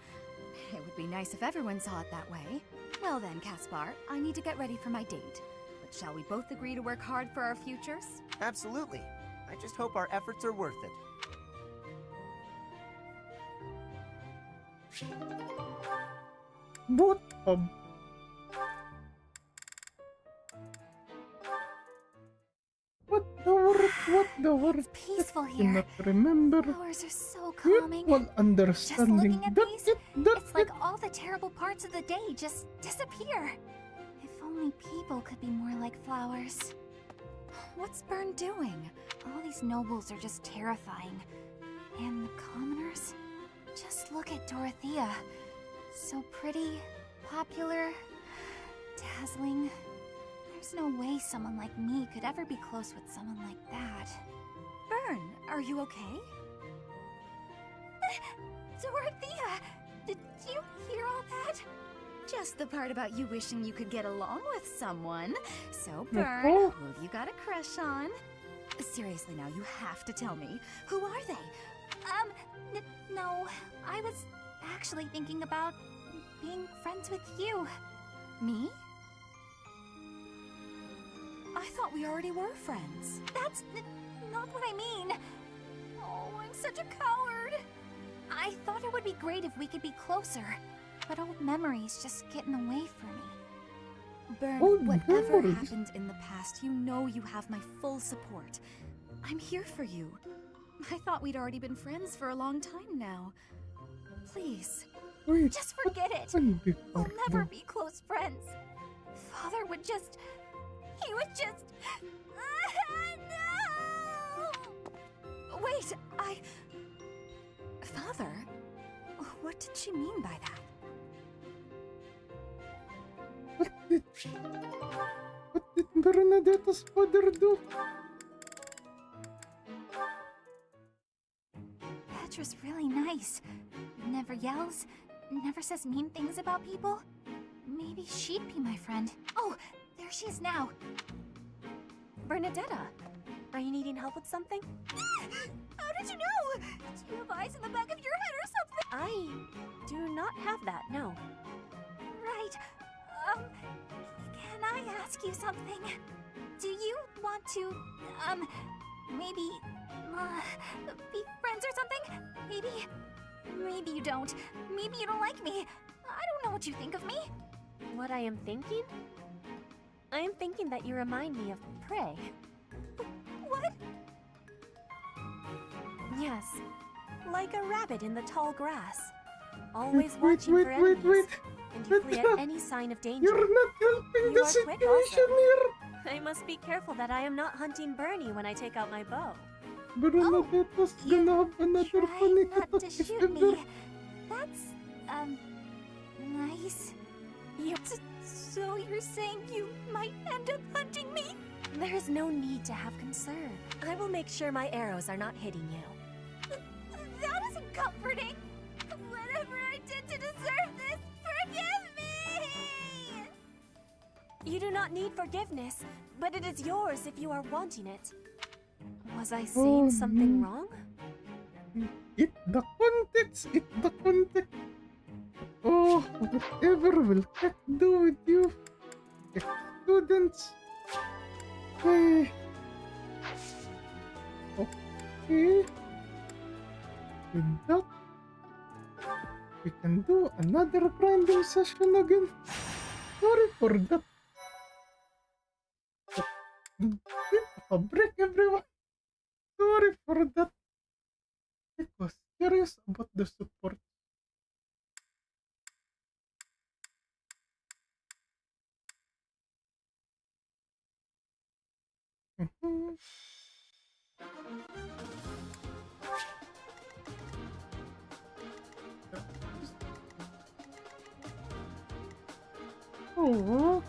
It would be nice if everyone saw it that way. Well then, Caspar, I need to get ready for my date. But shall we both agree to work hard for our futures? Absolutely. I just hope our efforts are worth it. What? What the word? It's peaceful I here. cannot remember. Flowers are so calming. Well, Just understanding. looking at That's these, it. it's like all the terrible parts of the day just disappear. If only people could be more like flowers. What's Bern doing? All these nobles are just terrifying. And the commoners? Just look at Dorothea. So pretty, popular, dazzling. There's no way someone like me could ever be close with someone like that. Bern, are you okay? Dorothea! Did you hear all that? just the part about you wishing you could get along with someone. So, Burn, Oh. who have you got a crush on? Seriously now, you have to tell me. Who are they? No, I was actually thinking about being friends with you. Me? I thought we already were friends. That's not what I mean. Oh, I'm such a coward. I thought it would be great if we could be closer, but old memories just get in the way for me. Burn, whatever happened in the past, you know you have my full support. I'm here for you. I thought we'd already been friends for a long time now. Please, just forget it. We'll never be close friends. Father would just... He would just... No! Wait, Father? What did she mean by that? What did Bernadetta's father do? Petra's really nice. Never yells, never says mean things about people. Maybe she'd be my friend. Oh, there she is now. Bernadetta, are you needing help with something? How did you know? Do you have eyes in the back of your head or something? I do not have that, no. Right. Can I ask you something? Do you want to, maybe, be friends or something? Maybe you don't. Maybe you don't like me. I don't know what you think of me. What I am thinking? I am thinking that you remind me of prey. What? Yes, like a rabbit in the tall grass. Always watching for enemies. And you flee at any sign of danger. You're not helping the situation here. I must be careful that I am not hunting Bernie when I take out my bow. Bernadetta's gonna have another funny Not to shoot me. That's, nice. So you're saying you might end up hunting me? There is no need to have concern. I will make sure my arrows are not hitting you. That isn't comforting. Whatever I did to deserve this, forgive me! You do not need forgiveness, but it is yours if you are wanting it. Was I saying something wrong? The context. Oh, whatever will Kek do with you? Kek students. Okay. With that, we can do another grinding session again. Sorry for that. Bit of a break, everyone. Sorry for that. I was curious about the support. Oh.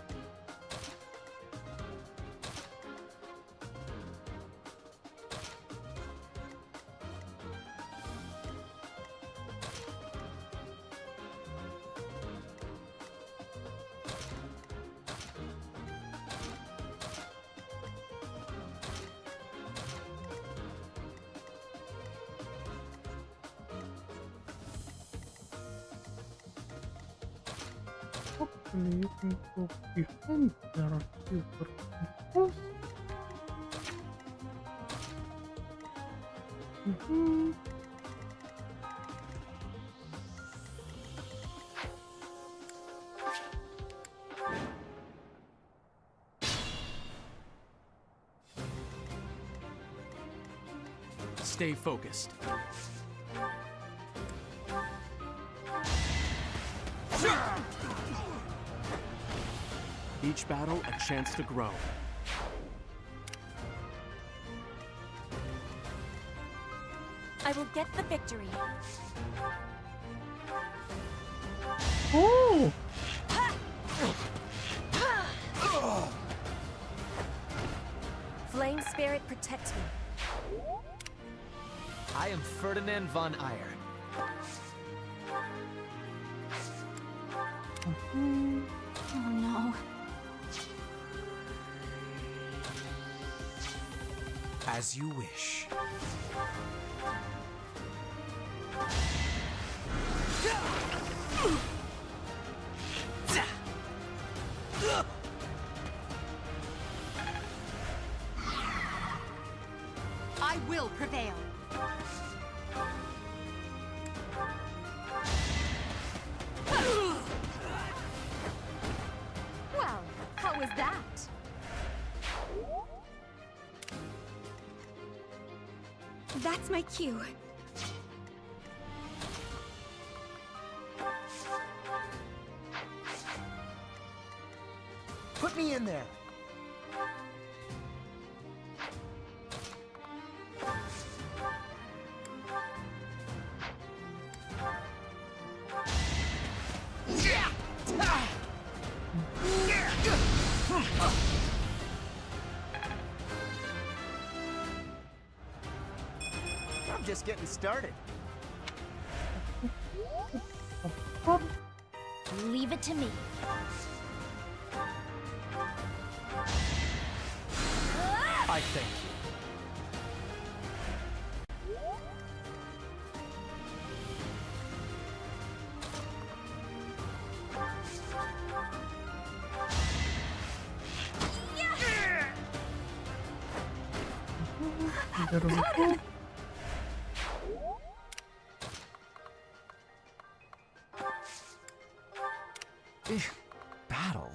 Hopefully you can go behind there are super close. Stay focused. Each battle a chance to grow. I will get the victory. Oh! Flame spirit protect me. I am Ferdinand von Eyre. Oh no. As you wish. I will prevail. Well, how was that? That's my cue. Put me in there. I'm just getting started. Leave it to me. I thank you. Battle?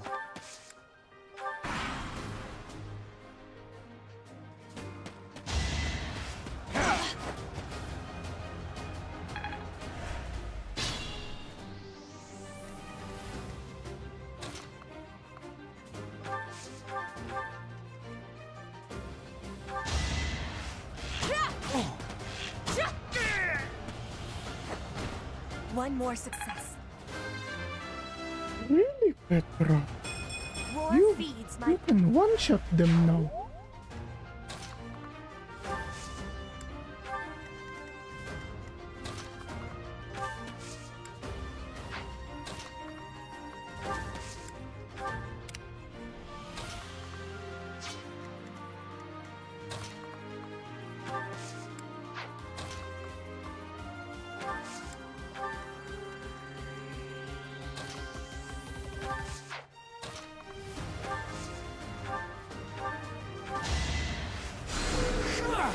One more success. Really, Petra? War You feeds my... can one-shot them now.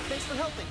Thanks for helping.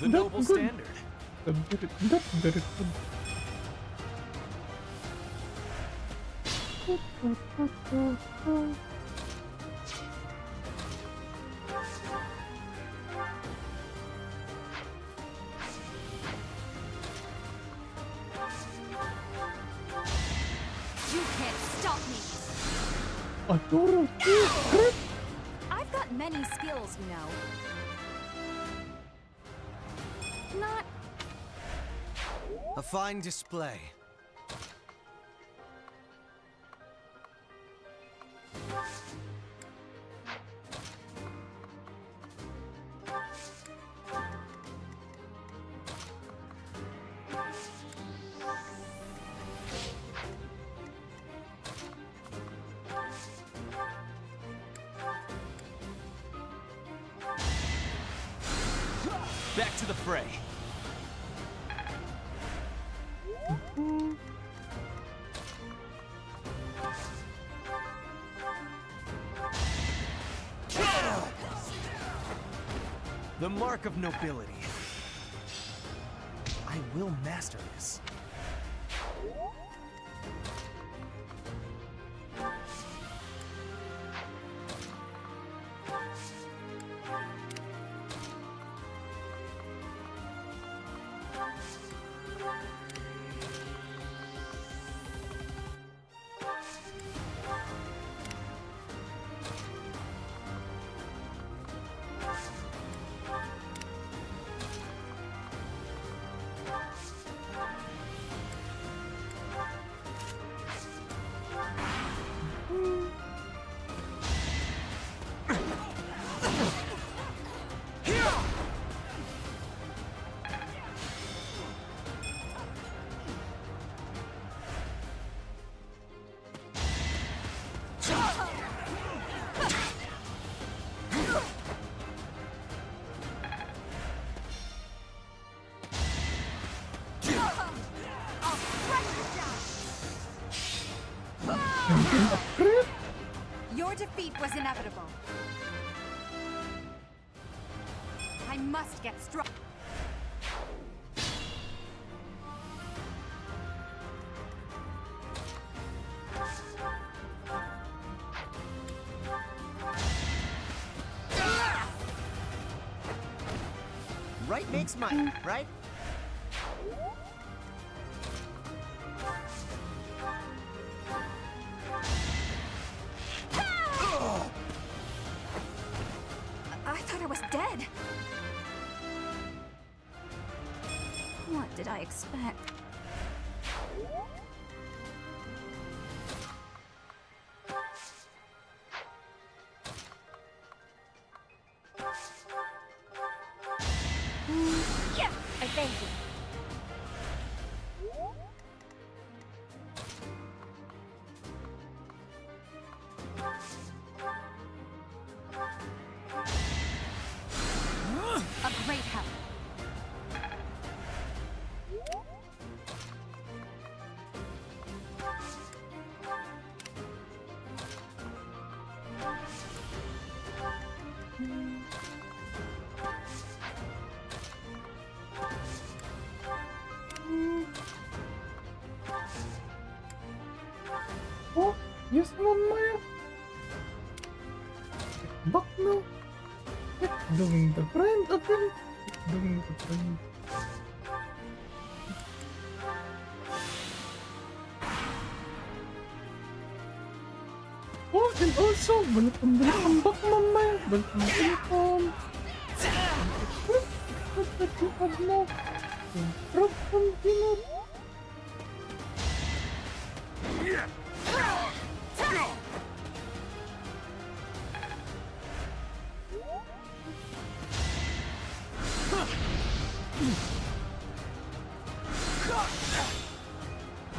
The noble standard. That's very good. You can't stop me. Adoro. I've got many skills, you know. Not A fine display. Back to the fray. The mark of nobility. I will master this. Your defeat was inevitable. I must get strong. Right makes might, right? I thought I was dead. What did I expect? Yeah, I thank you. A great help. Oh, yes, Maya. Back now. Doing the grind again. Doing the grind. Oh, and also, welcome back, Maya. Welcome. What that you have now? From dinner.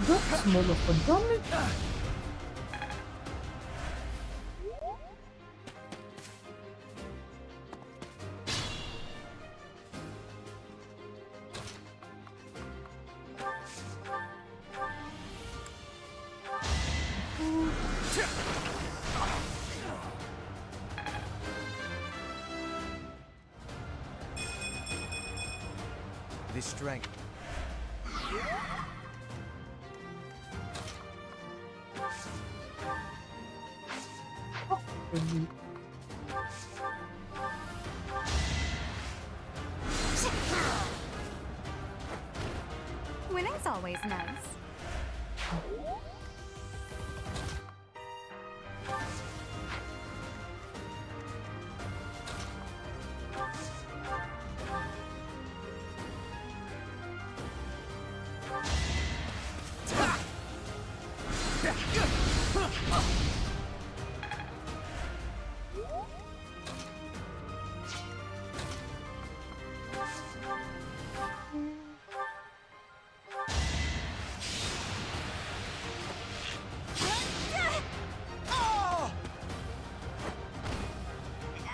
That's more of a damage. This strength. Winning's always nice.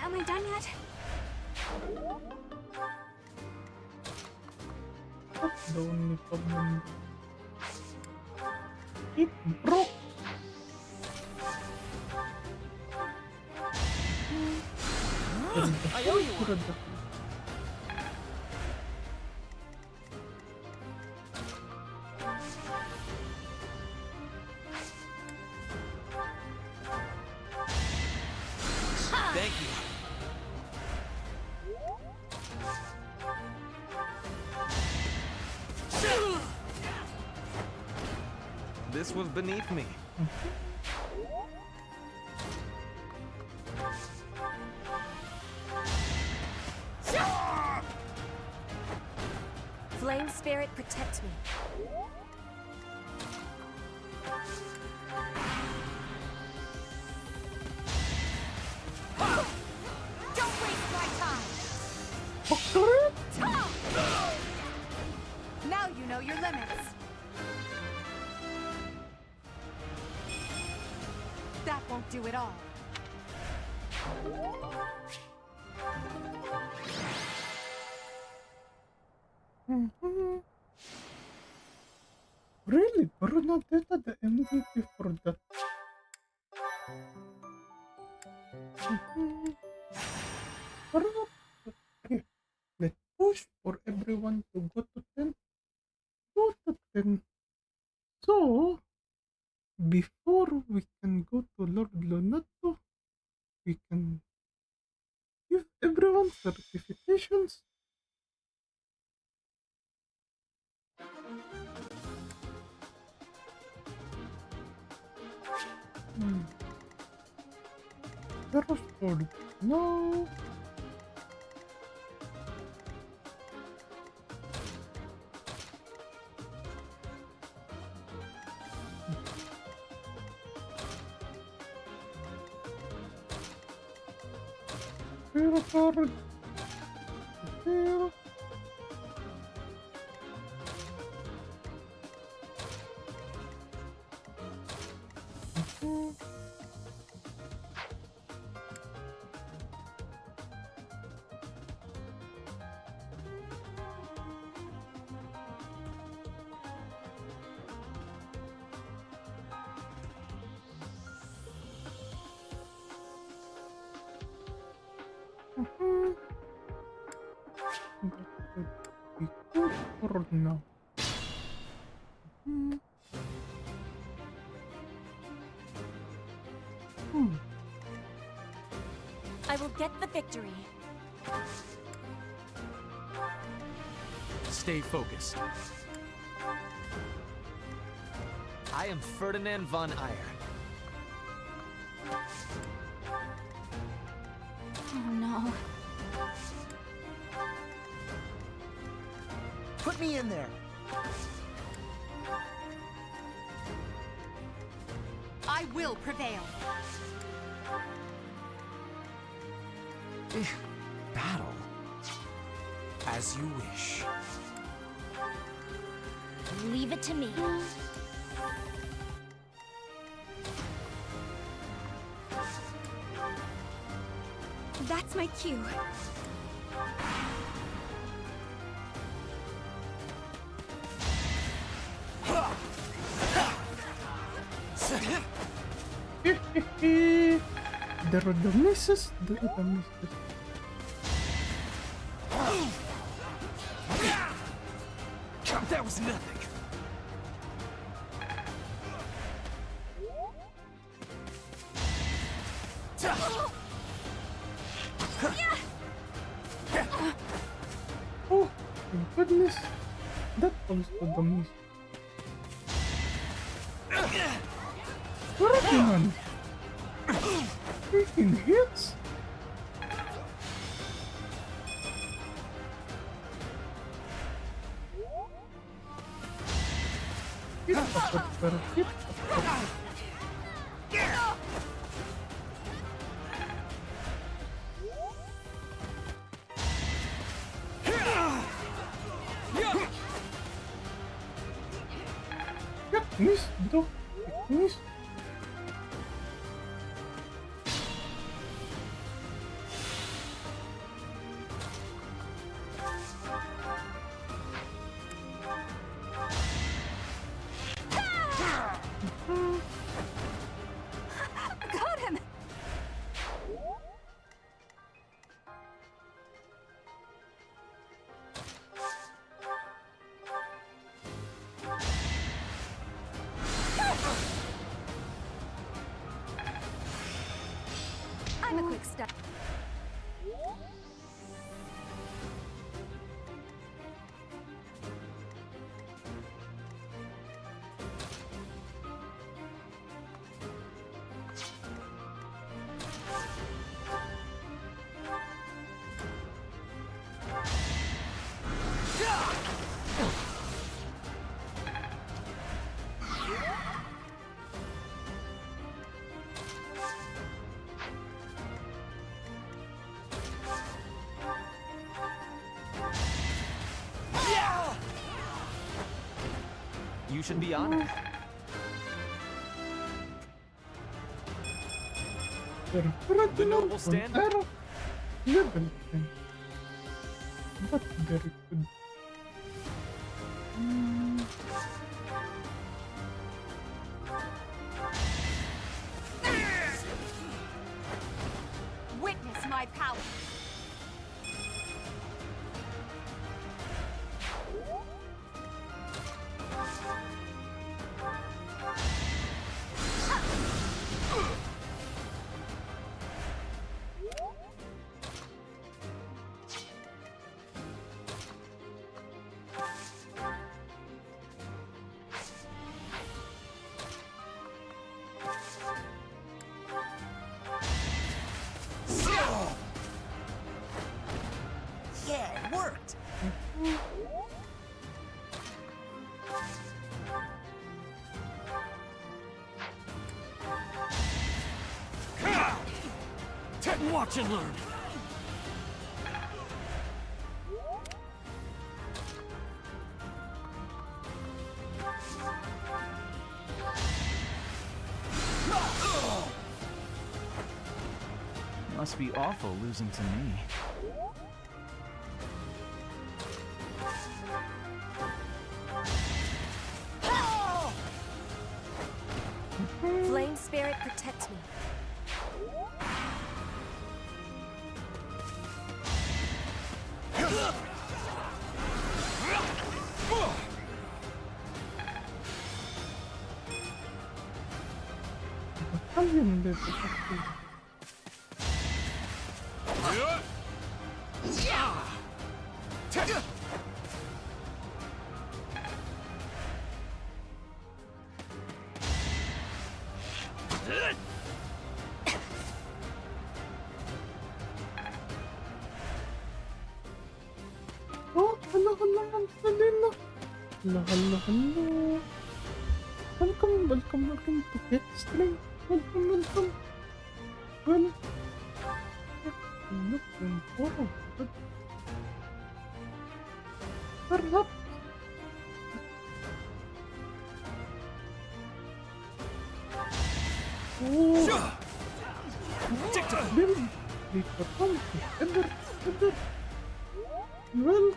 Am I done yet? That's the only problem. It broke. I owe you one. This was beneath me. Flame spirit, protect me. Don't waste my time! Now you know your limits. That won't do it all. Really? Bernadetta the MVP for that. Okay, let's push for everyone to go to 10. Go to 10. So, before we can go to Lord Lonato, we can give everyone certifications. Hereford, no. Hereford. Here. For now. I will get the victory. Stay focused. I am Ferdinand von Eyre. Oh no. Put me in there. I will prevail. Battle? As you wish. Leave it to me. That's my cue. There are the misses. There are the misses. That was nothing. Oh, my goodness. That was the miss. Ferdinand! Freaking hits! Hit upper, hit upper. Yeah, miss, bro. Miss. Got him! I'm a quick step. You should be honored. The noble standard. Level 10. But very good. Witness my power. Yeah, it worked! Watch and learn. Must be awful losing to me. Flame spirit protect me. Battalion level. Oh, hello, Angelina. Hello. Welcome to Kek Tuu. Welcome. Well, looking forward. Perhaps. Oh. Build the fatality ever. Well,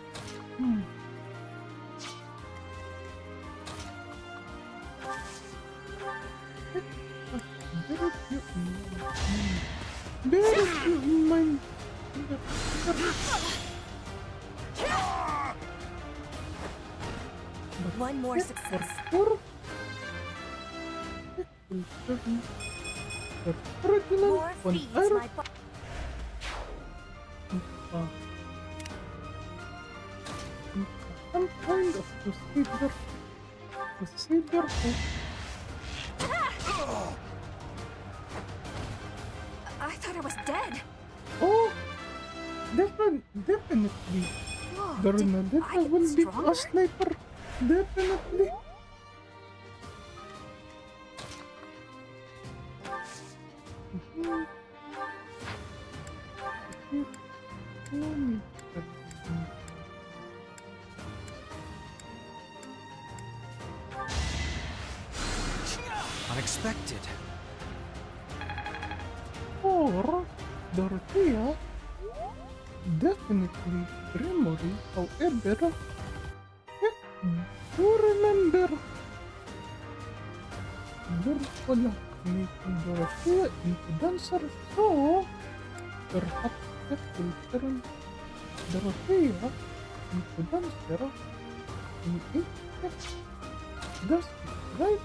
Bear you in mind. One more success. More feeds my some kind of procedure I thought I was dead. Oh, definitely. Whoa, Bernadetta will be a sniper. Definitely. Unexpected. Or Dorothea, definitely Gremory, however, do remember Pola making Dorothea into dancer, so perhaps that will turn Dorothea into dancer in it. That's right.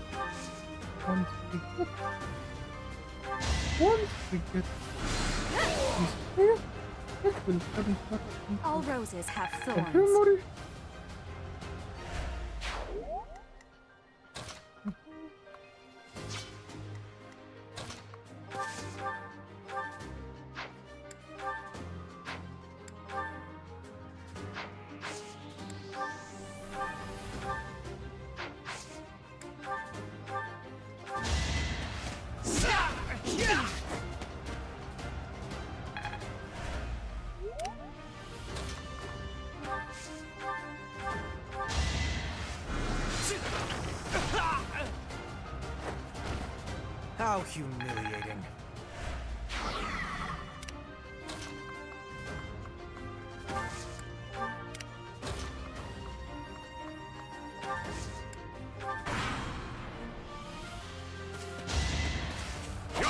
Once we get this here, it will turn her into All roses have a thorns. Gremory. How humiliating.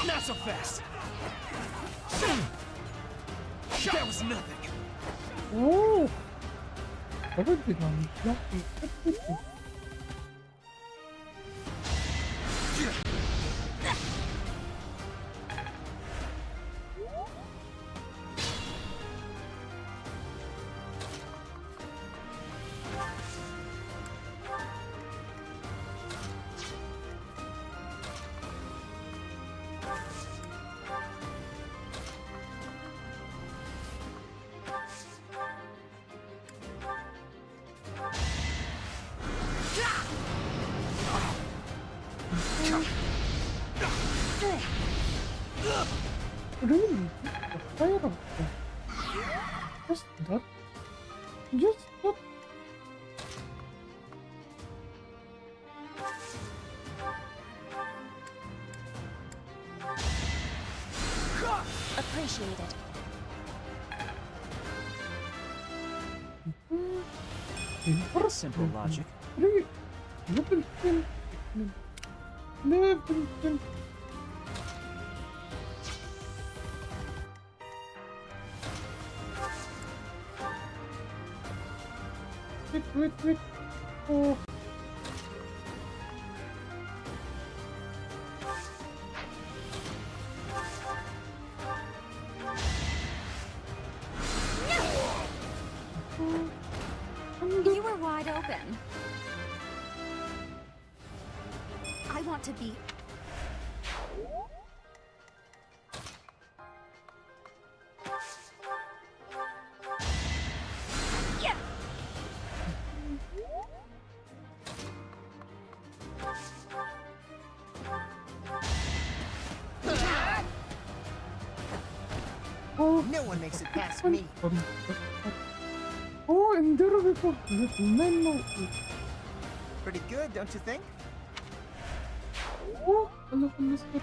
Not so fast! That was nothing! Oh! Pwede lang. Lucky. Really? The fire of them. Just that? Just that? Appreciated. Simple logic. Level 10. Level 10. Wait. Oh. You were wide open. I want to be... Yeah. No one makes it past me. Oh, and there we go. Little memo. Pretty good, don't you think? Oh, hello, sir.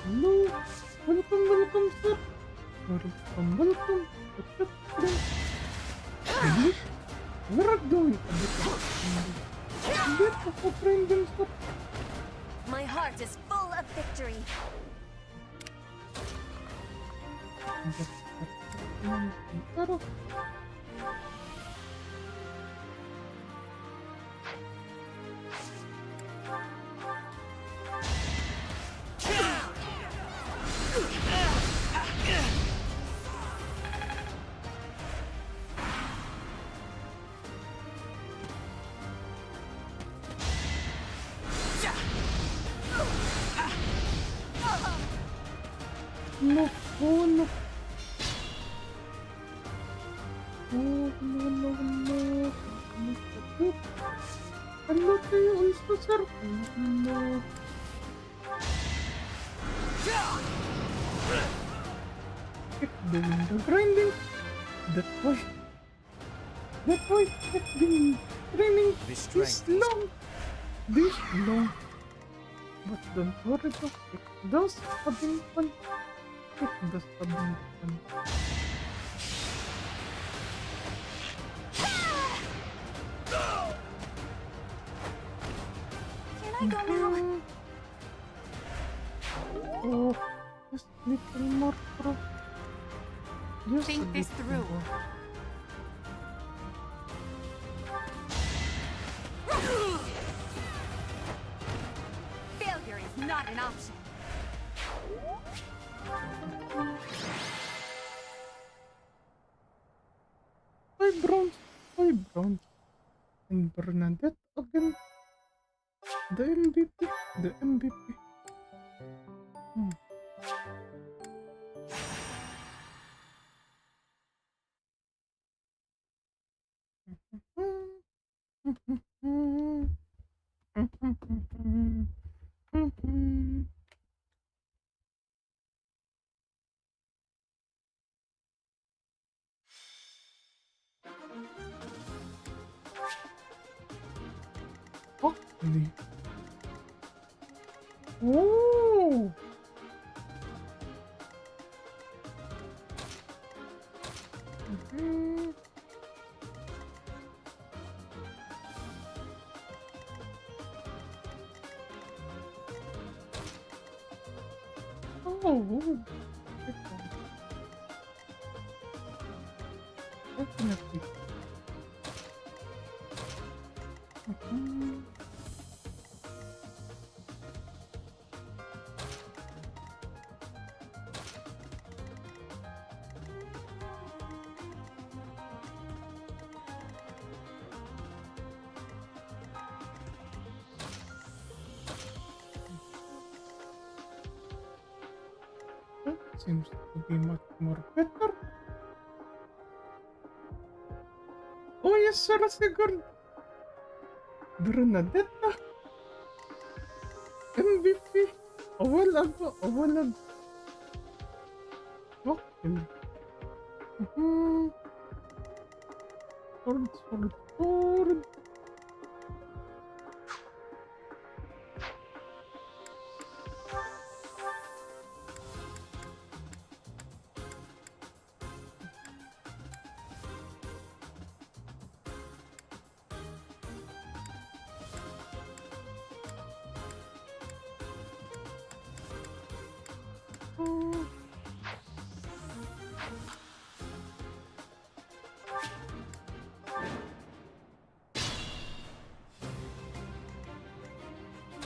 Hello. Welcome, sir. Welcome. Where are you going? My heart is full of victory. No. No. Hello to you also, sir. No. Keep doing the grinding. That way. Keep doing training. This long. But don't worry though. It does having fun. Can I go now? Oh, just little more pro. Just Think this through. Failure is not an option. Hi Brown. And Bernadette again. The MVP. Oh. Oh, definitely. That seems to be much more better. Oh yes, sir, Sigurd. Bernadetta. MVP. أول وقتل. Sword.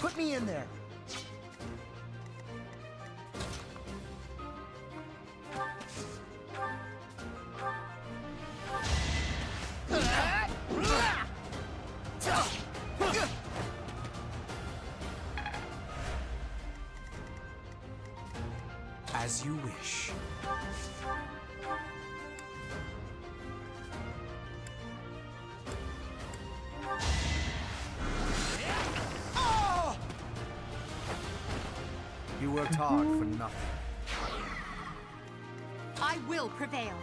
Put me in there. As you wish. You worked hard for nothing. I will prevail.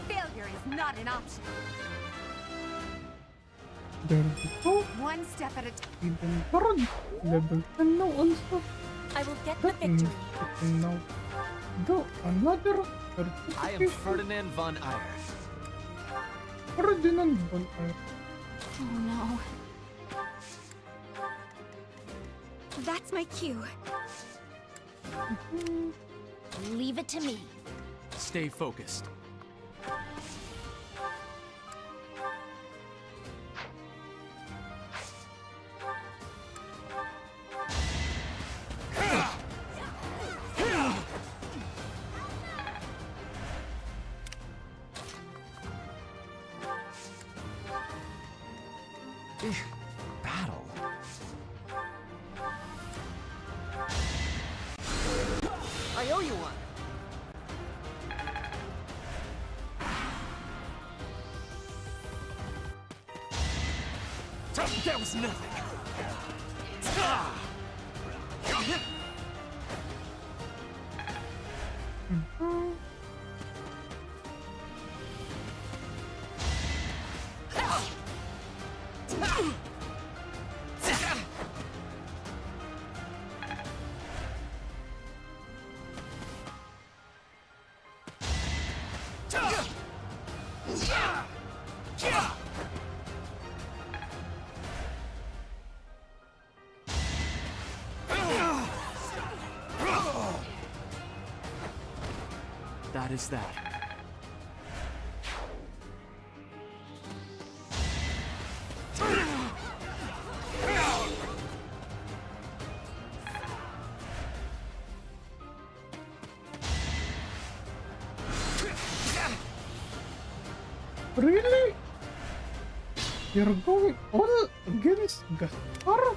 Failure is not an option. There we go. One step at a time. Even Baron. Level 10 now also. I will get That the means victory. we can now do another I am Ferdinand von Eyre. Ferdinand von Eyre. Oh no. That's my cue. Leave it to me. Stay focused. Battle. I owe you one. That was nothing. That is that. Really? You're going all against Gaspar?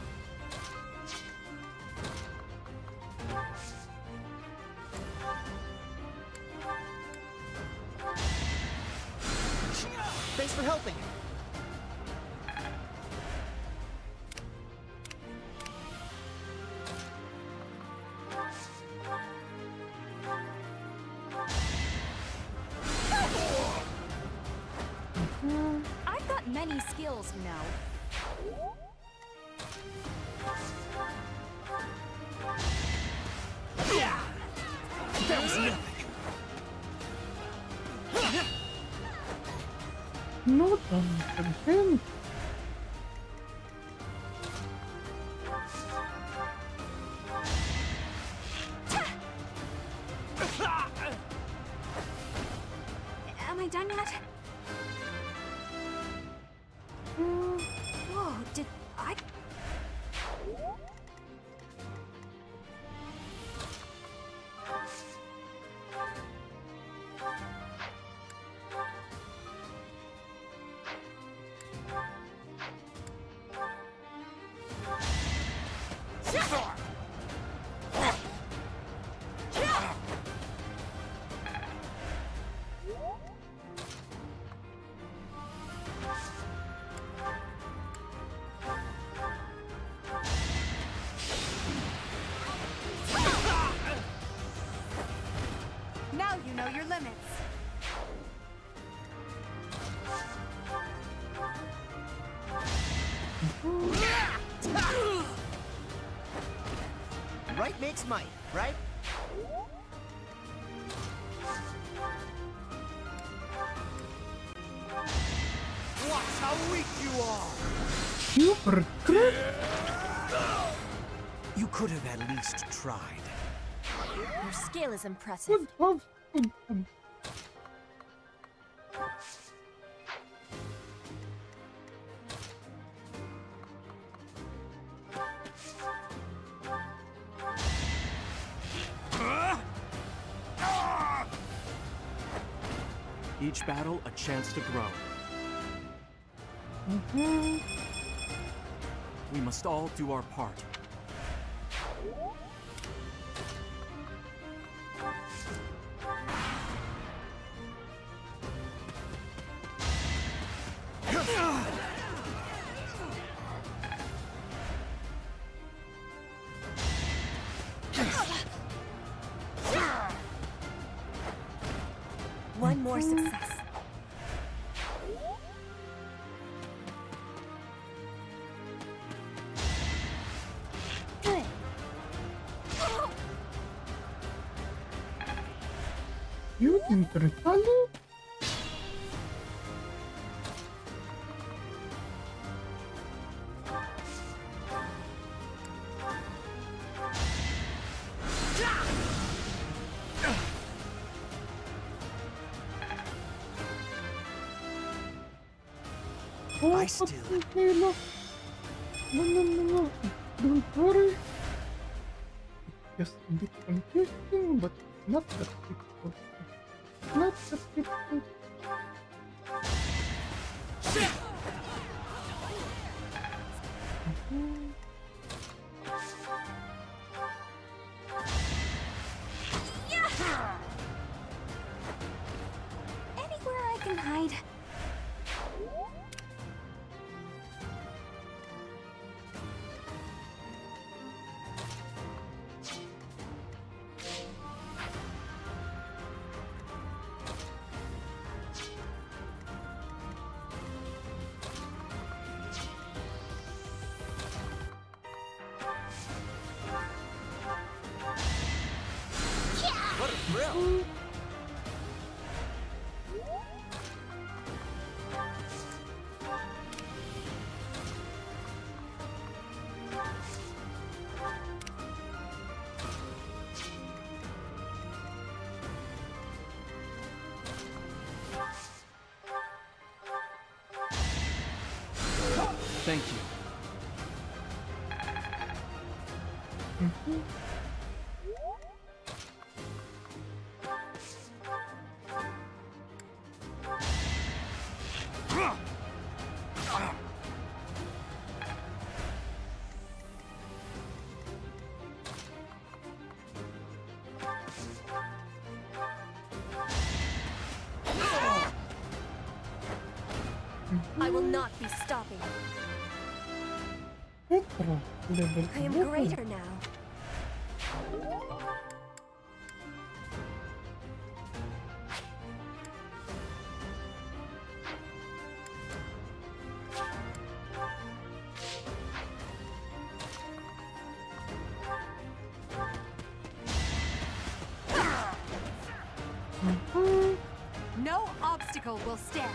Thanks for helping. I've got many skills, you know. That was nothing. No damage again. Am I done yet? Whoa, did I... Now you know your limits. Right makes might, right? Watch how weak you are! Super crit. You could have at least tried. Your skill is impressive. Each battle a chance to grow. We must all do our part. One more success. Good. You didn't retaliate? I still... No. Don't worry. Just a bit confusing, but not that difficult. Not that difficult. Anywhere I can hide. What a thrill! Thank you. I will not be stopping. Petra, level I am 11. greater now. No obstacle will stand.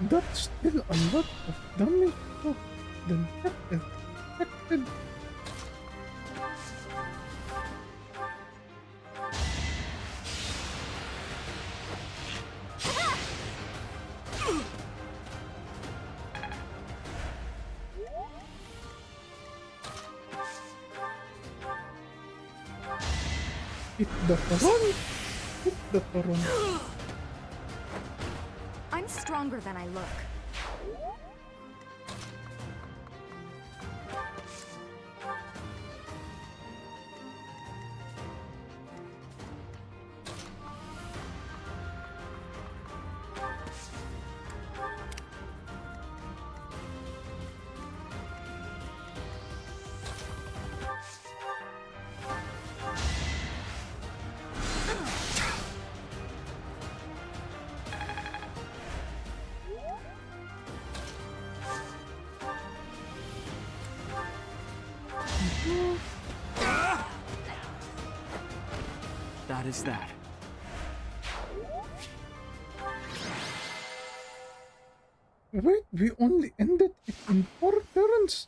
That's still a lot of damage than expected. Hit the front. Hit the front. I'm stronger than I look. That is that. Wait, we only ended it in 4 turns.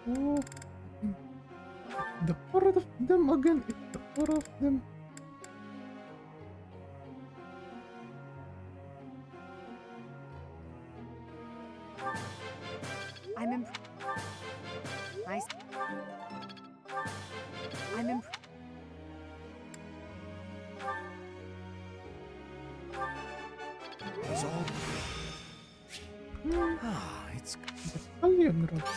Oh, the 4 of them again. It's the 4 of them. I'm imp. Nice. I'm imp. It's all... Ah, it's... Battalion rush.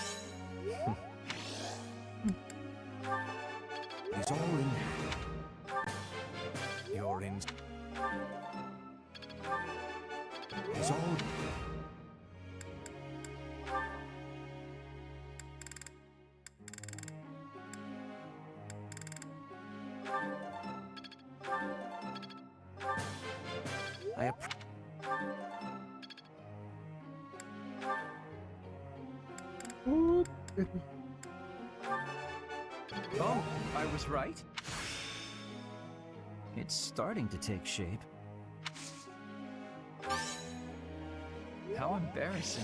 It's all in there. You're in... It's all... Oh, I was right. It's starting to take shape. How embarrassing.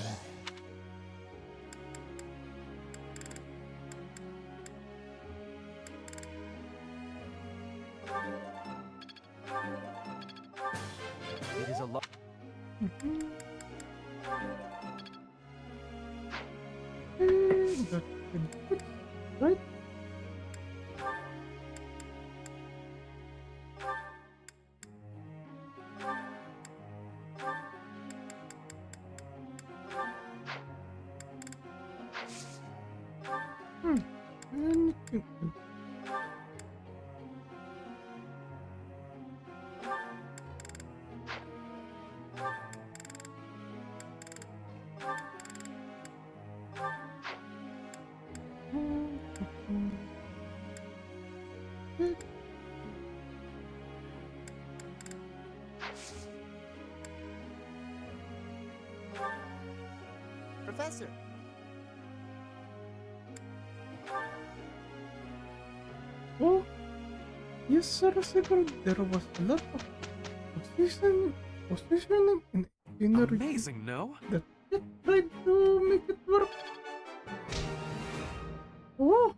It is a lot. Right? Professor! Oh, yes, Sir Sigurd. There was a lot of positioning and energy. Amazing, no? That Kek tried to make it work. Oh,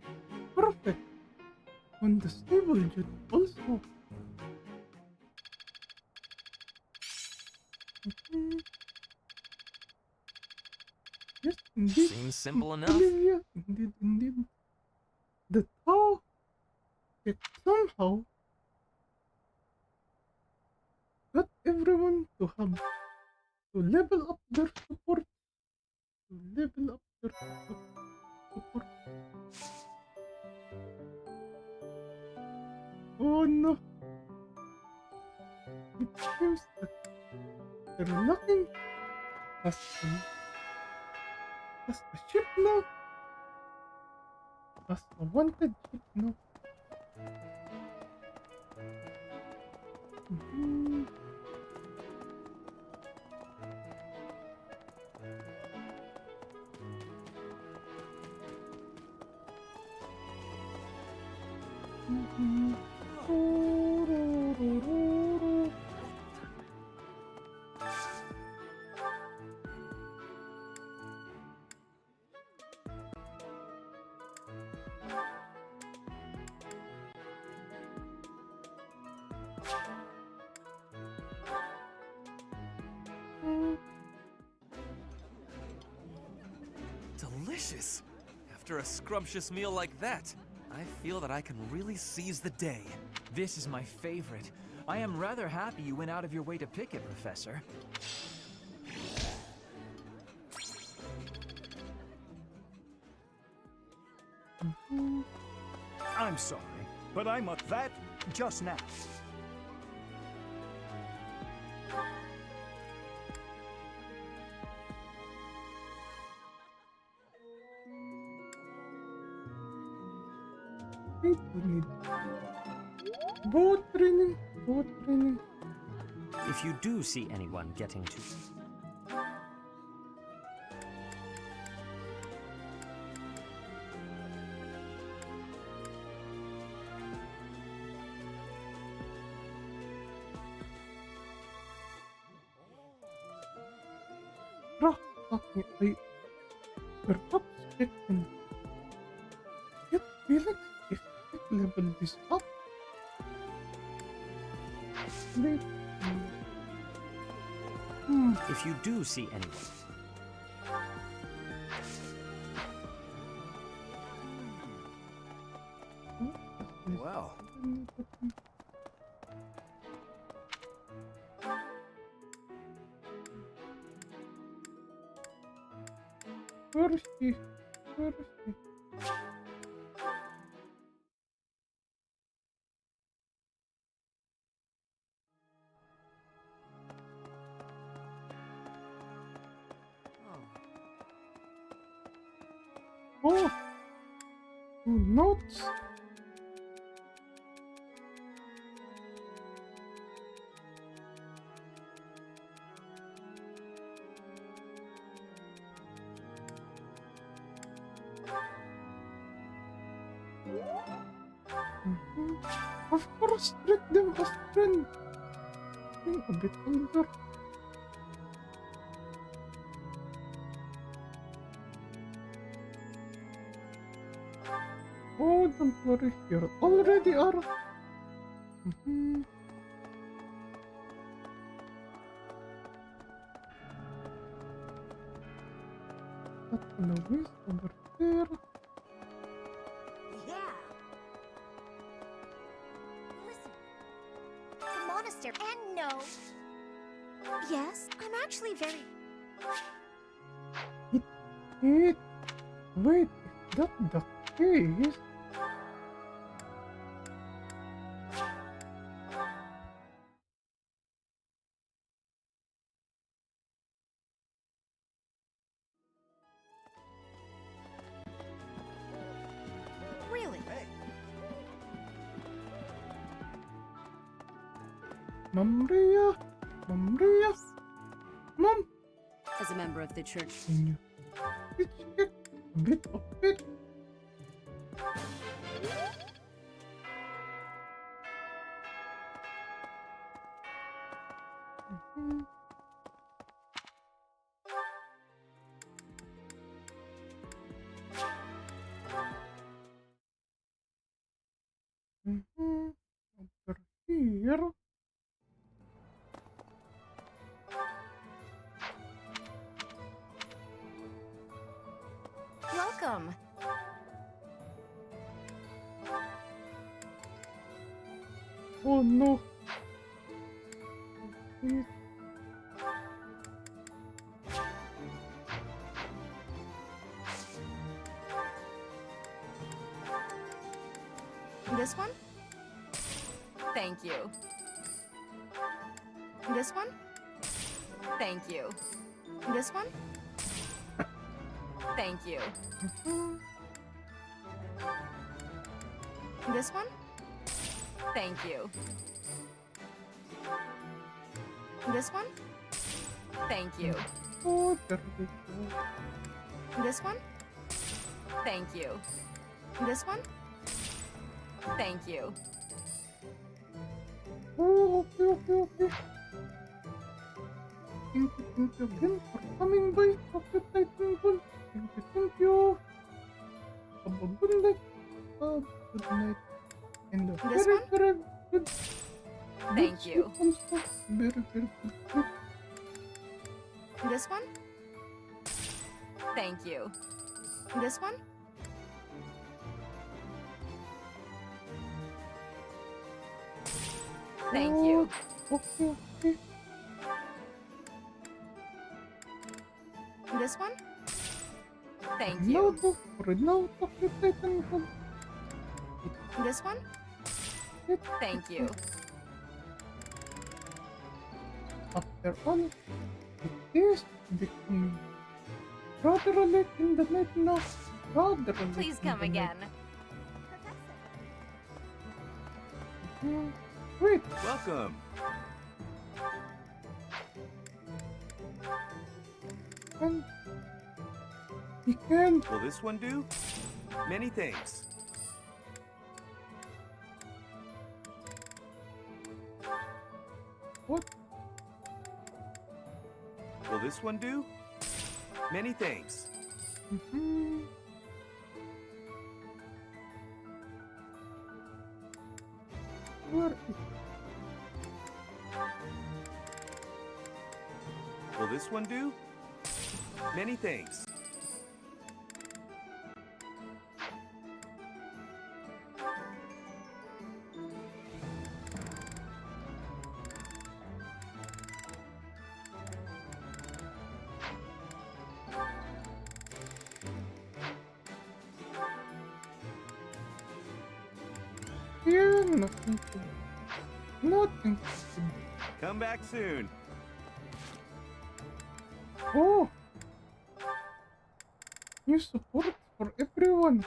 perfect. On the stable jet also. Yes, indeed. Seems simple enough. Olivia, indeed. That how it somehow got everyone to have to level up their support. To level up their support. Oh no. It seems that they're looking past a ship now. Past a wanted ship now. Delicious! After a scrumptious meal like that, I feel that I can really seize the day. This is my favorite. I am rather happy you went out of your way to pick it, Professor. I'm sorry, but I'm at that just now. We need boat training, boat training. If you do see anyone getting to... Okay, perhaps it can get Felix if it level this up. If you do see anyone... Well... Thirsty. Oh, notes. Of course, treat them as friends. I'm a bit older. Oh, don't worry, you already are. That's Louise over there. Monastery and no. Yes, I'm actually very... Wait, is that the case? Really? Maria, Mom. As a member of the church. A bit of it. Over here. Welcome. Oh no. This one? Thank you. This one? Thank you. This one? Thank you. This one? Thank you. This one? Thank you. Oh, there we go. This one? Thank you. This one? Thank you. Oh, okay. Thank you again for coming by Chocolate Titan. Thank you. Have a good night. Good night. And a This very, one? very good. Thank you. Very, very good. This one? Thank you. This one? Thank you. Okay. This one? Thank you. This one? Thank you. After all, it is the king. Rather late in the night now. Rather late. Please in come the again. Night. Wait. Welcome. He can. Will this one do? Many thanks. What? Will this one do? Many thanks. Where is Will this one do? Many thanks. here? Nothing. Nothing. Come back soon. Oh! New support for everyone.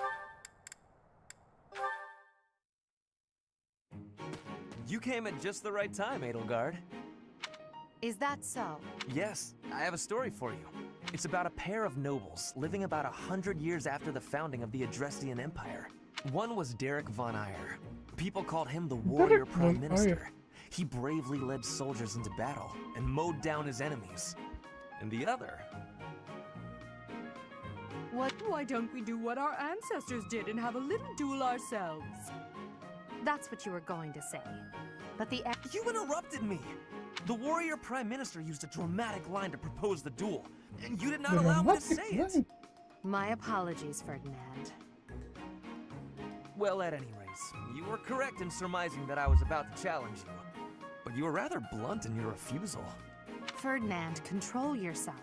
You came at just the right time, Edelgard. Is that so? Yes, I have a story for you. It's about a pair of nobles living about 100 years after the founding of the Adrestian Empire. One was Derek von Eyre. People called him the warrior prime minister. He bravely led soldiers into battle and mowed down his enemies. And the other... Why don't we do what our ancestors did and have a little duel ourselves? That's what you were going to say. But the... You interrupted me! The warrior prime minister used a dramatic line to propose the duel, and you did not allow me to say it! My apologies, Ferdinand. Well, at any rate, you were correct in surmising that I was about to challenge you. But you were rather blunt in your refusal. Ferdinand, control yourself.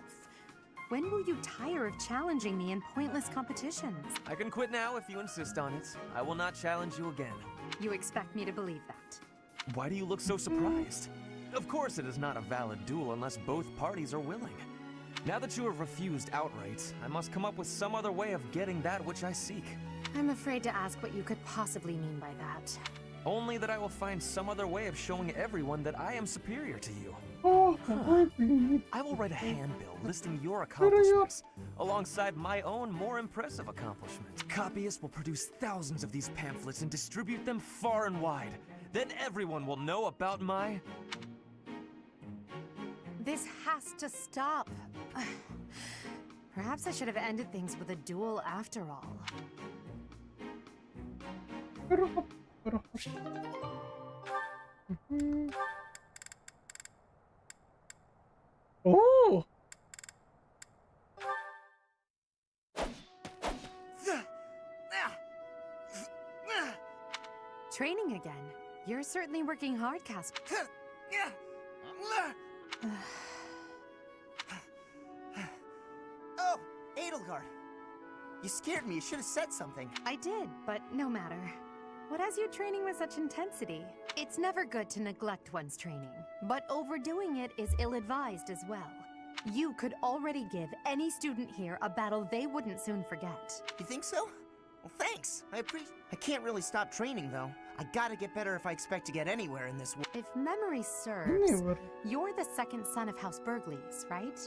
When will you tire of challenging me in pointless competitions? I can quit now if you insist on it. I will not challenge you again. You expect me to believe that? Why do you look so surprised? Of course it is not a valid duel unless both parties are willing. Now that you have refused outright, I must come up with some other way of getting that which I seek. I'm afraid to ask what you could possibly mean by that. Only that I will find some other way of showing everyone that I am superior to you. I will write a handbill listing your accomplishments, alongside my own more impressive accomplishments. Copyists will produce thousands of these pamphlets and distribute them far and wide. Then everyone will know about my... This has to stop. Perhaps I should have ended things with a duel after all. Oh! Training again. You're certainly working hard, Casper. Oh, Edelgard. You scared me. You should have said something. I did, but no matter. What has you training with such intensity? It's never good to neglect one's training, but overdoing it is ill-advised as well. You could already give any student here a battle they wouldn't soon forget. You think so? Well, thanks. I can't really stop training, though. I gotta get better if I expect to get anywhere in this world. If memory serves, you're the second son of House Burgleys, right?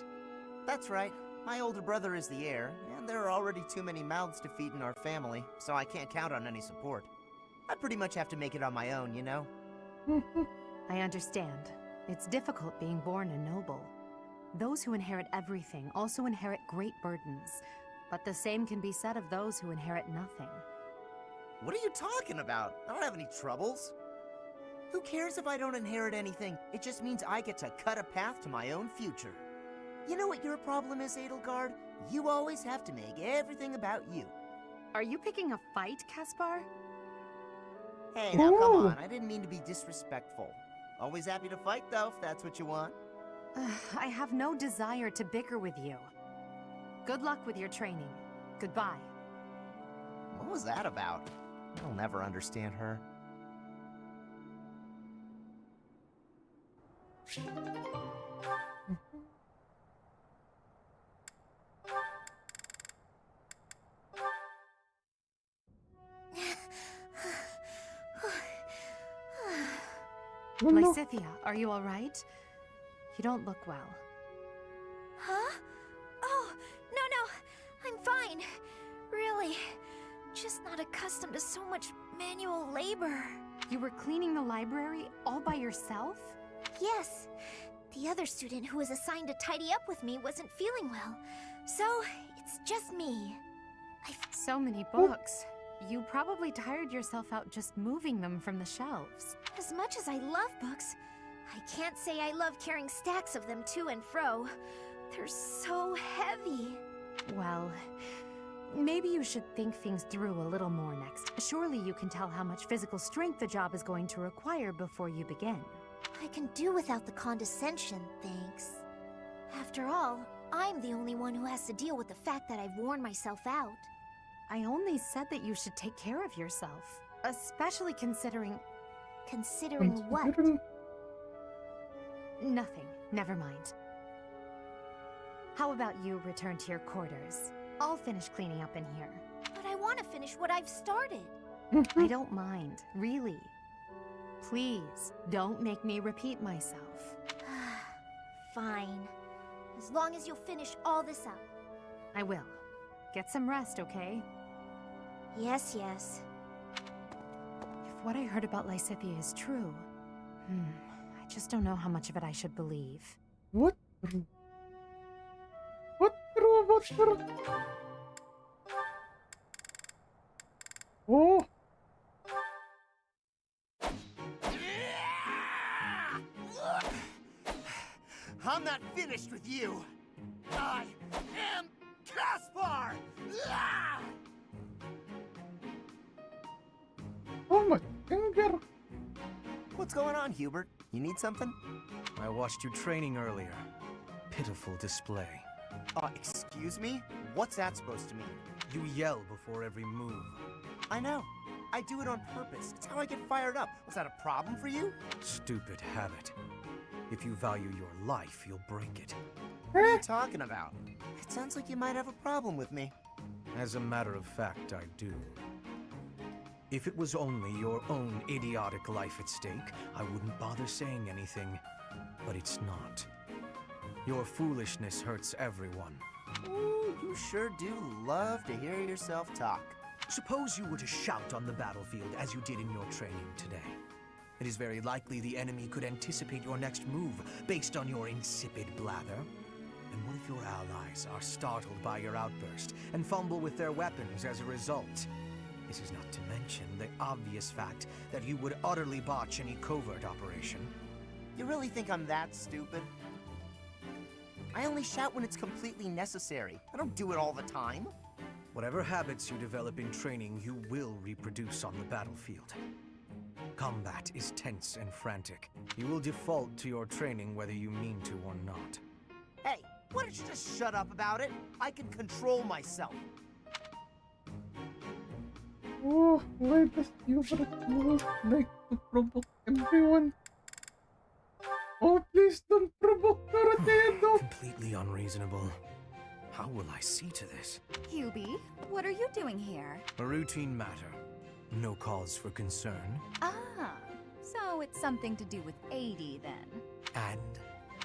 That's right. My older brother is the heir, and there are already too many mouths to feed in our family, so I can't count on any support. I pretty much have to make it on my own, you know? I understand. It's difficult being born a noble. Those who inherit everything also inherit great burdens, but the same can be said of those who inherit nothing. What are you talking about? I don't have any troubles. Who cares if I don't inherit anything? It just means I get to cut a path to my own future. You know what your problem is, Edelgard? You always have to make everything about you. Are you picking a fight, Caspar? Hey, now come on. I didn't mean to be disrespectful. Always happy to fight, though, if that's what you want. I have no desire to bicker with you. Good luck with your training. Goodbye. What was that about? I'll never understand her. Lysithea, are you all right? You don't look well. Huh? Oh, no, I'm fine. Really. Just not accustomed to so much manual labor. You were cleaning the library all by yourself? Yes. The other student who was assigned to tidy up with me wasn't feeling well. So, it's just me. So many books. You probably tired yourself out just moving them from the shelves. As much as I love books, I can't say I love carrying stacks of them to and fro. They're so heavy. Well, maybe you should think things through a little more next. Surely you can tell how much physical strength the job is going to require before you begin. I can do without the condescension, thanks. After all, I'm the only one who has to deal with the fact that I've worn myself out. I only said that you should take care of yourself. Especially considering... Considering what? Nothing. Never mind. How about you return to your quarters? I'll finish cleaning up in here. But I want to finish what I've started. I don't mind, really. Please, don't make me repeat myself. Fine. As long as you'll finish all this up. I will. Get some rest, okay? Yes. If what I heard about Lysithea is true, I just don't know how much of it I should believe. What? What true? Oh! I'm not finished with you. I am Caspar! Oh my finger! What's going on, Hubert? You need something? I watched you training earlier. Pitiful display. Excuse me? What's that supposed to mean? You yell before every move. I know. I do it on purpose. It's how I get fired up. Was that a problem for you? Stupid habit. If you value your life, you'll break it. What are you talking about? It sounds like you might have a problem with me. As a matter of fact, I do. If it was only your own idiotic life at stake, I wouldn't bother saying anything. But it's not. Your foolishness hurts everyone. Ooh, you sure do love to hear yourself talk. Suppose you were to shout on the battlefield as you did in your training today. It is very likely the enemy could anticipate your next move based on your insipid blather. And what if your allies are startled by your outburst and fumble with their weapons as a result? This is not to mention the obvious fact that you would utterly botch any covert operation. You really think I'm that stupid? I only shout when it's completely necessary. I don't do it all the time. Whatever habits you develop in training, you will reproduce on the battlefield. Combat is tense and frantic. You will default to your training whether you mean to or not. Hey, why don't you just shut up about it? I can control myself. Oh, latest favorite move, like to provoke everyone. Oh, please don't provoke Dorothea. Completely unreasonable. How will I see to this? Hubie, what are you doing here? A routine matter. No cause for concern. Ah, so it's something to do with 80 then. And?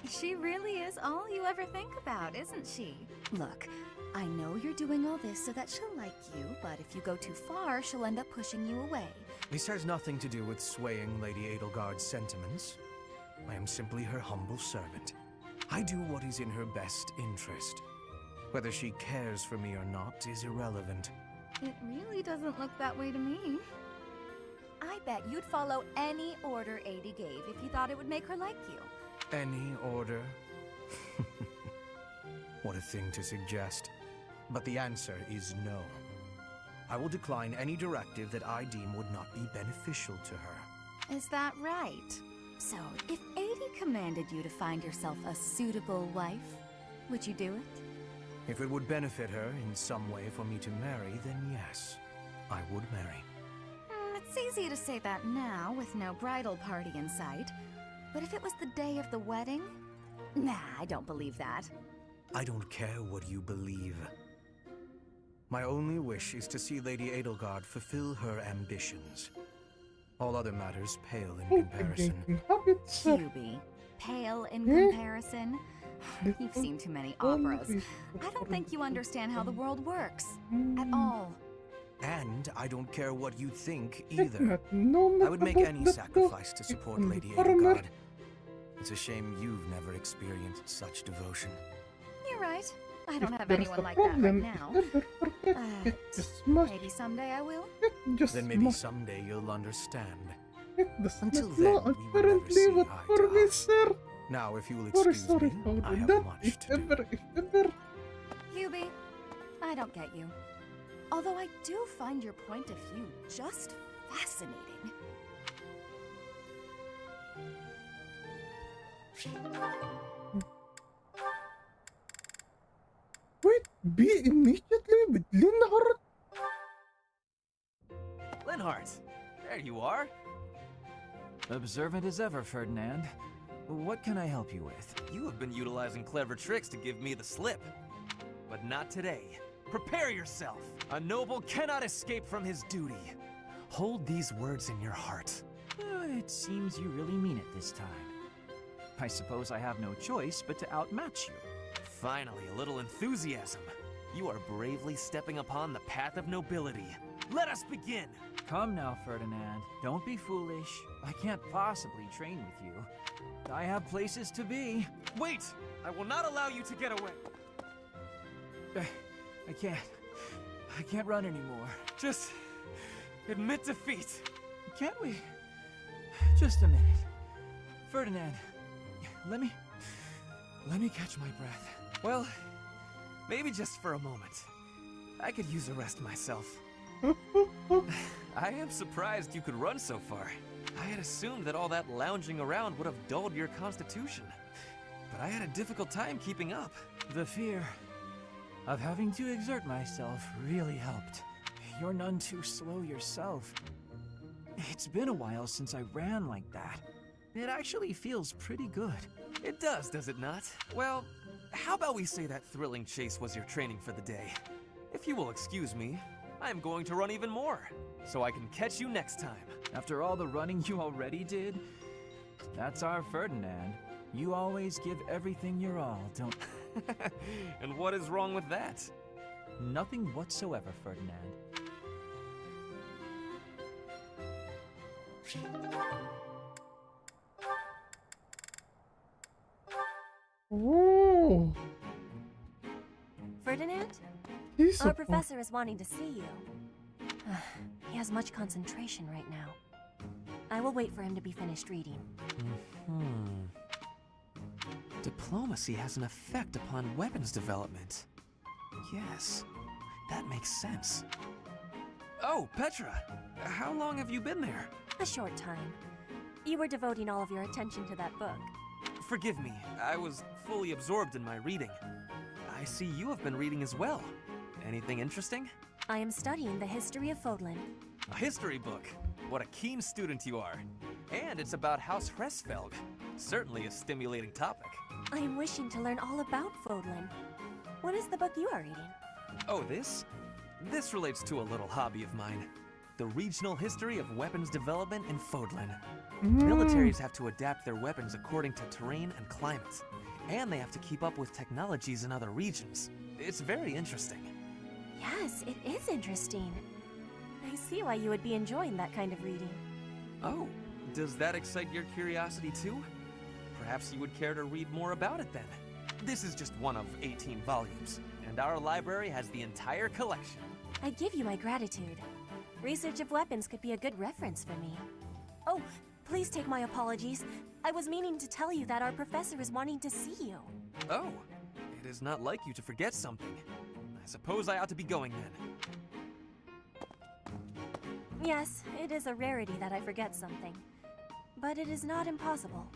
She really is all you ever think about, isn't she? Look, I know you're doing all this so that she'll like you, but if you go too far, she'll end up pushing you away. This has nothing to do with swaying Lady Edelgard's sentiments. I am simply her humble servant. I do what is in her best interest. Whether she cares for me or not is irrelevant. It really doesn't look that way to me. I bet you'd follow any order 80 gave if you thought it would make her like you. Any order? What a thing to suggest. But the answer is no. I will decline any directive that I deem would not be beneficial to her. Is that right? So, if 80 commanded you to find yourself a suitable wife, would you do it? If it would benefit her in some way for me to marry, then yes, I would marry. It's easy to say that now, with no bridal party in sight. But if it was the day of the wedding? Nah, I don't believe that. I don't care what you believe. My only wish is to see Lady Edelgard fulfill her ambitions. All other matters pale in comparison. Hubie, pale in comparison? You've seen too many operas. I don't think you understand how the world works. At all. And I don't care what you think either. I would make any sacrifice to support Lady Edelgard. It's a shame you've never experienced such devotion. You're right. I don't have anyone like that right now. Maybe someday I will. Then maybe someday you'll understand. Until then, we will never see eye to eye. Now, if you will excuse me, I have much to do. Hubie, I don't get you. Although I do find your point of view just fascinating. Wait, be immediately with Linhardt? Linhardt, there you are. Observant as ever, Ferdinand. What can I help you with? You have been utilizing clever tricks to give me the slip. But not today. Prepare yourself! A noble cannot escape from his duty. Hold these words in your heart. It seems you really mean it this time. I suppose I have no choice but to outmatch you. Finally, a little enthusiasm. You are bravely stepping upon the path of nobility. Let us begin! Come now, Ferdinand. Don't be foolish. I can't possibly train with you. I have places to be. Wait! I will not allow you to get away. I can't run anymore. Just admit defeat. Can't we? Just a minute. Ferdinand, let me catch my breath. Well, maybe just for a moment. I could use a rest myself. I am surprised you could run so far. I had assumed that all that lounging around would have dulled your constitution. But I had a difficult time keeping up. The fear of having to exert myself really helped. You're none too slow yourself. It's been a while since I ran like that. It actually feels pretty good. It does it not? Well, how about we say that thrilling chase was your training for the day? If you will excuse me, I am going to run even more, so I can catch you next time. After all the running you already did? That's our Ferdinand. You always give everything your all, don't... And what is wrong with that? Nothing whatsoever, Ferdinand. Ooh. Ferdinand? Our professor is wanting to see you. He has much concentration right now. I will wait for him to be finished reading. Diplomacy has an effect upon weapons development. Yes, that makes sense. Oh, Petra! How long have you been there? A short time. You were devoting all of your attention to that book. Forgive me, I was fully absorbed in my reading. I see you have been reading as well. Anything interesting? I am studying the history of Fodlan. A history book? What a keen student you are. And it's about House Hresvelg. Certainly a stimulating topic. I am wishing to learn all about Fodlan. What is the book you are reading? Oh, this? This relates to a little hobby of mine. The regional history of weapons development in Fodlan. Militaries have to adapt their weapons according to terrain and climate. And they have to keep up with technologies in other regions. It's very interesting. Yes, it is interesting. I see why you would be enjoying that kind of reading. Oh, does that excite your curiosity too? Perhaps you would care to read more about it then. This is just one of 18 volumes, and our library has the entire collection. I give you my gratitude. Research of weapons could be a good reference for me. Oh, please take my apologies. I was meaning to tell you that our professor is wanting to see you. Oh, it is not like you to forget something. I suppose I ought to be going then. Yes, it is a rarity that I forget something. But it is not impossible.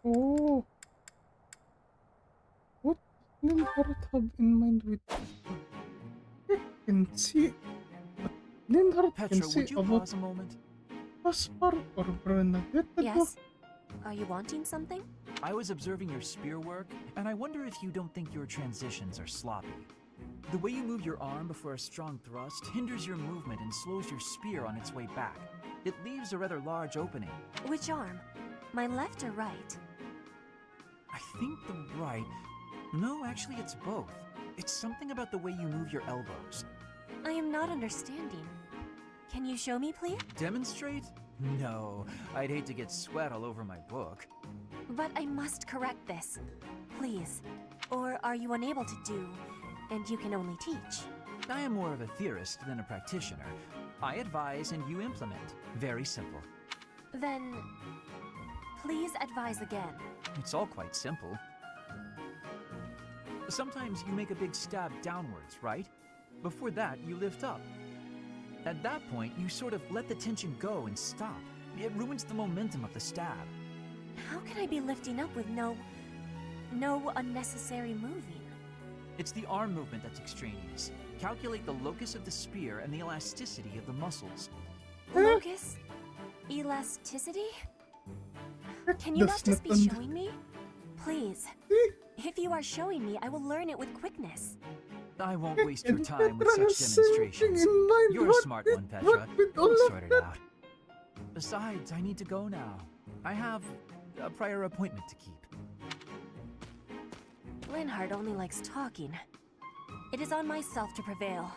Oh. What does Linhardt have in mind with this one? I can see what Linhardt can Petra, say would you about pause a moment? Caspar or Bernadette. Yes? Are you wanting something? I was observing your spear work, and I wonder if you don't think your transitions are sloppy. The way you move your arm before a strong thrust hinders your movement and slows your spear on its way back. It leaves a rather large opening. Which arm? My left or right? I think the right... No, actually it's both. It's something about the way you move your elbows. I am not understanding. Can you show me, please? Demonstrate? No, I'd hate to get sweat all over my book. But I must correct this. Please. Or are you unable to do, and you can only teach? I am more of a theorist than a practitioner. I advise and you implement. Very simple. Then, please advise again. It's all quite simple. Sometimes you make a big stab downwards, right? Before that, you lift up. At that point, you sort of let the tension go and stop. It ruins the momentum of the stab. How can I be lifting up with no unnecessary moving? It's the arm movement that's extraneous. Calculate the locus of the spear and the elasticity of the muscles. Locus? Elasticity? Can you not just be showing me? Please. If you are showing me, I will learn it with quickness. I won't waste your time with such demonstrations. You're a smart one, Petra. We'll sort it out. Besides, I need to go now. I have a prior appointment to keep. Linhardt only likes talking. It is on myself to prevail.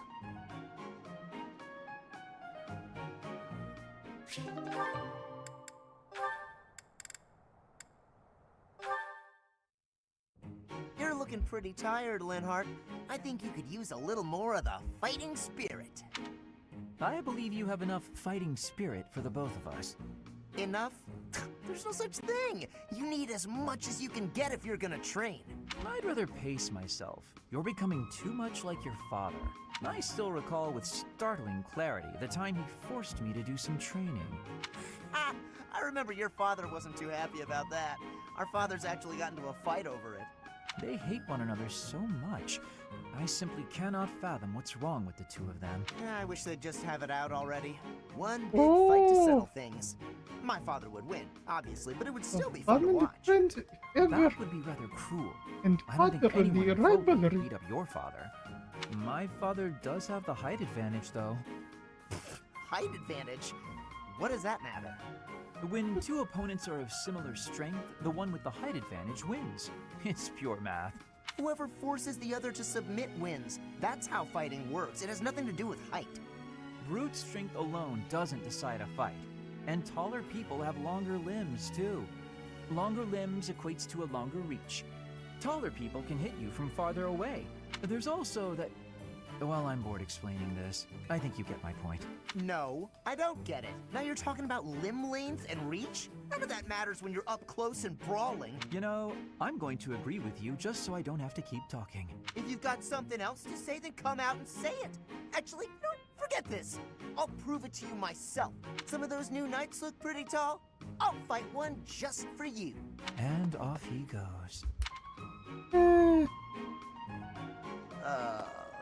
You're looking pretty tired, Linhardt. I think you could use a little more of the fighting spirit. I believe you have enough fighting spirit for the both of us. Enough? There's no such thing. You need as much as you can get if you're gonna train. I'd rather pace myself. You're becoming too much like your father. I still recall with startling clarity the time he forced me to do some training. Ha! I remember your father wasn't too happy about that. Our fathers actually got into a fight over it. They hate one another so much. I simply cannot fathom what's wrong with the two of them. I wish they'd just have it out already. One big fight to settle things. My father would win, obviously, but it would still be fun to watch. That would be rather cruel. And I don't think anyone in Folk would rivalry. beat up your father. My father does have the height advantage, though. Height advantage? What does that matter? When two opponents are of similar strength, the one with the height advantage wins. It's pure math. Whoever forces the other to submit wins. That's how fighting works. It has nothing to do with height. Brute strength alone doesn't decide a fight. And taller people have longer limbs, too. Longer limbs equates to a longer reach. Taller people can hit you from farther away. There's also that... Well, I'm bored explaining this. I think you get my point. No, I don't get it. Now you're talking about limb length and reach? None of that matters when you're up close and brawling. You know, I'm going to agree with you just so I don't have to keep talking. If you've got something else to say, then come out and say it. Actually, no, forget this. I'll prove it to you myself. Some of those new knights look pretty tall. I'll fight one just for you. And off he goes.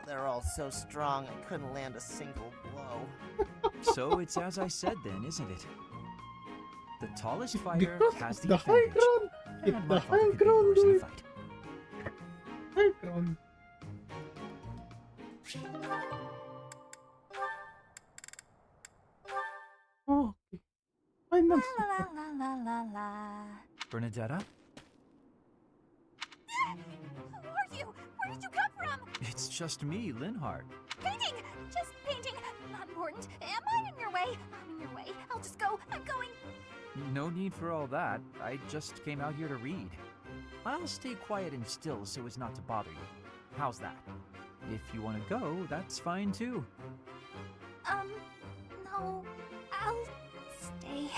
They're all so strong I couldn't land a single blow. So it's as I said then, isn't it? The tallest fighter Because has of the the high advantage. ground. It's And the my high father could be ground, yours in a dude. fight. High ground. Okay. Final La super. la la la la la. Bernadetta? Who are you? Where did you come from? It's just me, Linhardt. Painting! Just painting. Not important. Am I in your way? I'm in your way. I'll just go. I'm going. No need for all that. I just came out here to read. I'll stay quiet and still so as not to bother you. How's that? If you want to go, that's fine too. No. I'll stay.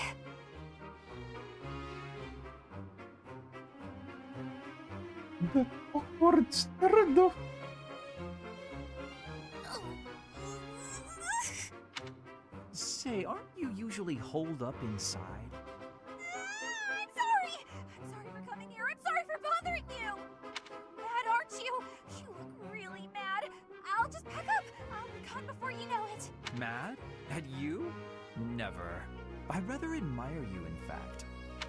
The awkward stare. Say, aren't you usually holed up inside? I'm sorry. I'm sorry for coming here. I'm sorry for bothering you. Mad, aren't you? You look really mad. I'll just pack up. I'll be gone before you know it. Mad? At you? Never. I rather admire you, in fact.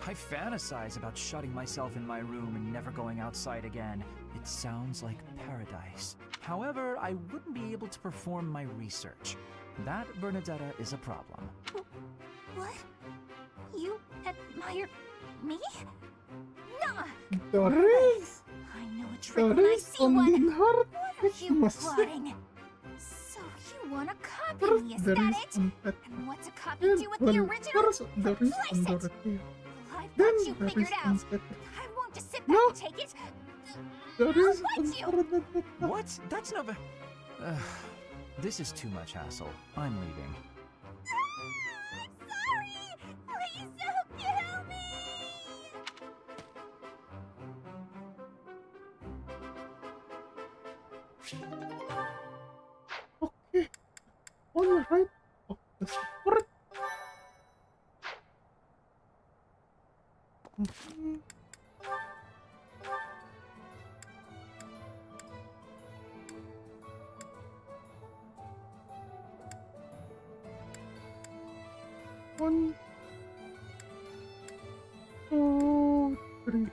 I fantasize about shutting myself in my room and never going outside again. It sounds like paradise. However, I wouldn't be able to perform my research. That, Bernadetta, is a problem. What? You admire me? Nah. Doris. I know a trick when I see one. Linhardt. What are you plotting? So you want to copy me, is that it? And what's a copy do with the original? Doris Place and it. Dorothea. Well, I've Then got you Doris figured out. and I won't just sit back and take it. Doris I'll and fight you. Bernadetta. What? That's not... This is too much hassle. I'm leaving. I'm sorry. Please don't kill me. Okay. All right. Of the support. One, two, three,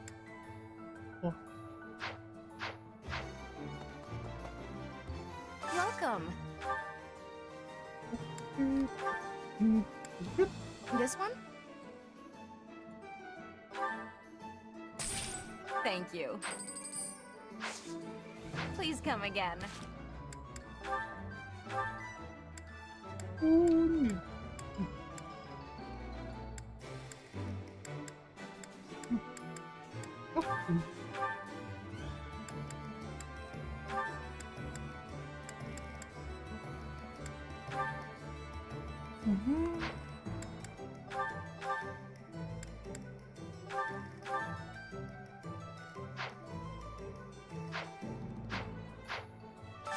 four. Welcome. This one? Thank you. Please come again.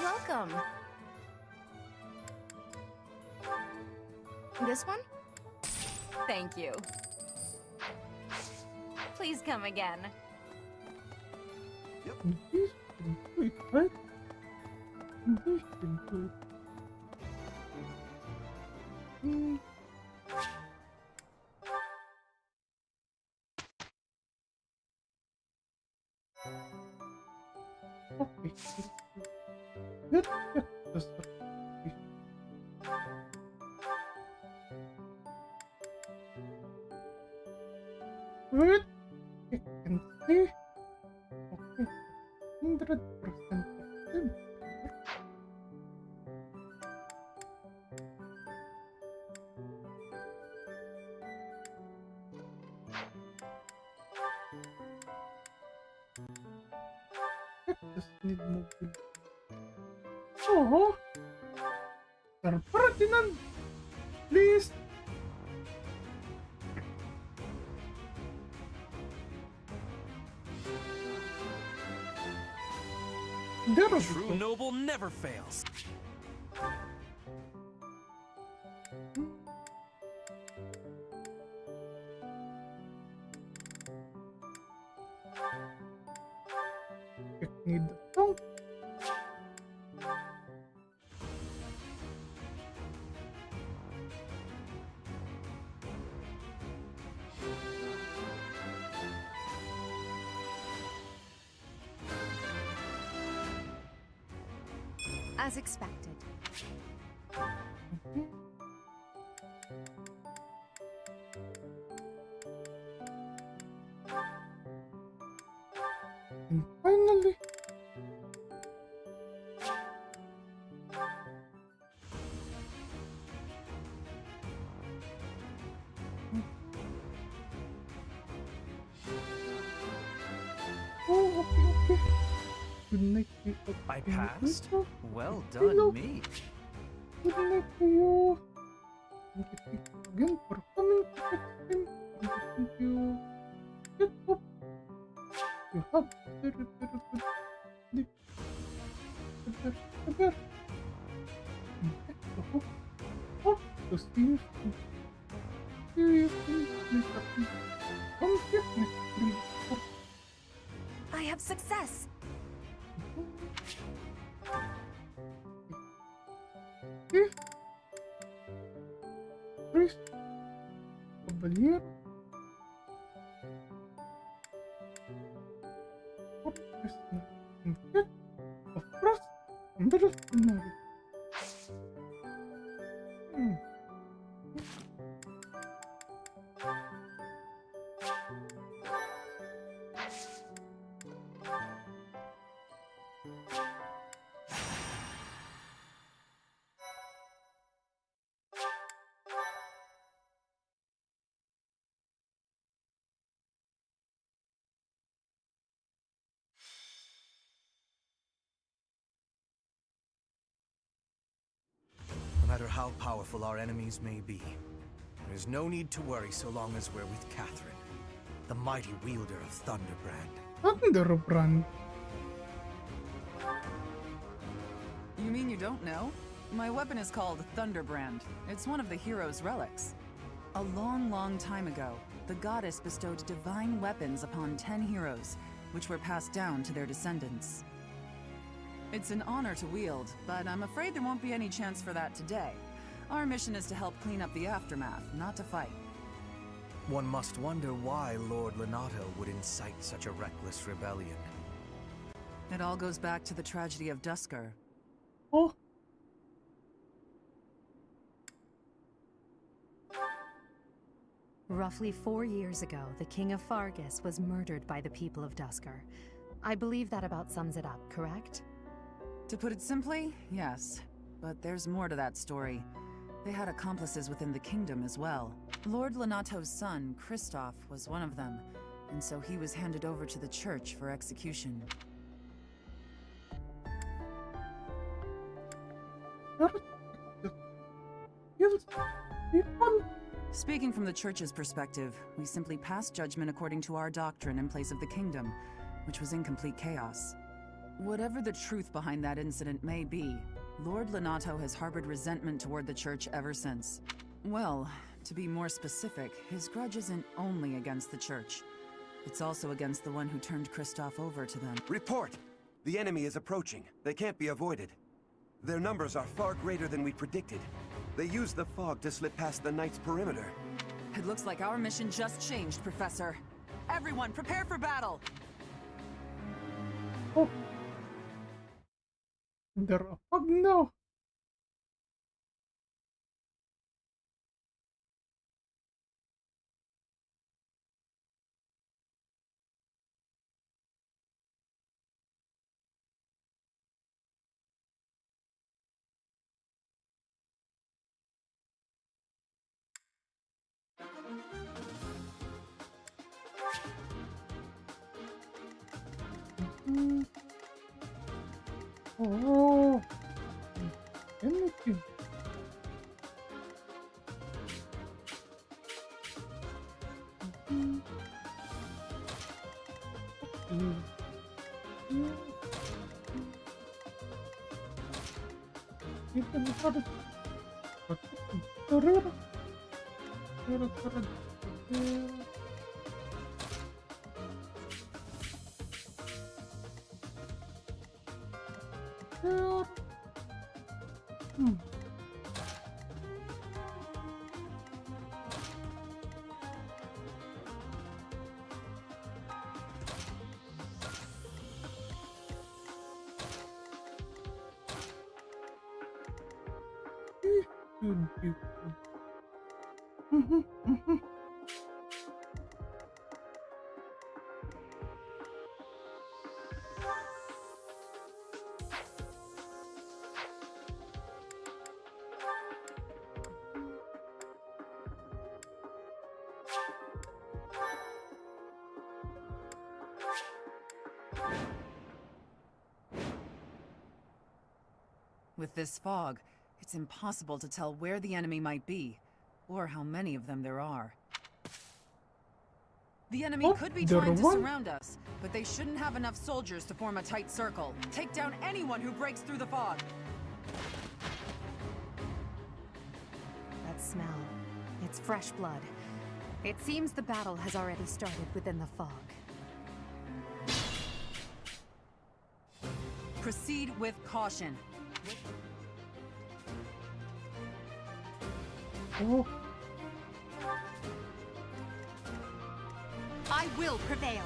Welcome. This one? Thank you. Please come again. This can do it, right? This can do it. Okay. Let's get the stuff. Wait, you can see. Okay, 100%. Just need moving. Oh, Sir Ferdinand, please. A true noble never fails. Need the song. As expected. And finally, oh, okay. Good night. I passed? Well Hello. done, me. Good night to you. Thank you again for coming to text him. Thank you. Get up. You have very, very good sleep. Super. I hope to see you soon. See you soon, Mr. P. Come here, Mr. P. I have success. Okay. Priest. Cavalier. Of course, mercenary. No matter how powerful our enemies may be, there is no need to worry so long as we're with Catherine, the mighty wielder of Thunderbrand. Thunderbrand? You mean you don't know? My weapon is called Thunderbrand. It's one of the hero's relics. A long, long time ago, the goddess bestowed divine weapons upon 10 heroes, which were passed down to their descendants. It's an honor to wield, but I'm afraid there won't be any chance for that today. Our mission is to help clean up the aftermath, not to fight. One must wonder why Lord Lonato would incite such a reckless rebellion. It all goes back to the tragedy of Duscur. Oh. Roughly 4 years ago, the King of Fargus was murdered by the people of Duscur. I believe that about sums it up, correct? To put it simply, yes. But there's more to that story. They had accomplices within the kingdom as well. Lord Lonato's son, Kristoff, was one of them, and so he was handed over to the church for execution. Speaking from the church's perspective, we simply passed judgment according to our doctrine in place of the kingdom, which was in complete chaos. Whatever the truth behind that incident may be, Lord Lonato has harbored resentment toward the church ever since. Well, to be more specific, his grudge isn't only against the church. It's also against the one who turned Kristoff over to them. Report! The enemy is approaching. They can't be avoided. Their numbers are far greater than we predicted. They used the fog to slip past the Knight's perimeter. It looks like our mission just changed, Professor. Everyone, prepare for battle! Oh. There are fog now. Oh, anything. With this fog, it's impossible to tell where the enemy might be, or how many of them there are. The enemy could be trying to surround us, but they shouldn't have enough soldiers to form a tight circle. Take down anyone who breaks through the fog. That smell. It's fresh blood. It seems the battle has already started within the fog. Proceed with caution. Oh. I will prevail.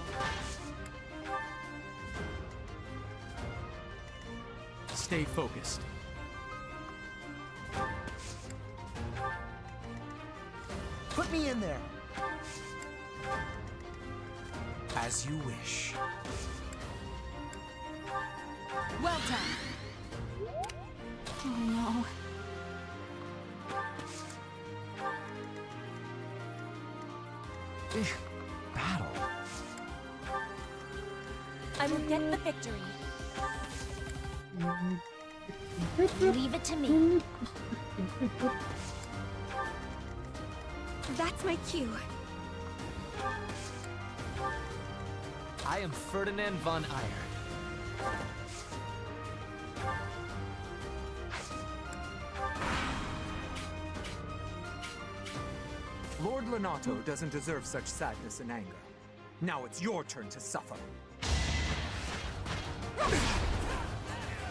Stay focused. Put me in there. As you wish. Well done. Oh no. Battle. I will get the victory. Leave it to me. That's my cue. I am Ferdinand von Eyre. Lord Lonato doesn't deserve such sadness and anger. Now it's your turn to suffer.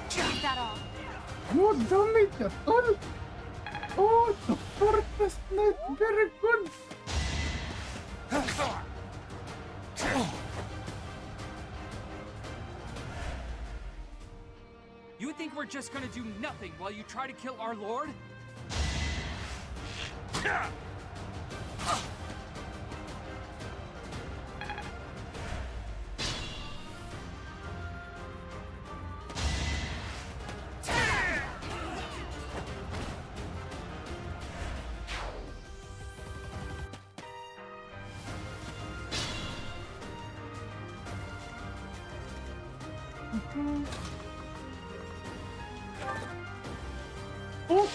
Is that all? No damage at all. Oh, the fortress not very good. You think we're just gonna do nothing while you try to kill our lord? Oh.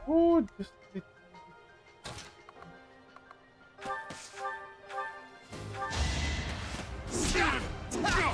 Oh, just it. No.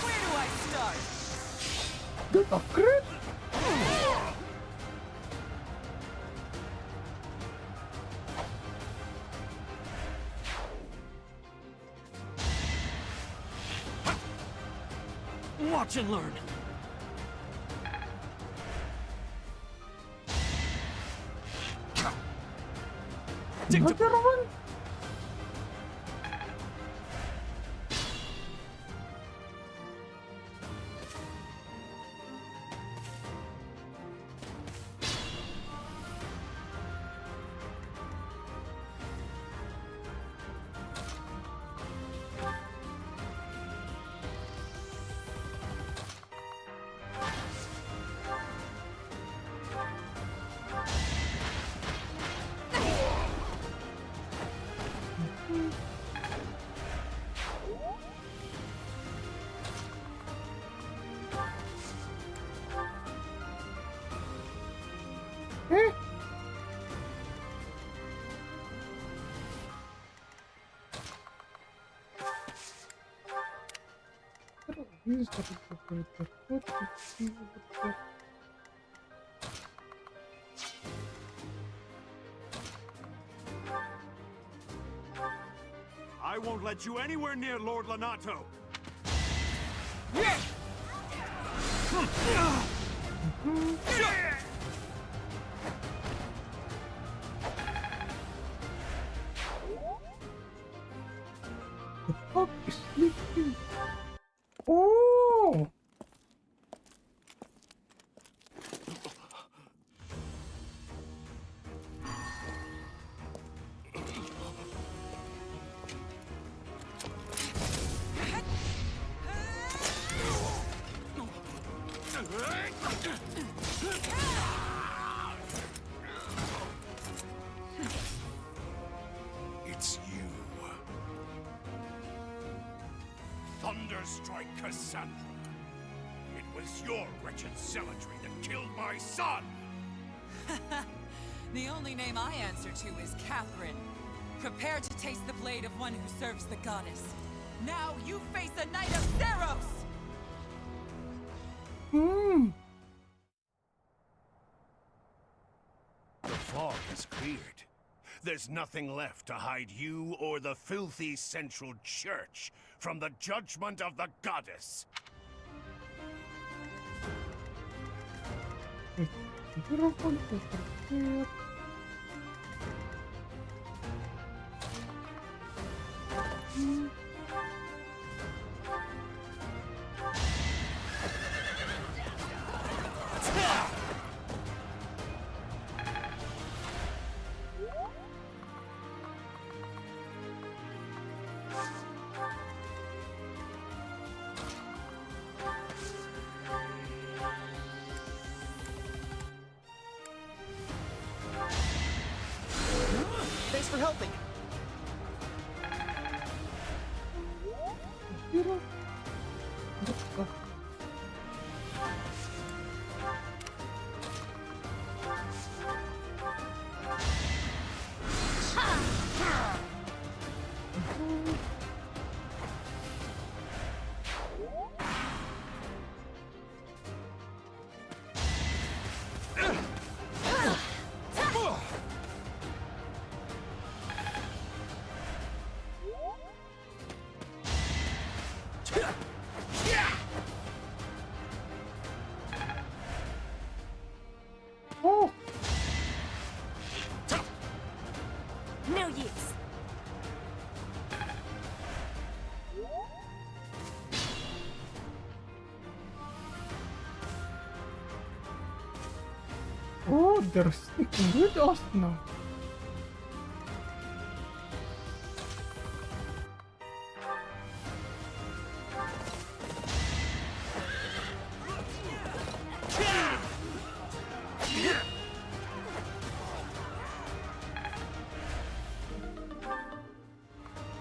Where do I start? Get a crit? Watch and learn. Another one? I won't let you anywhere near Lord Lonato. The fuck is sleeping? Oh! It's you. Thunderstrike Cassandra. It was your wretched zealotry that killed my son! The only name I answer to is Catherine. Prepare to taste the blade of one who serves the goddess. Now you face a knight of Theros! The fog has cleared. There's nothing left to hide you or the filthy Central Church from the judgment of the goddess. Thanks for helping. No use. Oh, they're sticking with us now.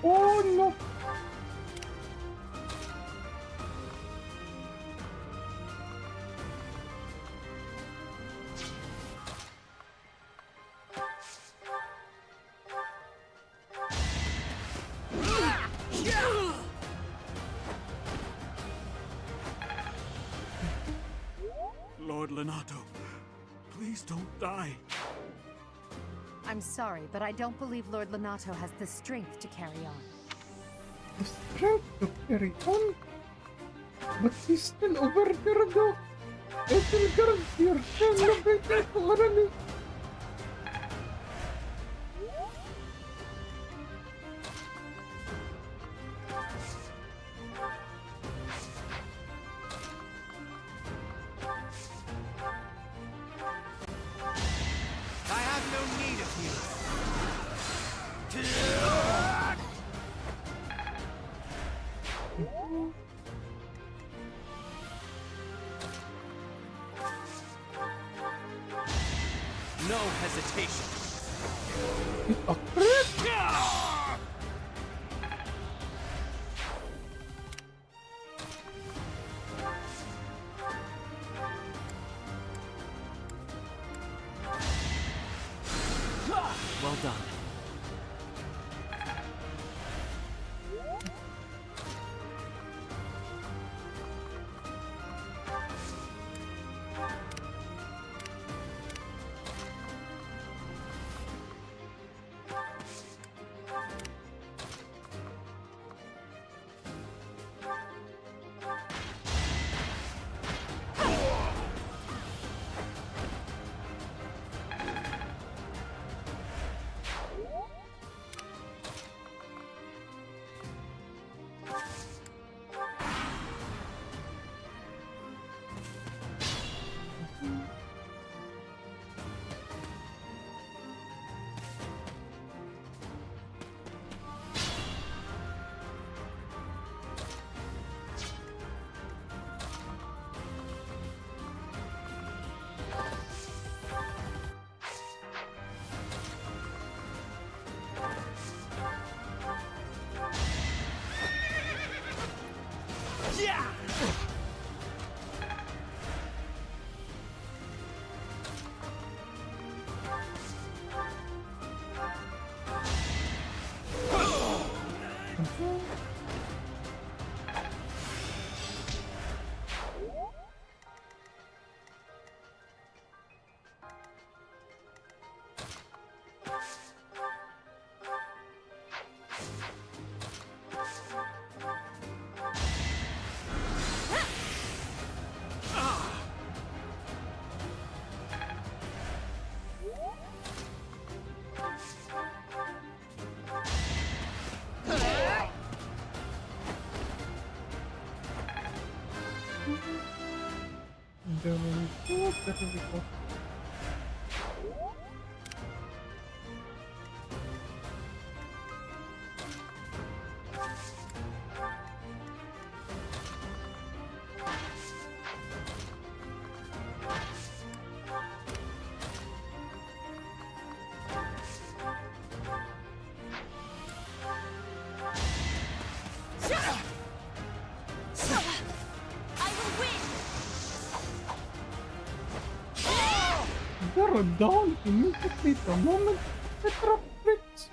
Oh no! Lord Lonato, please don't die. I'm sorry, but I don't believe Lord Lonato has the strength to carry on. The strength to carry on? But he's still over there though. Edelgard, you're celebrating already. No hesitation. A crit! Well done. You're down immediately the moment the trap breaks.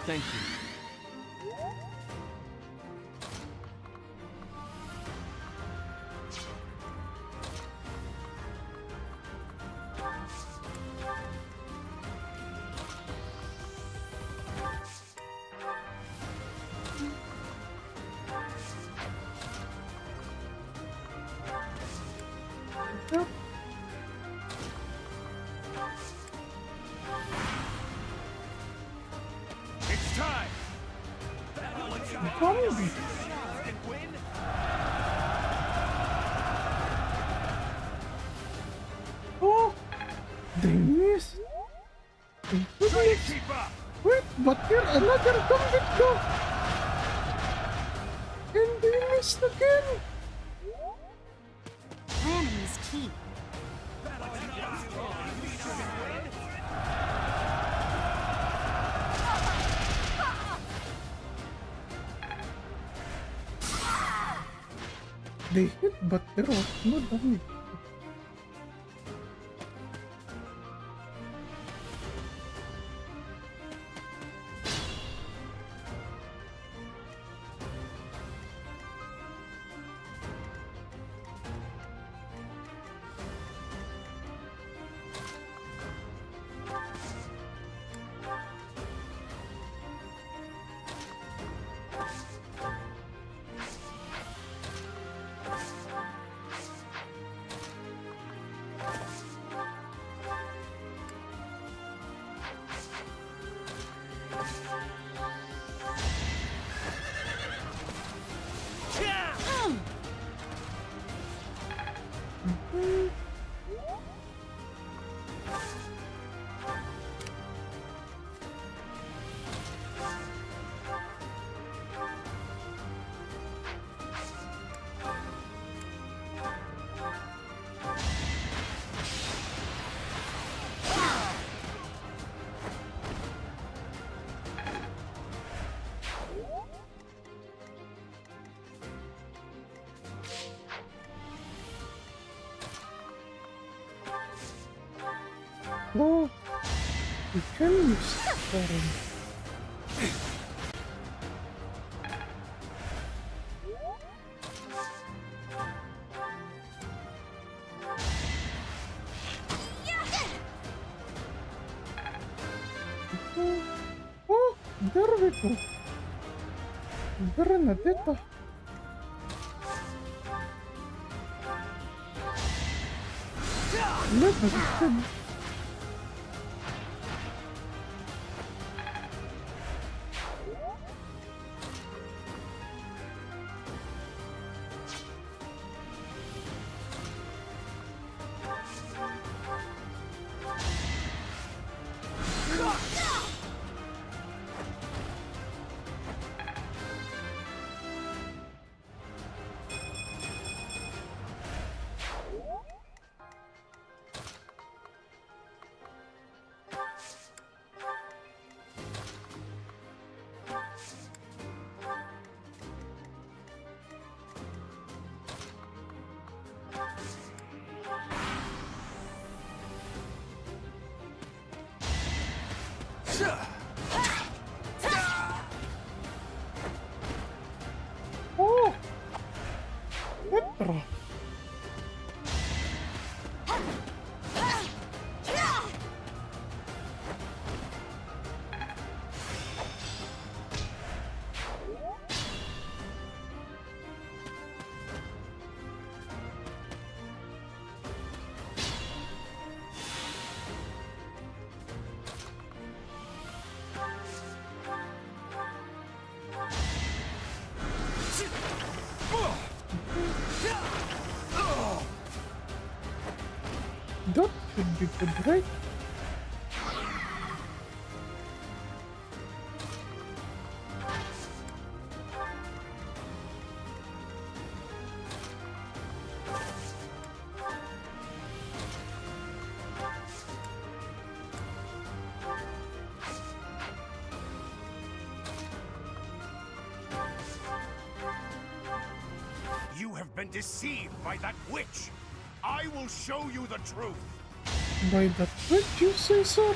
Thank you. It's time! Oh, they missed. Wait, but here another gambit though. And they missed again. Planning is key. They hit, but there was no damage. Oh, you can use storm. Oh, there we go. Bernadetta. Never said. Oh, Petra. That should be good, right? You have been deceived by that witch. I will show you the truth. By that witch, you say so?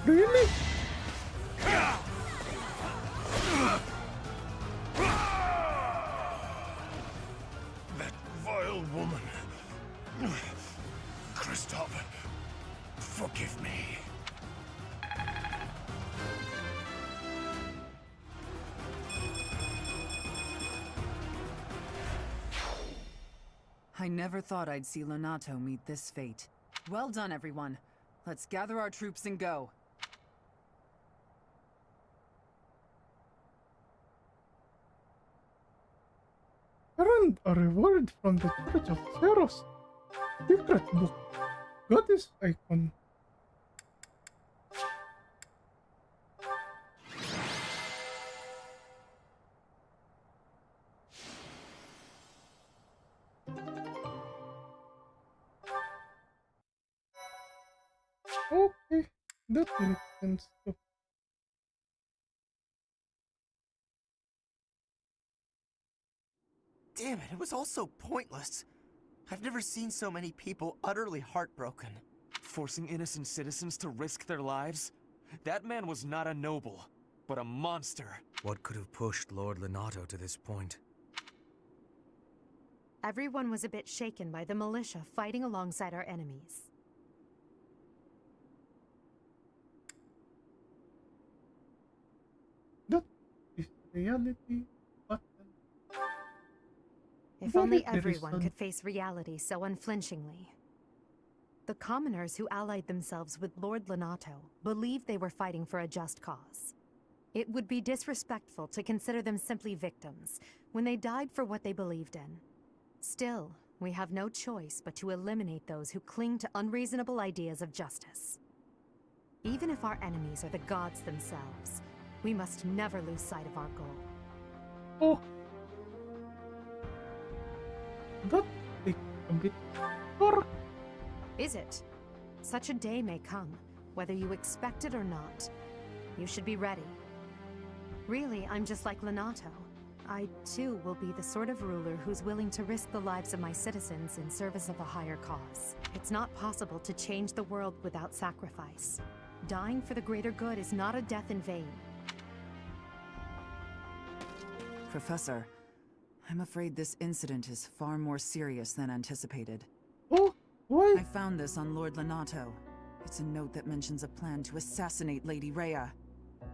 Really? That vile woman. Christoph, forgive me. I never thought I'd see Lonato meet this fate. Well done, everyone. Let's gather our troops and go. Earned a reward from the Church of Zeros. Secret book. Goddess icon. Okay, that makes sense too. Damn it, it was all so pointless. I've never seen so many people utterly heartbroken. Forcing innocent citizens to risk their lives? That man was not a noble, but a monster. What could have pushed Lord Lonato to this point? Everyone was a bit shaken by the militia fighting alongside our enemies. That is reality. If only everyone could face reality so unflinchingly. The commoners who allied themselves with Lord Lonato believed they were fighting for a just cause. It would be disrespectful to consider them simply victims when they died for what they believed in. Still, we have no choice but to eliminate those who cling to unreasonable ideas of justice. Even if our enemies are the gods themselves, we must never lose sight of our goal. Oh! That is a bit far. Is it? Such a day may come, whether you expect it or not. You should be ready. Really, I'm just like Lonato. I, too, will be the sort of ruler who's willing to risk the lives of my citizens in service of a higher cause. It's not possible to change the world without sacrifice. Dying for the greater good is not a death in vain. Professor, I'm afraid this incident is far more serious than anticipated. Oh, why? I found this on Lord Lonato. It's a note that mentions a plan to assassinate Lady Rhea.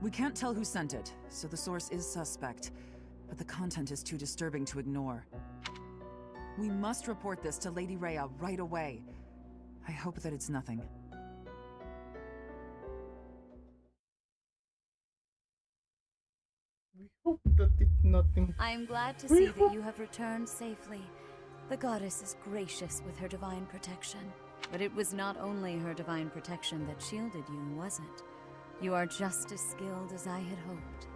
We can't tell who sent it, so the source is suspect, but the content is too disturbing to ignore. We must report this to Lady Rhea right away. I hope that it's nothing. We hope that it's nothing. I am glad to see that you have returned safely. The goddess is gracious with her divine protection. But it was not only her divine protection that shielded you, was it? You are just as skilled as I had hoped.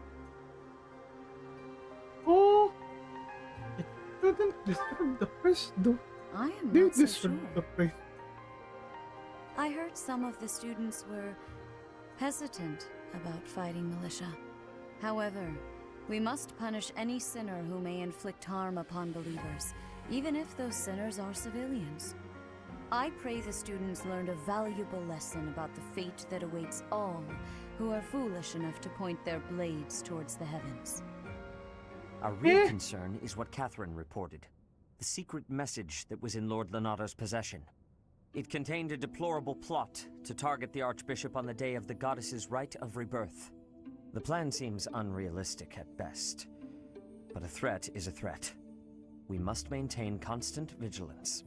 Oh! It shouldn't deserve the praise, though. I am They not so deserve sure. the praise. I heard some of the students were hesitant about fighting militia. However, we must punish any sinner who may inflict harm upon believers, even if those sinners are civilians. I pray the students learned a valuable lesson about the fate that awaits all who are foolish enough to point their blades towards the heavens. Our real concern is what Catherine reported. The secret message that was in Lord Lonato's possession. It contained a deplorable plot to target the Archbishop on the day of the goddess's rite of rebirth. The plan seems unrealistic at best, but a threat is a threat. We must maintain constant vigilance.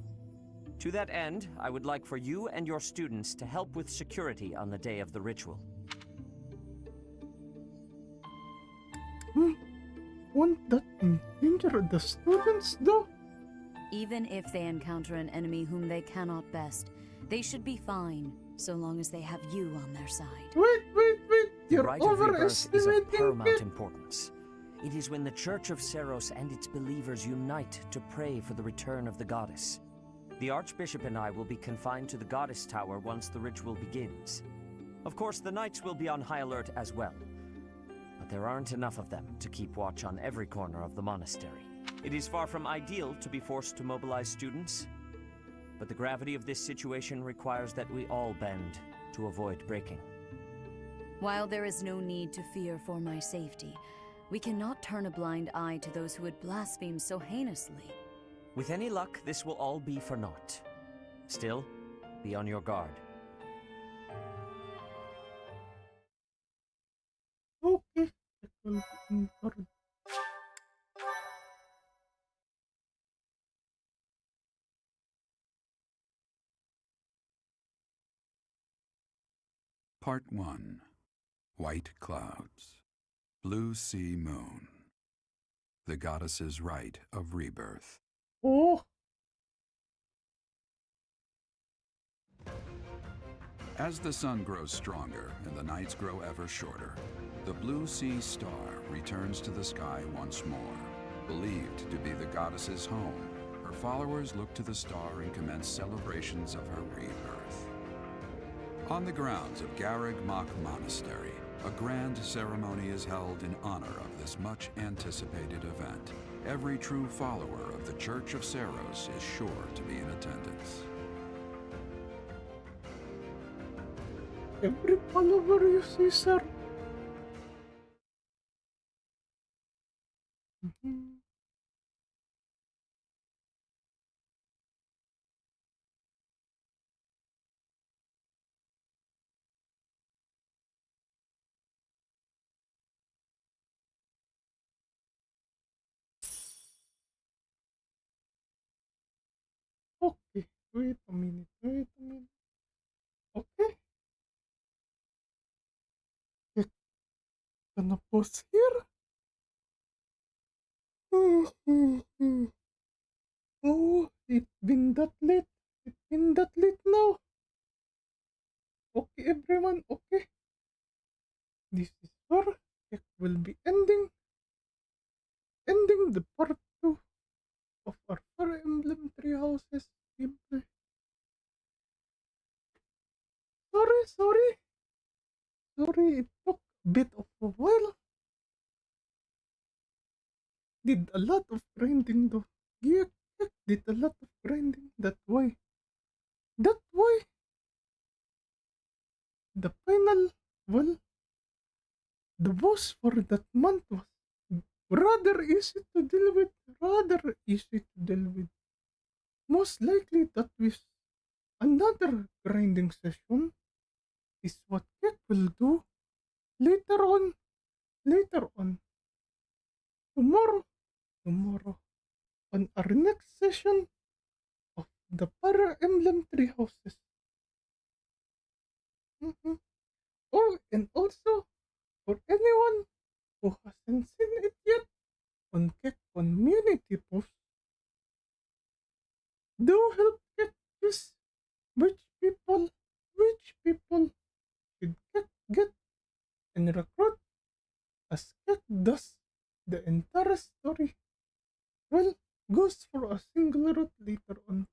To that end, I would like for you and your students to help with security on the day of the ritual. Won't that endanger the students, though? Even if they encounter an enemy whom they cannot best, they should be fine, so long as they have you on their side. Wait! The You're rite of rebirth is of overestimating paramount it. importance. It is when the Church of Seros and its believers unite to pray for the return of the goddess. The Archbishop and I will be confined to the Goddess Tower once the ritual begins. Of course, the knights will be on high alert as well. But there aren't enough of them to keep watch on every corner of the monastery. It is far from ideal to be forced to mobilize students, but the gravity of this situation requires that we all bend to avoid breaking. While there is no need to fear for my safety, we cannot turn a blind eye to those who would blaspheme so heinously. With any luck, this will all be for naught. Still, be on your guard. Okay. It will be important. Part 1. White Clouds. Blue Sea Moon. The Goddess's Rite of Rebirth. Oh! As the sun grows stronger and the nights grow ever shorter, the Blue Sea Star returns to the sky once more. Believed to be the goddess's home, her followers look to the star and commence celebrations of her rebirth. On the grounds of Garreg Mach Monastery, A grand ceremony is held in honor of this much anticipated event. Every true follower of the Church of Seros is sure to be in attendance. Every follower you see, sir. Okay, wait a minute, Okay. It's gonna pause here. Oh, it's been that late. It's been that late now. Okay, everyone, okay. This is where it will be ending the part 2 of our Fire Emblem Three Houses gameplay. Sorry, it took a bit of a while. Did a lot of grinding though. Yeah, did a lot of grinding. That's why the final, well, the boss for that month was rather easy to deal with. Most likely that with another grinding session is what Kek will do later on. Tomorrow on our next session of the Fire Emblem Three Houses. Oh, and also for anyone who hasn't seen it yet on Kek community post, do help Kek choose which people should Kek get and recruit as Kek does the entire story. Well, goes for a single route later on.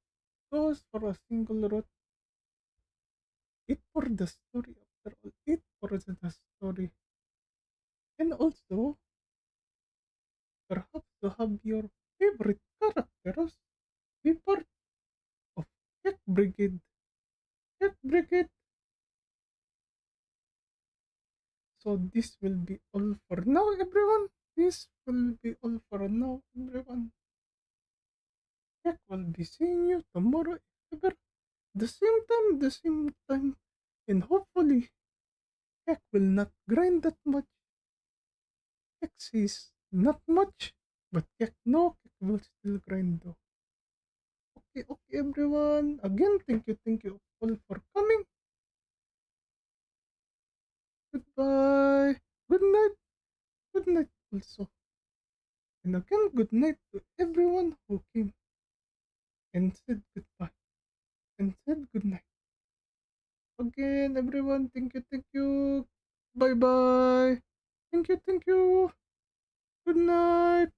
It for the story after all. It for the story. And also, perhaps to have your favorite characters be part of Kek Brigade. So this will be all for now, everyone. This will be all for now, everyone. Kek will be seeing you tomorrow, if ever. The same time. And hopefully, Kek will not grind that much. Kek says not much, but Kek will still grind though. Okay, everyone. Again, thank you all for coming. Goodbye. Good night also. And again, good night to everyone who came and said goodbye and said good night. Again, everyone, thank you. Bye bye. Thank you. Good night.